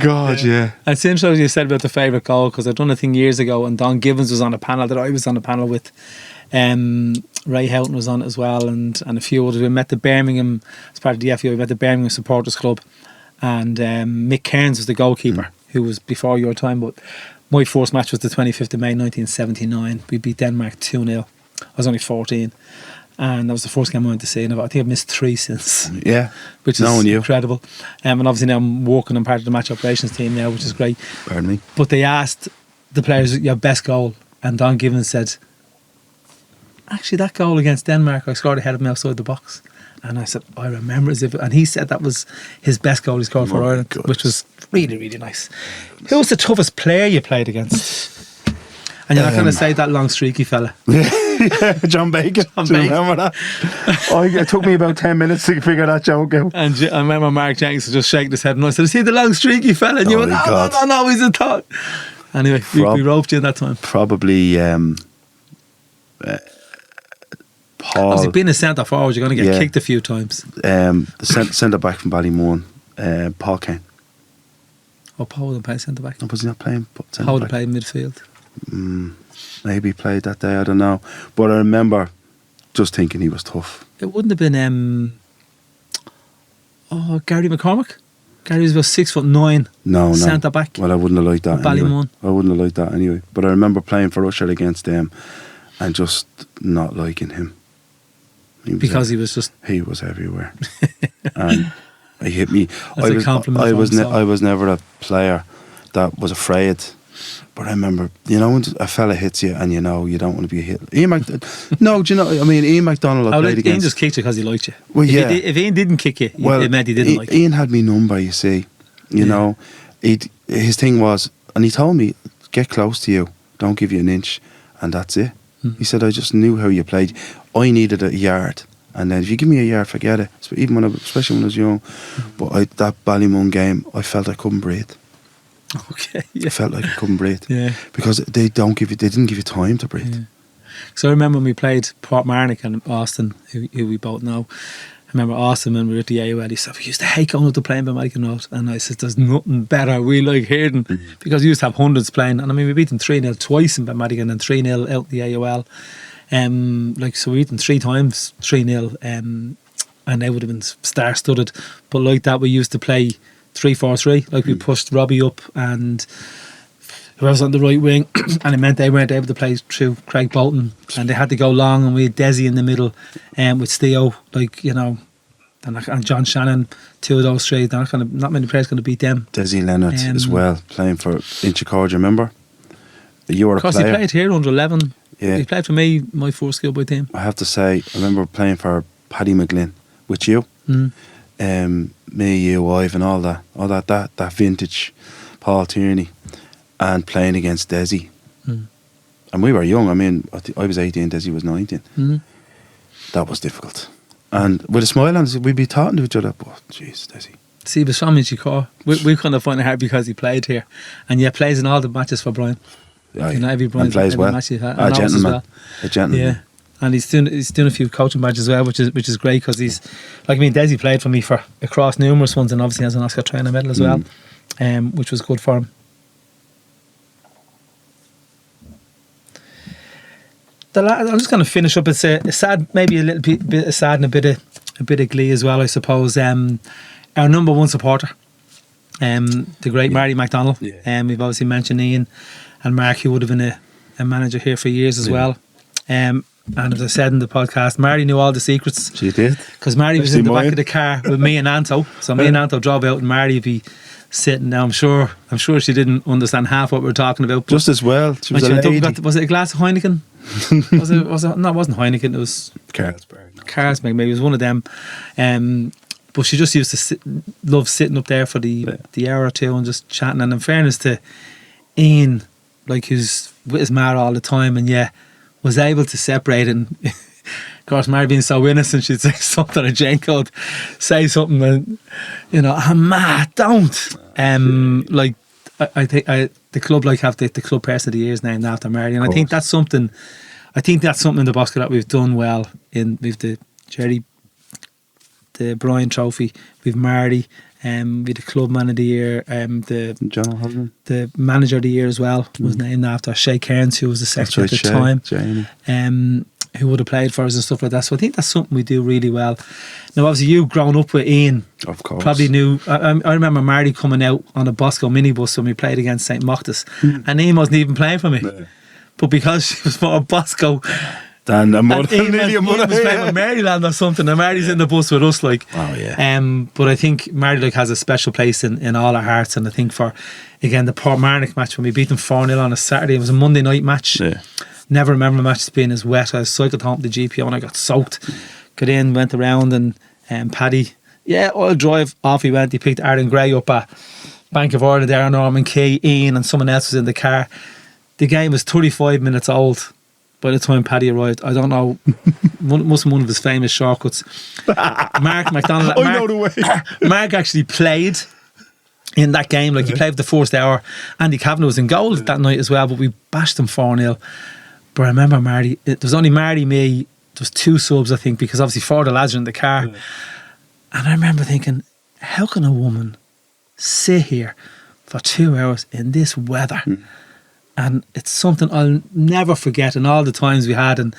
[SPEAKER 2] God, yeah.
[SPEAKER 1] It's interesting you said about the favourite goal, because I've done a thing years ago, and Don Givens was on a panel that I was on a panel with. Ray Houghton was on it as well, and a few others. We met the Birmingham, as part of the FA, we met the Birmingham Supporters Club, and Mick Cairns was the goalkeeper, who was before your time, but my first match was the 25th of May 1979. We beat Denmark 2-0. I was only 14, and that was the first game I went to see, and I think I've missed 3 since.
[SPEAKER 2] Yeah,
[SPEAKER 1] which is incredible. And obviously now I'm working on part of the match operations team now, which is great.
[SPEAKER 2] Pardon me.
[SPEAKER 1] But they asked the players, your best goal, and Don Givens said, actually that goal against Denmark, I scored ahead of him outside the box. And I said, I remember as if, and he said that was his best goal he scored for Ireland, which was really, really nice. Who was the toughest player you played against? And you're not going to say that long streaky fella.
[SPEAKER 2] John Bacon. Do you remember that? It took me about 10 minutes to figure that joke out.
[SPEAKER 1] And I remember Mark Jenkins just shaking his head, and I said, see the long streaky fella? And you went, no, he's a thought. Anyway, we roped you in that time.
[SPEAKER 2] Probably Paul.
[SPEAKER 1] Obviously, being a centre forward, you're going to get kicked a few times.
[SPEAKER 2] The centre back from Ballymun, Paul Kane.
[SPEAKER 1] Oh, Paul would play centre back.
[SPEAKER 2] No, was he not playing?
[SPEAKER 1] Paul would play midfield.
[SPEAKER 2] Maybe he played that day, I don't know. But I remember just thinking he was tough.
[SPEAKER 1] It wouldn't have been Gary McCormick. Gary was about 6'9".
[SPEAKER 2] No.
[SPEAKER 1] Centre back.
[SPEAKER 2] Well, I wouldn't have liked that anyway. I wouldn't have liked that anyway. But I remember playing for Russia against them and just not liking him. He was everywhere. And he hit me. I was never a player that was afraid. But I remember, when a fella hits you and you don't want to be hit. Ian McDonald I played against.
[SPEAKER 1] Ian just kicked you because he liked you.
[SPEAKER 2] Well, yeah.
[SPEAKER 1] If Ian didn't kick you, it meant he didn't like you.
[SPEAKER 2] Ian had me number, you see. His thing was, and he told me, get close to you, don't give you an inch, and that's it. He said, I just knew how you played. I needed a yard. And then if you give me a yard, forget it. Especially when I was young. But that Ballymun game, I felt I couldn't breathe.
[SPEAKER 1] Okay. Yeah.
[SPEAKER 2] I felt like I couldn't breathe.
[SPEAKER 1] Yeah.
[SPEAKER 2] Because they didn't give you time to breathe.
[SPEAKER 1] Yeah. So I remember when we played Portmarnock and Austin, who we both know. I remember Austin when we were at the AOL, he said, we used to hate going up to playing by Mike and Road. And I said, there's nothing better. We like hearing because we used to have hundreds playing. And I mean, we beat them 3-0 twice in Benmadigan and 3-0 out the AOL. So we beat them 3 times, 3-0. And they would have been star-studded. But like that, we used to play 3-4-3. Like we pushed Robbie up and whoever's on the right wing, and it meant they weren't able to play through Craig Bolton, and they had to go long, and we had Desi in the middle, with Steo, and John Shannon, 2 of those 3. Not many players going to beat them.
[SPEAKER 2] Desi Lynott as well, playing for Inchicore, do you remember? You were a player.
[SPEAKER 1] Because he played here under 11.
[SPEAKER 2] Yeah.
[SPEAKER 1] He played for me, my first schoolboy team.
[SPEAKER 2] I have to say, I remember playing for Paddy McGlynn with you. Me, you, Ivan, all that vintage Paul Tierney. And playing against Desi. And we were young. I mean, I was 18, Desi was 19. That was difficult. And with a smile on, we'd be talking to each other. But, jeez, Desi. See,
[SPEAKER 1] but from Inchicore, we kind of find it hard because he played here. And yet plays in all the matches for Brian. Every Brian
[SPEAKER 2] plays well.
[SPEAKER 1] Match
[SPEAKER 2] a gentleman. A gentleman.
[SPEAKER 1] Yeah. And he's doing a few coaching matches as well, which is great because he's, Desi played for me across numerous ones and obviously has an Oscar trainer medal as well, which was good for him. I'm just going to finish up. It's a sad, maybe a little bit of sad and a bit of glee as well, I suppose. Our number one supporter, the great Marty MacDonald. We've obviously mentioned Ian and Mark, who would have been a manager here for years as well. And as I said in the podcast, Marty knew all the secrets.
[SPEAKER 2] She did.
[SPEAKER 1] Because Marty was in the back of the car with me and Anto. So me and Anto drove out and Marty would be sitting there. I'm sure she didn't understand half what we were talking about.
[SPEAKER 2] Just as well. She was a lady.
[SPEAKER 1] Was it a glass of Heineken? was it? No, it wasn't Heineken. It was Carlsberg. Maybe it was one of them. But she just used to love sitting up there for the hour or two and just chatting. And in fairness to Ian, like, who's with his mate all the time, and was able to separate it. And of course, Mary being so innocent, she'd say something, or Jane could say something, and I'm mad, don't. Like, I think the club have the club person of the year is named after Mary, and I think that's something. I think that's something in the Bosco that we've done well. We've the Jerry, the Brian Trophy, we've Marty. With the club man of the year, the manager of the year as well was named after Shay Cairns, who was the secretary at the time, who would have played for us and stuff like that. So I think that's something we do really well. Now, obviously, you growing up with Ian,
[SPEAKER 2] of course,
[SPEAKER 1] probably knew. I remember Marty coming out on a Bosco minibus when we played against St. Moctus, and Ian wasn't even playing for me, but because she was for Bosco.
[SPEAKER 2] Dan, a mother,
[SPEAKER 1] Ian was playing with Maryland or something, and Mary's in the bus with us, like.
[SPEAKER 2] Oh yeah.
[SPEAKER 1] But I think Mary has a special place in all our hearts, and I think for, again, the Portmarnock match when we beat them 4-0 on a Saturday, it was a Monday night match.
[SPEAKER 2] Yeah.
[SPEAKER 1] Never remember a match being as wet. I cycled home to the GPO and I got soaked. Got in, went around, and Paddy, oil drive, off he went. He picked Aaron Gray up at Bank of Ireland there, Norman Key, Ian, and someone else was in the car. The game was 35 minutes old by the time Paddy arrived. I don't know, must have been one of his famous shortcuts. Mark MacDonald.
[SPEAKER 2] I know the way.
[SPEAKER 1] Mark actually played in that game. Like, he played the first hour. Andy Kavanagh was in goal that night as well, but we bashed them 4-0. But I remember Marty, there was only Marty, me, there was 2 subs, I think, because obviously 4 of the lads are in the car. And I remember thinking, how can a woman sit here for 2 hours in this weather? And it's something I'll never forget, and all the times we had. And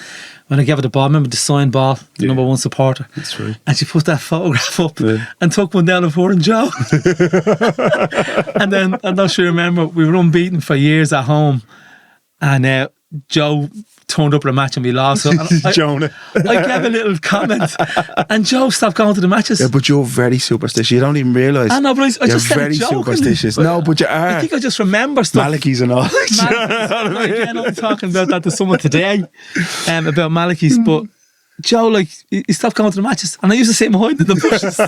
[SPEAKER 1] when I gave her the ball, I remember the signed ball, the number one supporter.
[SPEAKER 2] That's right.
[SPEAKER 1] And she put that photograph up and took one down of her and Joe. And then, I'm not sure you remember, we were unbeaten for years at home. And Joe turned up at a match and we lost. So I gave a little comment, and Joe stopped going to the matches.
[SPEAKER 2] Yeah, but you're very superstitious. You don't even realise.
[SPEAKER 1] I know, but I just said
[SPEAKER 2] very superstitious. No, but you are.
[SPEAKER 1] I think I just remember stuff.
[SPEAKER 2] Malachy's and all.
[SPEAKER 1] Again, I'm talking about that to someone today, about Malachy's. But Joe, like, he stopped going to the matches, and I used to sit behind in the bushes.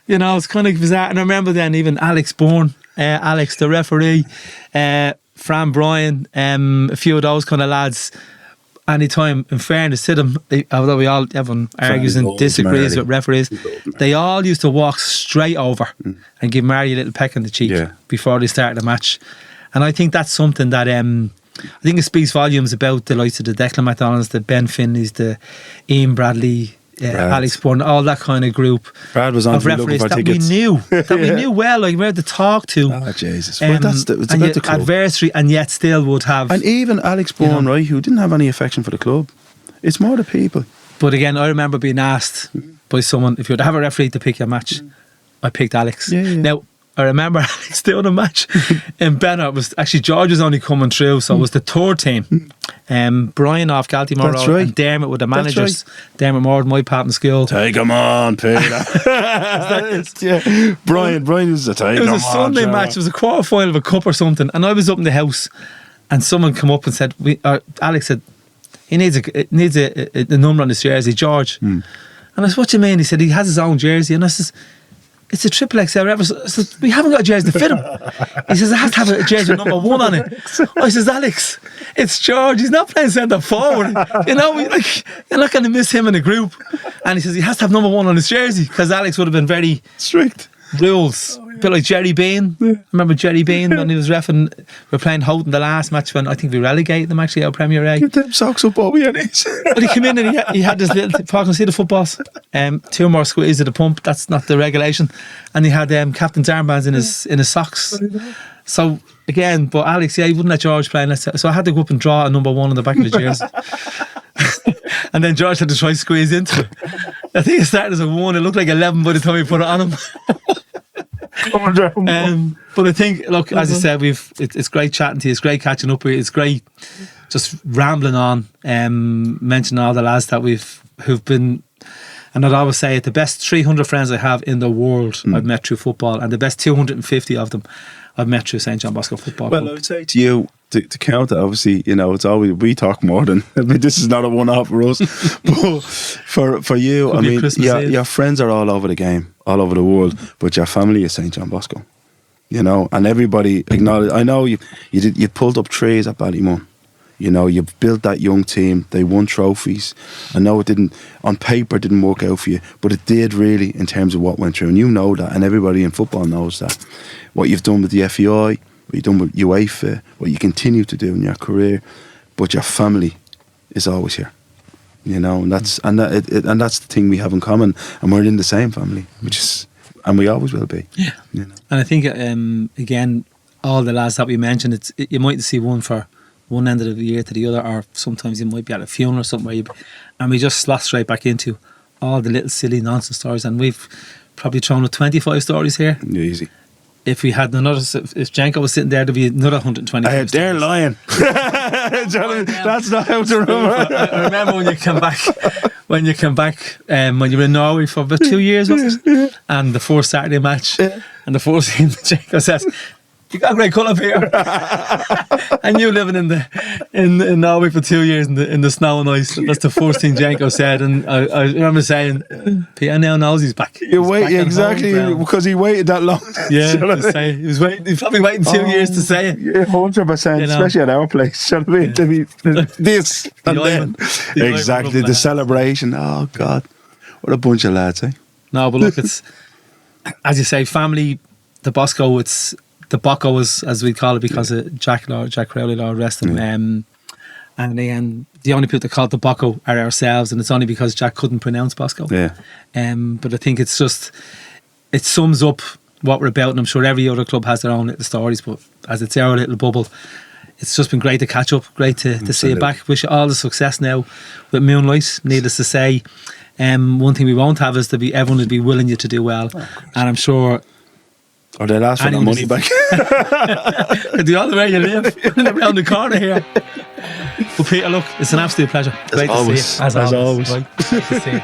[SPEAKER 1] It's kind of bizarre. And I remember then even Alex Bourne, Alex the referee, Fran Bryan, a few of those kind of lads. Anytime, in fairness to them, although everyone argues and disagrees with referees, they all used to walk straight over and give Mary a little peck on the cheek before they started the match. And I think that's something that I think it speaks volumes about the likes of the Declan McDonalds, the Ben Finleys, the Ian Bradley, Alex Bourne, all that kind of group.
[SPEAKER 2] Brad was on
[SPEAKER 1] of referees that tickets. We knew well, like we had to talk to.
[SPEAKER 2] Oh Jesus! Well, it's about the club.
[SPEAKER 1] Adversary, and yet still would have.
[SPEAKER 2] And even Alex Bourne, right, who didn't have any affection for the club. It's more the people.
[SPEAKER 1] But again, I remember being asked by someone, if you were to have a referee to pick your match, I picked Alex. Now, I remember Alex doing a match in Bennett. Was actually George was only coming through, so it was the third team. Brian off Galtymore Road, and Dermot with the managers. Dermot Moore, my part in school.
[SPEAKER 2] Take him on, Peter. Brian was a take him on.
[SPEAKER 1] It was a Sunday match. It was a quarter final of a cup or something, and I was up in the house, and someone come up and said, Alex said, he needs a number on his jersey, George. And I said, what do you mean? He said he has his own jersey, and I said, it's a triple XL. I said, we haven't got a jersey to fit him. He says, it has to have a jersey with number 1 on it. I says, Alex, it's George. He's not playing centre forward. You're not going to miss him in a group. And he says, he has to have number 1 on his jersey, because Alex would have been very
[SPEAKER 2] strict.
[SPEAKER 1] rules. A bit like Jerry Bean. Remember Jerry Bean when he was reffing? We're playing Houghton the last match when I think we relegated them actually out of Premier A.
[SPEAKER 2] Get them socks up over your knees.
[SPEAKER 1] But he came in and he had this little Paul can see the footballs. 2 more squeezes of the pump. That's not the regulation. And he had captain's armbands in his socks. So again, but Alex, he wouldn't let George play. So I had to go up and draw a number 1 on the back of the jersey. And then George had to try to squeeze into it. I think it started as a 1. It looked like 11 by the time we put it on him. But I think, look, as I said, it's great chatting to you. It's great catching up with you. It's great just rambling on, mentioning all the lads that who've been, and I'd always say it, the best 300 friends I have in the world I've met through football, and the best 250 of them I've met through St John Bosco Football Club.
[SPEAKER 2] Well, I would say to you, to count it, obviously, it's always, we talk more than, I mean, this is not a one-off for us, but for you, I mean, your friends are all over the game, all over the world, but your family is St John Bosco, and everybody acknowledge. I know you pulled up trees at Ballymun. You built that young team. They won trophies. I know it didn't, on paper, didn't work out for you, but it did really in terms of what went through. And you know that, and everybody in football knows that. What you've done with the FEI, what you've done with UEFA, what you continue to do in your career, but your family is always here. And that's the thing we have in common, and we're in the same family, and we always will be.
[SPEAKER 1] Yeah. And I think again, all the lads that we mentioned, you might see one for one end of the year to the other, or sometimes you might be at a funeral or something and we just slot straight back into all the little silly nonsense stories, and we've probably thrown up 25 stories here.
[SPEAKER 2] Easy.
[SPEAKER 1] If we had another, if Janko was sitting there, there'd be another 120.
[SPEAKER 2] They're lying. That's not how to remember.
[SPEAKER 1] I remember when you come back, when you were in Norway for about 2 years, was it? And the first Saturday match, and the first thing Janko says, "You got a great colour here." And you living in Norway for 2 years in the snow and ice. That's the first thing Janko said, and I remember saying, "Peter now knows he's back."
[SPEAKER 2] You wait exactly because he waited that long.
[SPEAKER 1] Yeah, to say he was waiting. He's probably waiting 2 years to say it.
[SPEAKER 2] Yeah, 100%. Especially at our place. To be this and then exactly the celebration. Oh God, what a bunch of lads, eh?
[SPEAKER 1] No, but look, it's as you say, family. The Bosco, it's the Bocco, as we call it, because of Jack Crowley, Lord rest him. And the only people that call it the Bocco are ourselves, and it's only because Jack couldn't pronounce Bosco.
[SPEAKER 2] Yeah.
[SPEAKER 1] But I think it sums up what we're about, and I'm sure every other club has their own little stories, but as it's our little bubble, it's just been great to catch up, great to see you back. Wish you all the success now with Moonlight. Needless to say, one thing we won't have is everyone would be willing you to do well, and I'm sure.
[SPEAKER 2] Or they'll ask for the money back.
[SPEAKER 1] The other way you live, around the corner here. But Peter, look, it's an absolute pleasure. Great to see you. As always. Great to see you.